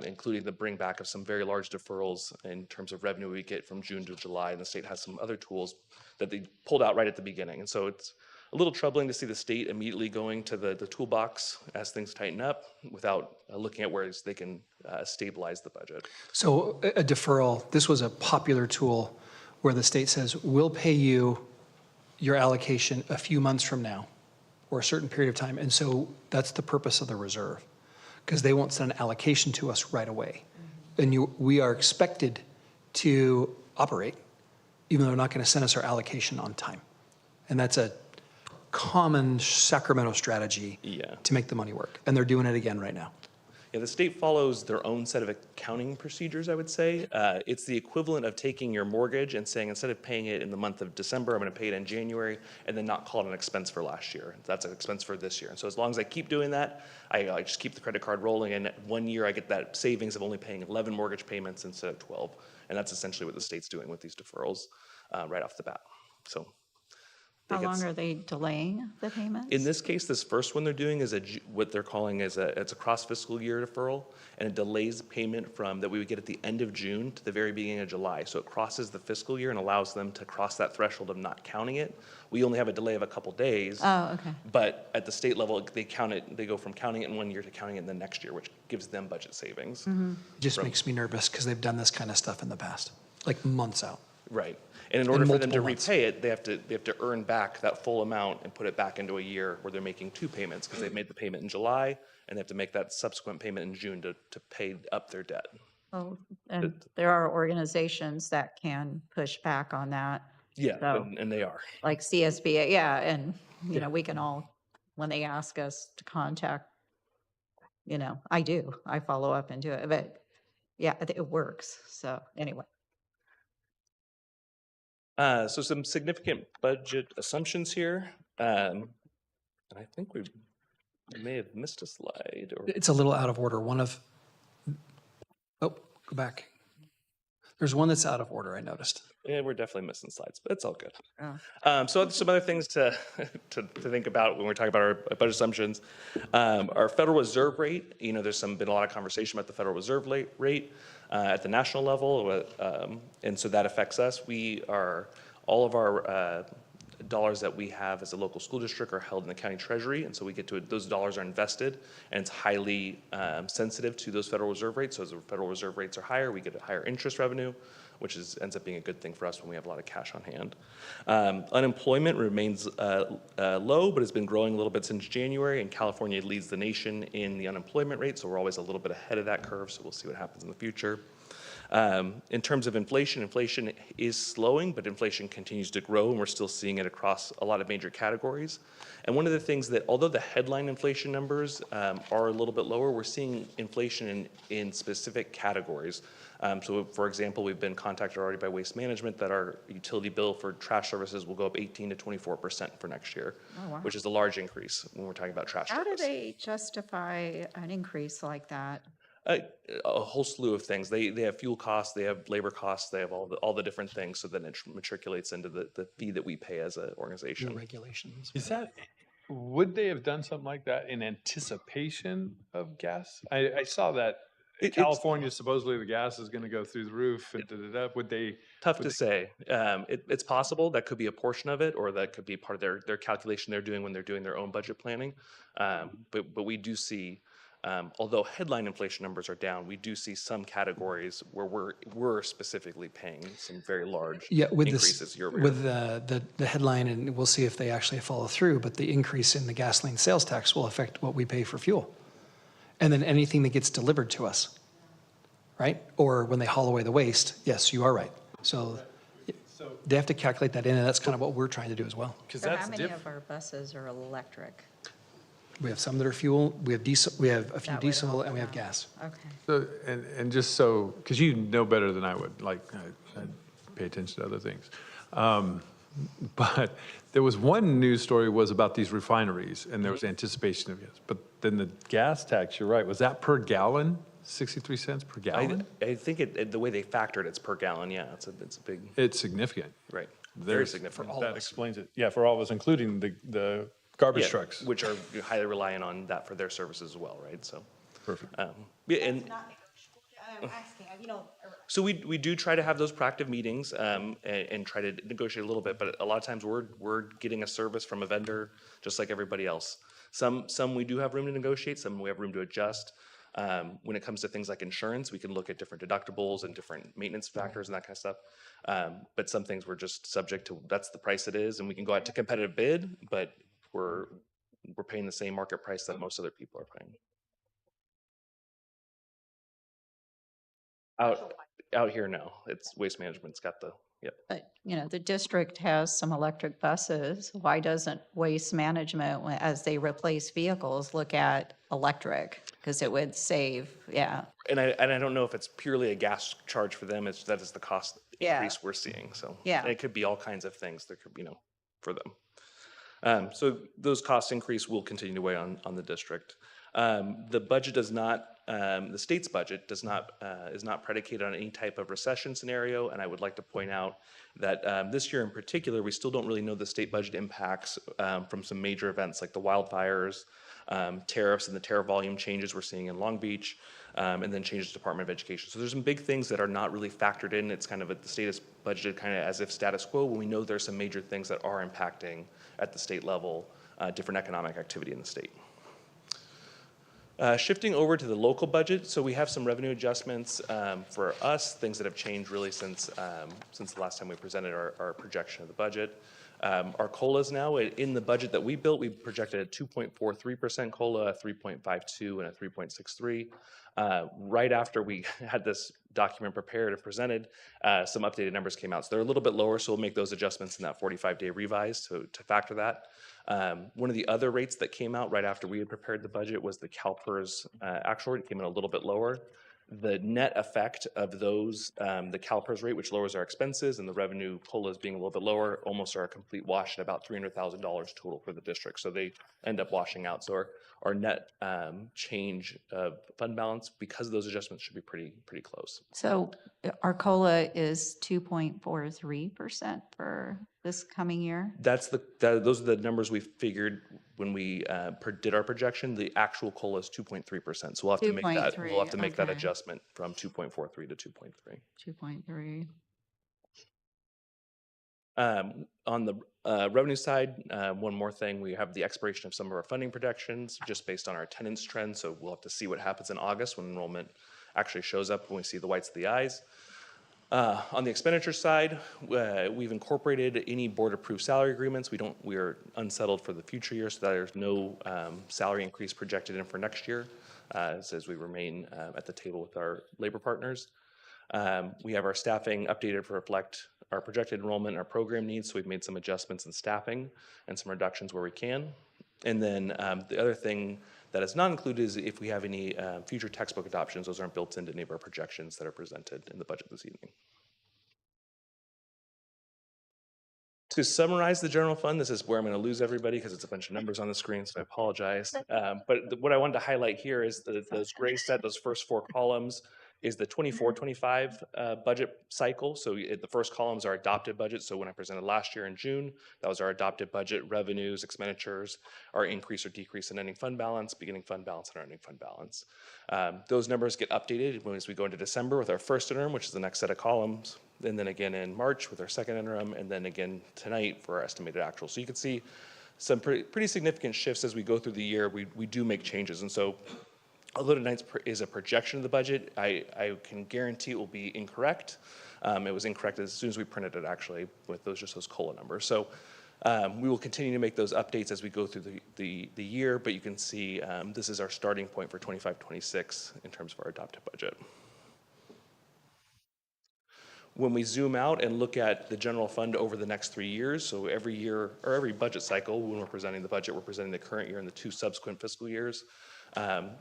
including the bring back of some very large deferrals in terms of revenue we get from June to July. And the state has some other tools that they pulled out right at the beginning. And so it's a little troubling to see the state immediately going to the toolbox as things tighten up without looking at where they can stabilize the budget. So a deferral, this was a popular tool where the state says, we'll pay you your allocation a few months from now or a certain period of time. And so that's the purpose of the reserve, because they won't send an allocation to us right away. And we are expected to operate, even though they're not going to send us our allocation on time. And that's a common Sacramento strategy to make the money work. And they're doing it again right now. Yeah, the state follows their own set of accounting procedures, I would say. It's the equivalent of taking your mortgage and saying, instead of paying it in the month of December, I'm going to pay it in January, and then not call it an expense for last year. That's an expense for this year. And so as long as I keep doing that, I just keep the credit card rolling, and 1 year I get that savings of only paying 11 mortgage payments instead of 12. And that's essentially what the state's doing with these deferrals right off the bat. So. How long are they delaying the payments? In this case, this first one they're doing is what they're calling it's a cross fiscal year deferral, and it delays payment from that we would get at the end of June to the very beginning of July. So it crosses the fiscal year and allows them to cross that threshold of not counting it. We only have a delay of a couple days. Oh, okay. But at the state level, they count it. They go from counting it in 1 year to counting it in the next year, which gives them budget savings. It just makes me nervous because they've done this kind of stuff in the past, like months out. Right. And in order for them to repay it, they have to earn back that full amount and put it back into a year where they're making two payments, because they've made the payment in July and they have to make that subsequent payment in June to pay up their debt. Oh, and there are organizations that can push back on that. Yeah, So, and they are. like CSBA, yeah, and, you know, we can all, when they ask us to contact, you know, I follow up and do it, but yeah, it works. So anyway. So some significant budget assumptions here. And I think we may have missed a slide. Or It's a little out of order. Go back. There's one that's out of order, I noticed. Yeah, we're definitely missing slides, but it's all good. Oh. So some other things to think about when we're talking about our budget assumptions. Our Federal Reserve rate, you know, there's been a lot of conversation about the Federal Reserve rate at the national level, and so that affects us. All of our dollars that we have as a local school district are held in the county treasury, and so we get to those dollars are invested, and it's highly sensitive to those Federal Reserve rates. So as the Federal Reserve rates are higher, we get a higher interest revenue, which ends up being a good thing for us when we have a lot of cash on hand. Unemployment remains low, but has been growing a little bit since January, and California leads the nation in the unemployment rate, so we're always a little bit ahead of that curve, so we'll see what happens in the future. In terms of inflation is slowing, but inflation continues to grow, and we're still seeing it across a lot of major categories. And one of the things that, although the headline inflation numbers are a little bit lower, we're seeing inflation in specific categories. So for example, we've been contacted already by Waste Management that our utility bill for trash services will go up 18 to 24% for next year, which is a large increase when we're talking about trash How service. do they justify an increase like that? A whole slew of things. They have fuel costs, they have labor costs, they have all the different things, so then it matriculates into the fee that we pay as an organization. Regulations. Is that would they have done something like that in anticipation of gas? I saw that California, supposedly the gas is going to go through the roof and da-da-da. Would they? Tough to say. It's possible that could be a portion of it, or that could be part of their calculation they're doing when they're doing their own budget planning. But we do see, although headline inflation numbers are down, we do see some categories where we're specifically paying some very large increases year over year. With the headline, and we'll see if they actually follow through, but the increase in the gasoline sales tax will affect what we pay for fuel. And then anything that gets delivered to us, right? Or when they haul away the waste, yes, you are right. So they have to calculate that in, and that's kind of what we're trying to do as well. So how many of our buses are electric? We have some that are fuel, we have diesel, we have a few That way diesel, they'll and we have go gas. Okay. So, and just so, because you know better than I would, like, I pay attention to other things. But there was one news story was about these refineries, and there was anticipation of gas. But then the gas tax, you're right, was that per gallon? 63 cents per gallon? I think the way they factored it's per gallon. Yeah, it's a big. It's significant. Right. Very significant. For all that of us. explains it. Yeah, for all of us, including the garbage trucks. Which are highly reliant on that for their services as well, right? So. Perfect. Yeah, and so we do try to have those proactive meetings and try to negotiate a little bit, but a lot of times we're getting a service from a vendor just like everybody else. Some we do have room to negotiate, some we have room to adjust. When it comes to things like insurance, we can look at different deductibles and different maintenance factors and that kind of stuff. But some things we're just subject to, that's the price it is, and we can go out to competitive bid, but we're paying the same market price that most other people are paying. Out here, no. It's Waste Management's got the, yep. But, the district has some electric buses. Why doesn't Waste Management, as they replace vehicles, look at electric? Because it would save, yeah. And I don't know if it's purely a gas charge for them, that is the cost increase we're seeing, so. Yeah. And it could be all kinds of things that could, for them. So those cost increase will continue to weigh on the district. The budget does not, the state's budget is not predicated on any type of recession scenario, and I would like to point out that this year in particular, we still don't really know the state budget impacts from some major events like the wildfires, tariffs and the tariff volume changes we're seeing in Long Beach, and then changes to Department of Education. So there's some big things that are not really factored in. It's kind of the state is budgeted kind of as if status quo, when we know there's some major things that are impacting at the state level, different economic activity in the state. Shifting over to the local budget, so we have some revenue adjustments for us, things that have changed really since the last time we presented our projection of the budget. Our COLAs now, in the budget that we built, we projected a 2.43% COLA, a 3.52, and a 3.63. Right after we had this document prepared and presented, some updated numbers came out. So they're a little bit lower, so we'll make those adjustments in that 45-day revise to factor that. One of the other rates that came out right after we had prepared the budget was the CalPERS actual rate. It came in a little bit lower. The net effect of those, the CalPERS rate, which lowers our expenses, and the revenue COLAs being a little bit lower, almost are a complete wash at about $300,000 total for the district. So they end up washing out. So our net change of fund balance, because of those adjustments, should be pretty close. So our COLA is 2.43% for this coming year? Those are the numbers we figured when we did our projection. The actual COLA is 2.3%. So we'll have to make that. We'll have to make that adjustment from 2.43 to 2.3. 2.3. On the revenue side, one more thing, we have the expiration of some of our funding projections just based on our attendance trends. So we'll have to see what happens in August when enrollment actually shows up, when we see the whites of the eyes. On the expenditure side, we've incorporated any board-approved salary agreements. We are unsettled for the future year, so there's no salary increase projected in for next year, as we remain at the table with our labor partners. We have our staffing updated to reflect our projected enrollment and our program needs, so we've made some adjustments in staffing and some reductions where we can. And then the other thing that is not included is if we have any future textbook adoptions. Those aren't built into any of our projections that are presented in the budget this evening. To summarize the general fund, this is where I'm going to lose everybody because it's a bunch of numbers on the screen, so I apologize. But what I wanted to highlight here is those gray set, those first four columns, is the 24-25 budget cycle. So the first columns are adopted budget. So when I presented last year in June, that was our adopted budget, revenues, expenditures, our increase or decrease in ending fund balance, beginning fund balance, and our ending fund balance. Those numbers get updated as we go into December with our first interim, which is the next set of columns, and then again in March with our second interim, and then again tonight for our estimated actual. So you can see some pretty significant shifts as we go through the year. We do make changes, and so although tonight's is a projection of the budget, I can guarantee it will be incorrect. It was incorrect as soon as we printed it, actually, with just those COLA numbers. So we will continue to make those updates as we go through the year, but you can see this is our starting point for 25-26 in terms of our adopted budget. When we zoom out and look at the general fund over the next 3 years, so every year or every budget cycle, when we're presenting the budget, we're presenting the current year and the 2 subsequent fiscal years.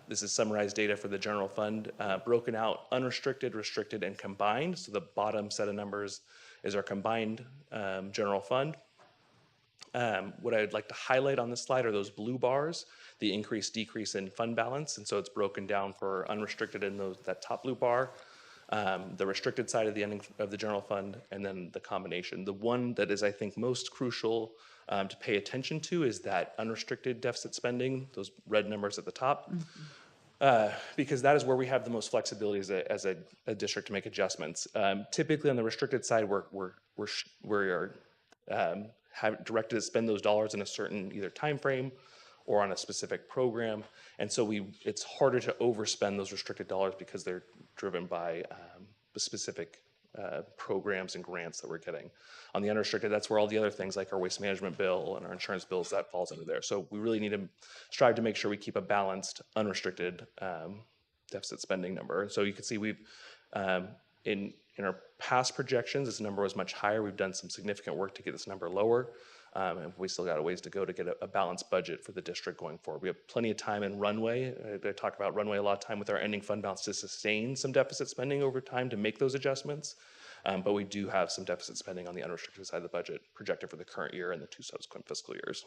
This is summarized data for the general fund, broken out unrestricted, restricted, and combined. So the bottom set of numbers is our combined general fund. What I'd like to highlight on this slide are those blue bars, the increase, decrease in fund balance. And so it's broken down for unrestricted in that top blue bar, the restricted side of the ending of the general fund, and then the combination. The one that is, I think, most crucial to pay attention to is that unrestricted deficit spending, those red numbers at the top, because that is where we have the most flexibility as a district to make adjustments. Typically on the restricted side, we are directed to spend those dollars in a certain either time frame or on a specific program, and so it's harder to overspend those restricted dollars because they're driven by the specific programs and grants that we're getting. On the unrestricted, that's where all the other things like our waste management bill and our insurance bills, that falls under there. So we really need to strive to make sure we keep a balanced, unrestricted deficit spending number. So you can see we've, in our past projections, this number was much higher. We've done some significant work to get this number lower. And we still got a ways to go to get a balanced budget for the district going forward. We have plenty of time and runway. I talk about runway a lot of time with our ending fund balance to sustain some deficit spending over time to make those adjustments. But we do have some deficit spending on the unrestricted side of the budget projected for the current year and the 2 subsequent fiscal years.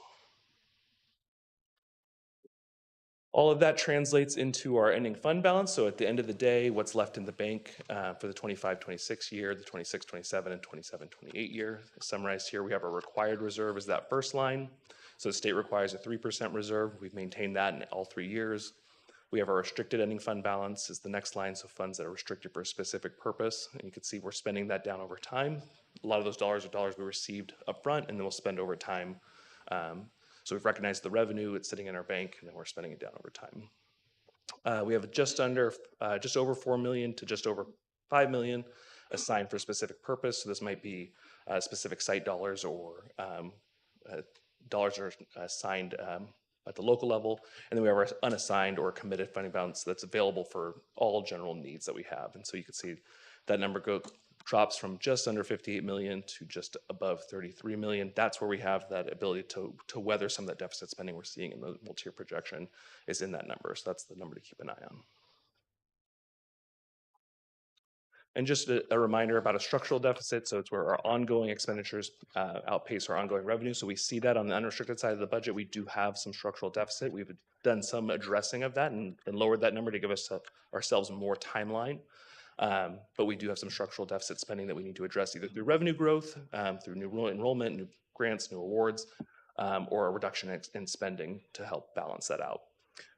All of that translates into our ending fund balance. So at the end of the day, what's left in the bank for the 25-26 year, the 26-27, and 27-28 year. Summarized here, we have our required reserve as that first line. So the state requires a 3% reserve. We've maintained that in all 3 years. We have our restricted ending fund balance as the next line, so funds that are restricted for a specific purpose. And you can see we're spending that down over time. A lot of those dollars are dollars we received upfront, and then we'll spend over time. So we've recognized the revenue, it's sitting in our bank, and then we're spending it down over time. We have just over 4 million to just over 5 million assigned for a specific purpose. So this might be specific site dollars or dollars are assigned at the local level. And then we have our unassigned or committed funding balance that's available for all general needs that we have. And so you can see that number drops from just under 58 million to just above 33 million. That's where we have that ability to weather some of that deficit spending we're seeing in the multi-year projection is in that number. So that's the number to keep an eye on. And just a reminder about a structural deficit. So it's where our ongoing expenditures outpace our ongoing revenue. So we see that on the unrestricted side of the budget. We do have some structural deficit. We've done some addressing of that and lowered that number to give ourselves more timeline. But we do have some structural deficit spending that we need to address either through revenue growth, through new enrollment, new grants, new awards, or a reduction in spending to help balance that out.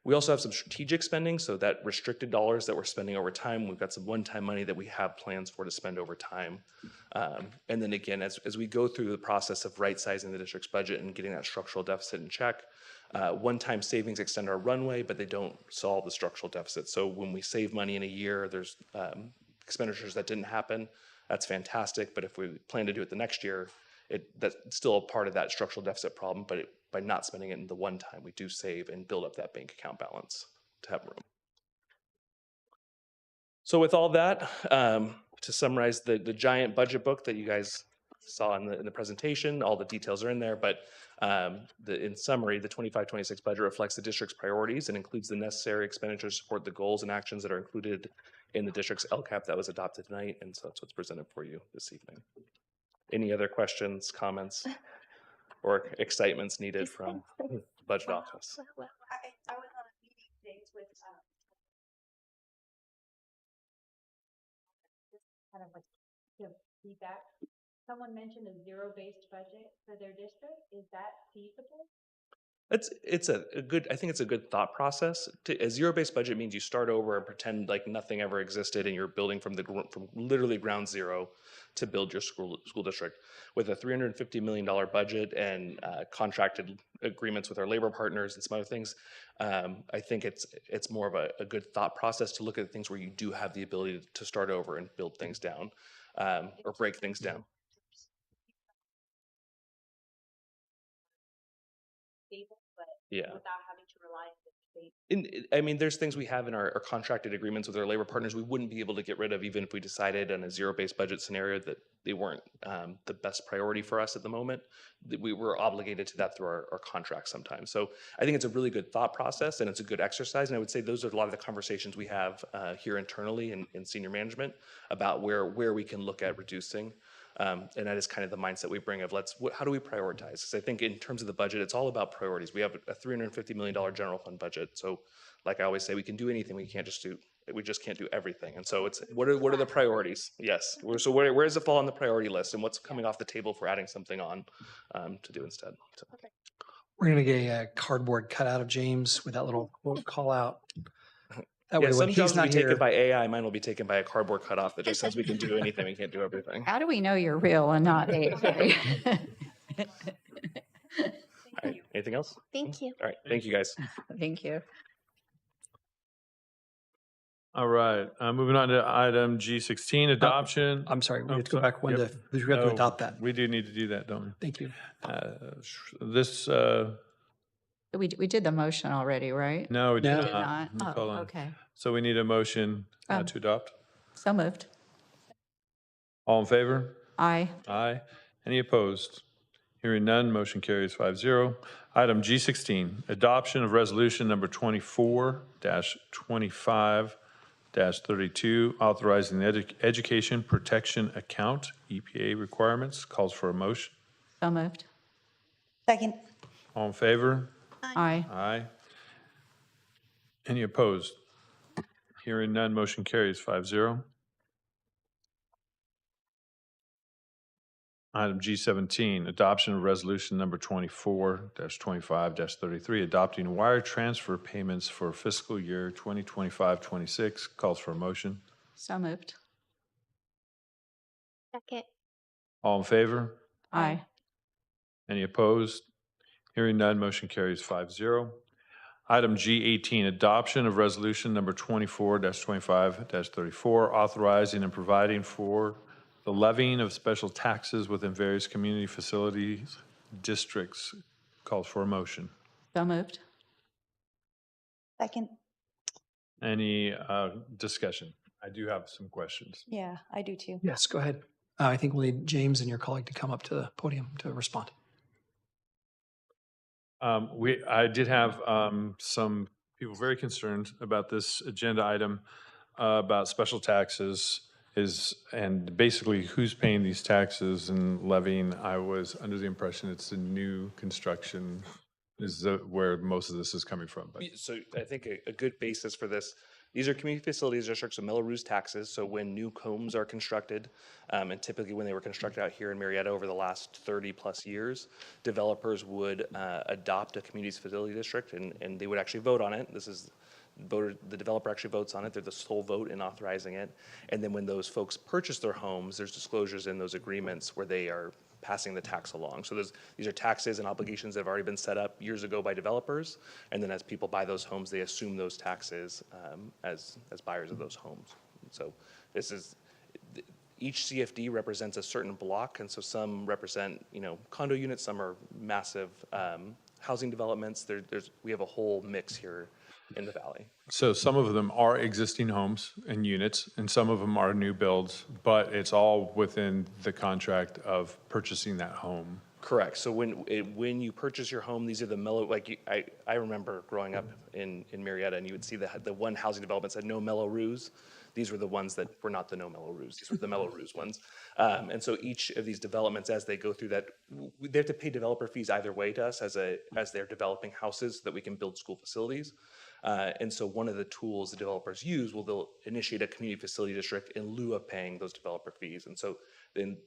We also have some strategic spending, so that restricted dollars that we're spending over time, we've got some one-time money that we have plans for to spend over time. And then again, as we go through the process of right-sizing the district's budget and getting that structural deficit in check, one-time savings extend our runway, but they don't solve the structural deficit. So when we save money in a year, there's expenditures that didn't happen. That's fantastic, but if we plan to do it the next year, that's still a part of that structural deficit problem, but by not spending it in the one time, we do save and build up that bank account balance to have room. So with all that, to summarize the giant budget book that you guys saw in the presentation, all the details are in there, but in summary, the 25-26 budget reflects the district's priorities and includes the necessary expenditures to support the goals and actions that are included in the district's LCAP that was adopted tonight, and so that's what's presented for you this evening. Any other questions, comments, or excitements needed from the budget office? I was on a meeting dates with kind of like give feedback. Someone mentioned a zero-based budget for their district. Is that feasible? It's a good, I think it's a good thought process. A zero-based budget means you start over and pretend like nothing ever existed and you're building from from literally ground zero to build your school district. With a $350 million budget and contracted agreements with our labor partners and some other things, I think it's more of a good thought process to look at things where you do have the ability to start over and build things down or break things down. Yeah. Without having to rely on the state. I mean, there's things we have in our contracted agreements with our labor partners we wouldn't be able to get rid of even if we decided on a zero-based budget scenario that they weren't the best priority for us at the moment. That we were obligated to that through our contracts sometimes. So I think it's a really good thought process and it's a good exercise. And I would say those are a lot of the conversations we have here internally in senior management about where we can look at reducing. And that is kind of the mindset we bring of how do we prioritize? Because I think in terms of the budget, it's all about priorities. We have a $350 million general fund budget. So like I always say, we can do anything. We just can't do everything. And so it's, what are the priorities? Yes. So where does it fall on the priority list and what's coming off the table for adding something on to do instead? So. We're going to get a cardboard cutout of James with that little quote call out. That Yeah, way, when some he's jobs will not be taken here, by AI. Mine will be taken by a cardboard cutoff that just says we can do anything. We can't do everything. How do we know you're real and not AI? All right. Anything else? Thank you. All right. Thank you, guys. Thank you. All right, moving on to item G16, adoption. I'm sorry, we have to go back one to, we have to adopt that. We do need to do that, don't we? Thank you. This, We did the motion already, right? no, we did No. Did not. not? Hold Oh, on. okay. So we need a motion to adopt. So moved. All in favor? Aye. Aye. Any opposed? Hearing none, motion carries 5-0. Item G16, adoption of resolution number 24-25-32, authorizing the Education Protection Account, EPA requirements. Calls for a motion. So moved. Second. All in favor? Aye. Aye. Any opposed? Hearing none, motion carries 5-0. Item G17, adoption of resolution number 24-25-33, adopting wire transfer payments for fiscal year 2025-26. Calls for a motion. So moved. Second. All in favor? Aye. Any opposed? Hearing none, motion carries 5-0. Item G18, adoption of resolution number 24-25-34, authorizing and providing for the levying of special taxes within various community facilities districts. Calls for a motion. So moved. Second. Any discussion? I do have some questions. Yeah, I do too. Yes, go ahead. I think we'll need James and your colleague to come up to the podium to respond. I did have some people very concerned about this agenda item about special taxes and basically who's paying these taxes and levying. I was under the impression it's the new construction is where most of this is coming from. But So I think a good basis for this, these are community facilities districts of Melrose taxes. So when new homes are constructed, and typically when they were constructed out here in Murrieta over the last 30 plus years, developers would adopt a community facility district and they would actually vote on it. The developer actually votes on it. They're the sole vote in authorizing it. And then when those folks purchase their homes, there's disclosures in those agreements where they are passing the tax along. So these are taxes and obligations that have already been set up years ago by developers. And then as people buy those homes, they assume those taxes as buyers of those homes. So each CFD represents a certain block. And so some represent, condo units, some are massive housing developments. We have a whole mix here in the valley. so some of them are existing homes and units, and some of them are new builds, but it's all within the contract of purchasing that home. Correct. So when you purchase your home, these are the mellow, I remember growing up in Murrieta, and you would see the one housing development said no mellow roofs. These were the ones that were not the no mellow roofs. These were the mellow roofs ones. And so each of these developments, as they go through that, they have to pay developer fees either way to us as they're developing houses so that we can build school facilities. And so one of the tools the developers use, they'll initiate a community facility district in lieu of paying those developer fees. And so then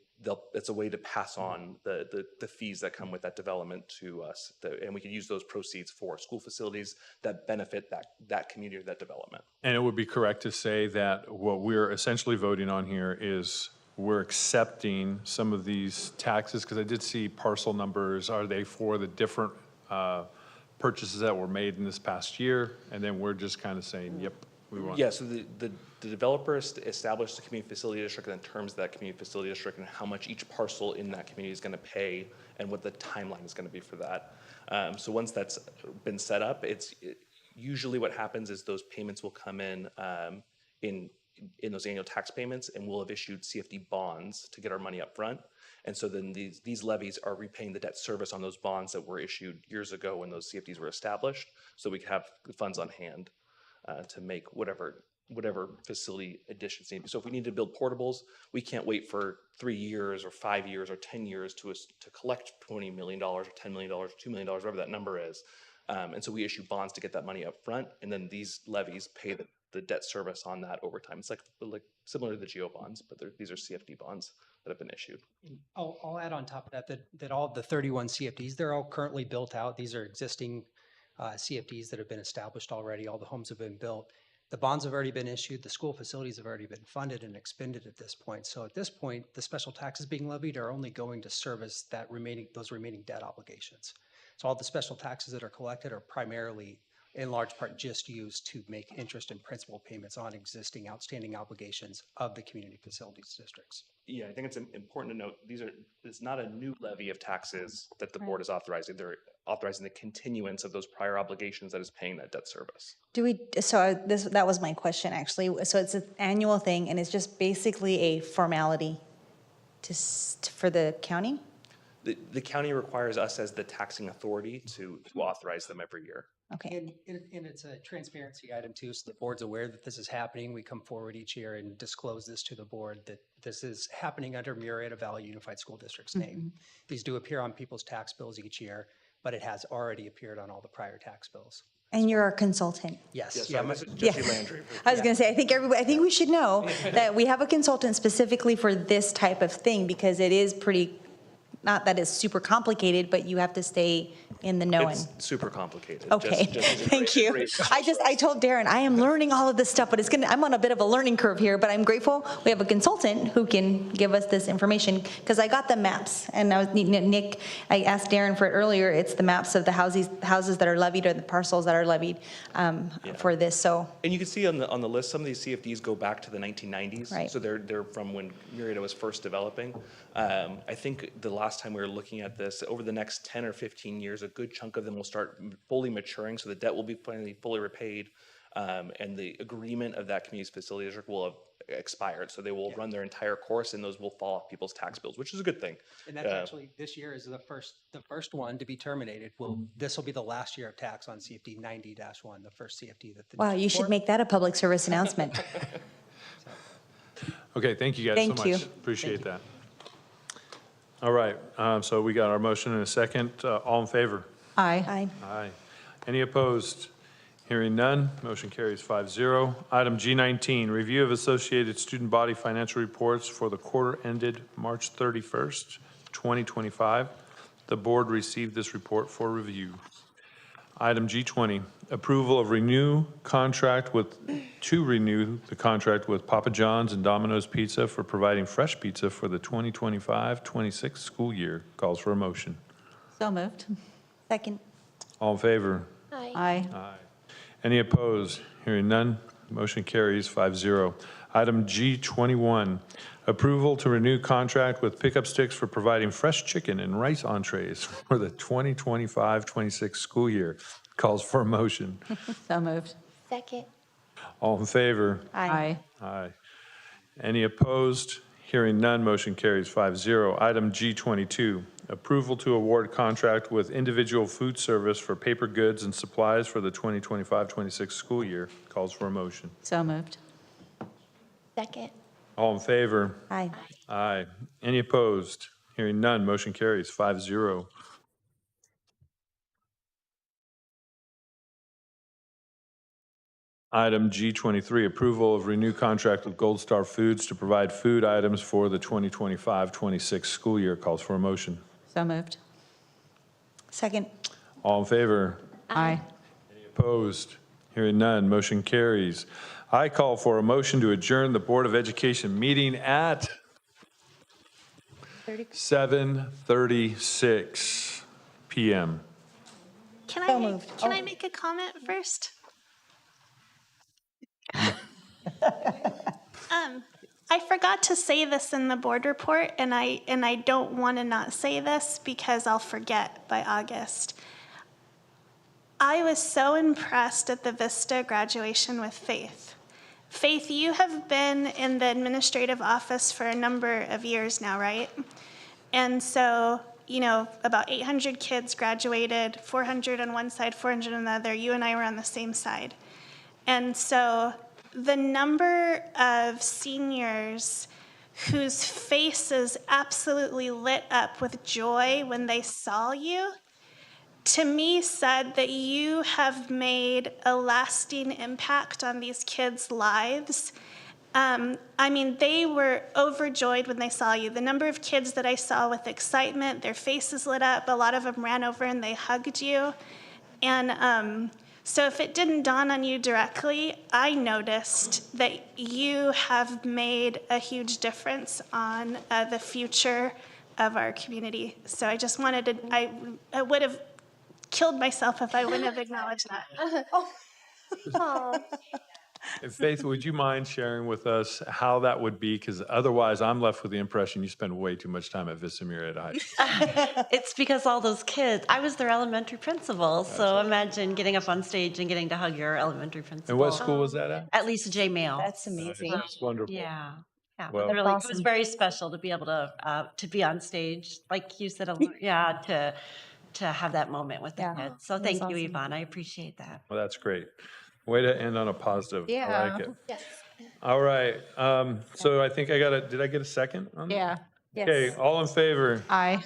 it's a way to pass on the fees that come with that development to us. And we can use those proceeds for school facilities that benefit that community or that development. And it would be correct to say that what we're essentially voting on here is we're accepting some of these taxes, because I did see parcel numbers. Are they for the different purchases that were made in this past year? And then we're just kind of saying, yep, we want. Yeah, so the developer established the community facility district in terms of that community facility district and how much each parcel in that community is going to pay and what the timeline is going to be for that. So once that's been set up, usually what happens is those payments will come in those annual tax payments, and we'll have issued CFD bonds to get our money up front. And so then these levies are repaying the debt service on those bonds that were issued years ago when those CFDs were established, so we can have the funds on hand to make whatever facility additions need. So if we need to build portables, we can't wait for 3 years or 5 years or 10 years to collect $20 million or $10 million or $2 million, whatever that number is. And so we issue bonds to get that money up front, and then these levies pay the debt service on that over time. It's like similar to the GO bonds, but these are CFD bonds that have been issued. I'll add on top of that all of the 31 CFDs, they're all currently built out. These are existing CFDs that have been established already. All the homes have been built. The bonds have already been issued. The school facilities have already been funded and expended at this point. So at this point, the special taxes being levied are only going to service those remaining debt obligations. So all the special taxes that are collected are primarily, in large part, just used to make interest and principal payments on existing outstanding obligations of the community facilities districts. Yeah, I think it's important to note it's not a new levy of taxes that the board is authorizing. They're authorizing the continuance of those prior obligations that is paying that debt service. That was my question, actually. So it's an annual thing, and it's just basically a formality for the county? The county requires us as the taxing authority to authorize them every year. Okay. And it's a transparency item too, so the board's aware that this is happening. We come forward each year and disclose this to the board that this is happening under Murrieta Valley Unified School District's name. These do appear on people's tax bills each year, but it has already appeared on all the prior tax bills. And you're our consultant. Yes. Yeah, Jesse Landry. I was going to say, I think we should know that we have a consultant specifically for this type of thing, because it is pretty, not that it's super complicated, but you have to stay in the knowing. It's super complicated. Okay, thank you. I told Darren, I am learning all of this stuff, but I'm on a bit of a learning curve here, but I'm grateful we have a consultant who can give us this information, because I got the maps, and Nick, I asked Darren for it earlier. It's the maps of the houses that are levied, or the parcels that are levied for this, so. And you can see on the list, some of these CFDs go back to the 1990s. Right. So they're from when Murrieta was first developing. I think the last time we were looking at this, over the next 10 or 15 years, a good chunk of them will start fully maturing, so the debt will be fully repaid, and the agreement of that community facility district will have expired. So they will run their entire course, and those will fall off people's tax bills, which is a good thing. And that's actually, this year is the first one to be terminated. This will be the last year of tax on CFD 90-1, the first CFD that the. Wow, you should make that a public service announcement. Okay, thank you guys so much. Thank you. Appreciate that. All right, so we got our motion in a second. All in favor? Aye. Aye. Any opposed? Hearing none, motion carries 5-0. Item G19, review of associated student body financial reports for the quarter ended March 31st, 2025. The board received this report for review. Item G20, approval of renew the contract with Papa John's and Domino's Pizza for providing fresh pizza for the 2025-26 school year. Calls for a motion. So moved. Second. All in favor? Aye. Aye. Any opposed? Hearing none, motion carries 5-0. Item G21, approval to renew contract with Pickup Sticks for providing fresh chicken and rice entrees for the 2025-26 school year. Calls for a motion. So moved. Second. All in favor? Aye. Aye. Any opposed? Hearing none, motion carries 5-0. Item G22, approval to award contract with individual food service for paper goods and supplies for the 2025-26 school year. Calls for a motion. So moved. Second. All in favor? Aye. Aye. Any opposed? Hearing none, motion carries 5-0. Item G23, approval of renew contract with Gold Star Foods to provide food items for the 2025-26 school year. Calls for a motion. So moved. Second. All in favor? Aye. Any opposed? Hearing none, motion carries. I call for a motion to adjourn the Board of Education meeting at 7:36 p.m. Can So I make, moved. can I make a comment first? I forgot to say this in the board report, and I don't want to not say this because I'll forget by August. I was so impressed at the Vista graduation with Faith. Faith, you have been in the administrative office for a number of years now, right? And so, you know, about 800 kids graduated, 400 on one side, 400 on the other. You and I were on the same side. And so the number of seniors whose faces absolutely lit up with joy when they saw you, to me said that you have made a lasting impact on these kids' lives. I mean, they were overjoyed when they saw you. The number of kids that I saw with excitement, their faces lit up, a lot of them ran over and they hugged you. And so if it didn't dawn on you directly, I noticed that you have made a huge difference on the future of our community. So I just wanted to, I would have killed myself if I wouldn't have acknowledged that. And Faith, would you mind sharing with us how that would be? Because otherwise, I'm left with the impression you spend way too much time at Vista Murrieta High School. It's because all those kids, I was their elementary principal, so imagine getting up on stage and getting to hug your elementary principal. And what school was that at? At Lisa J. Mail. That's amazing. That's wonderful. Yeah. Yeah, Well- it really, it was very special to be able to be on stage, like you said, yeah, to have that moment with the kids. So thank you, Yvonne. I appreciate that. Well, that's great. Way to end on a positive. I like it. Yes. All right. So I think did I get a second on that? Yeah. Okay, all in favor? Aye.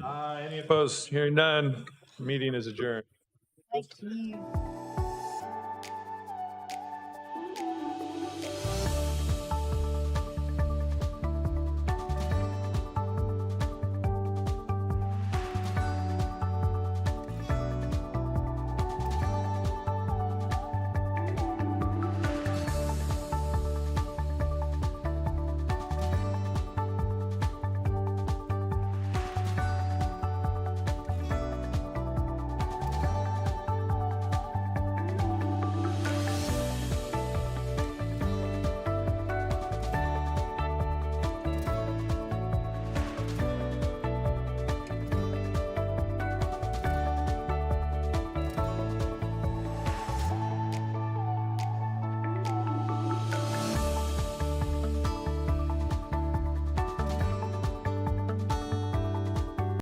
Aye. Any opposed? Hearing none, meeting is adjourned. Thank you.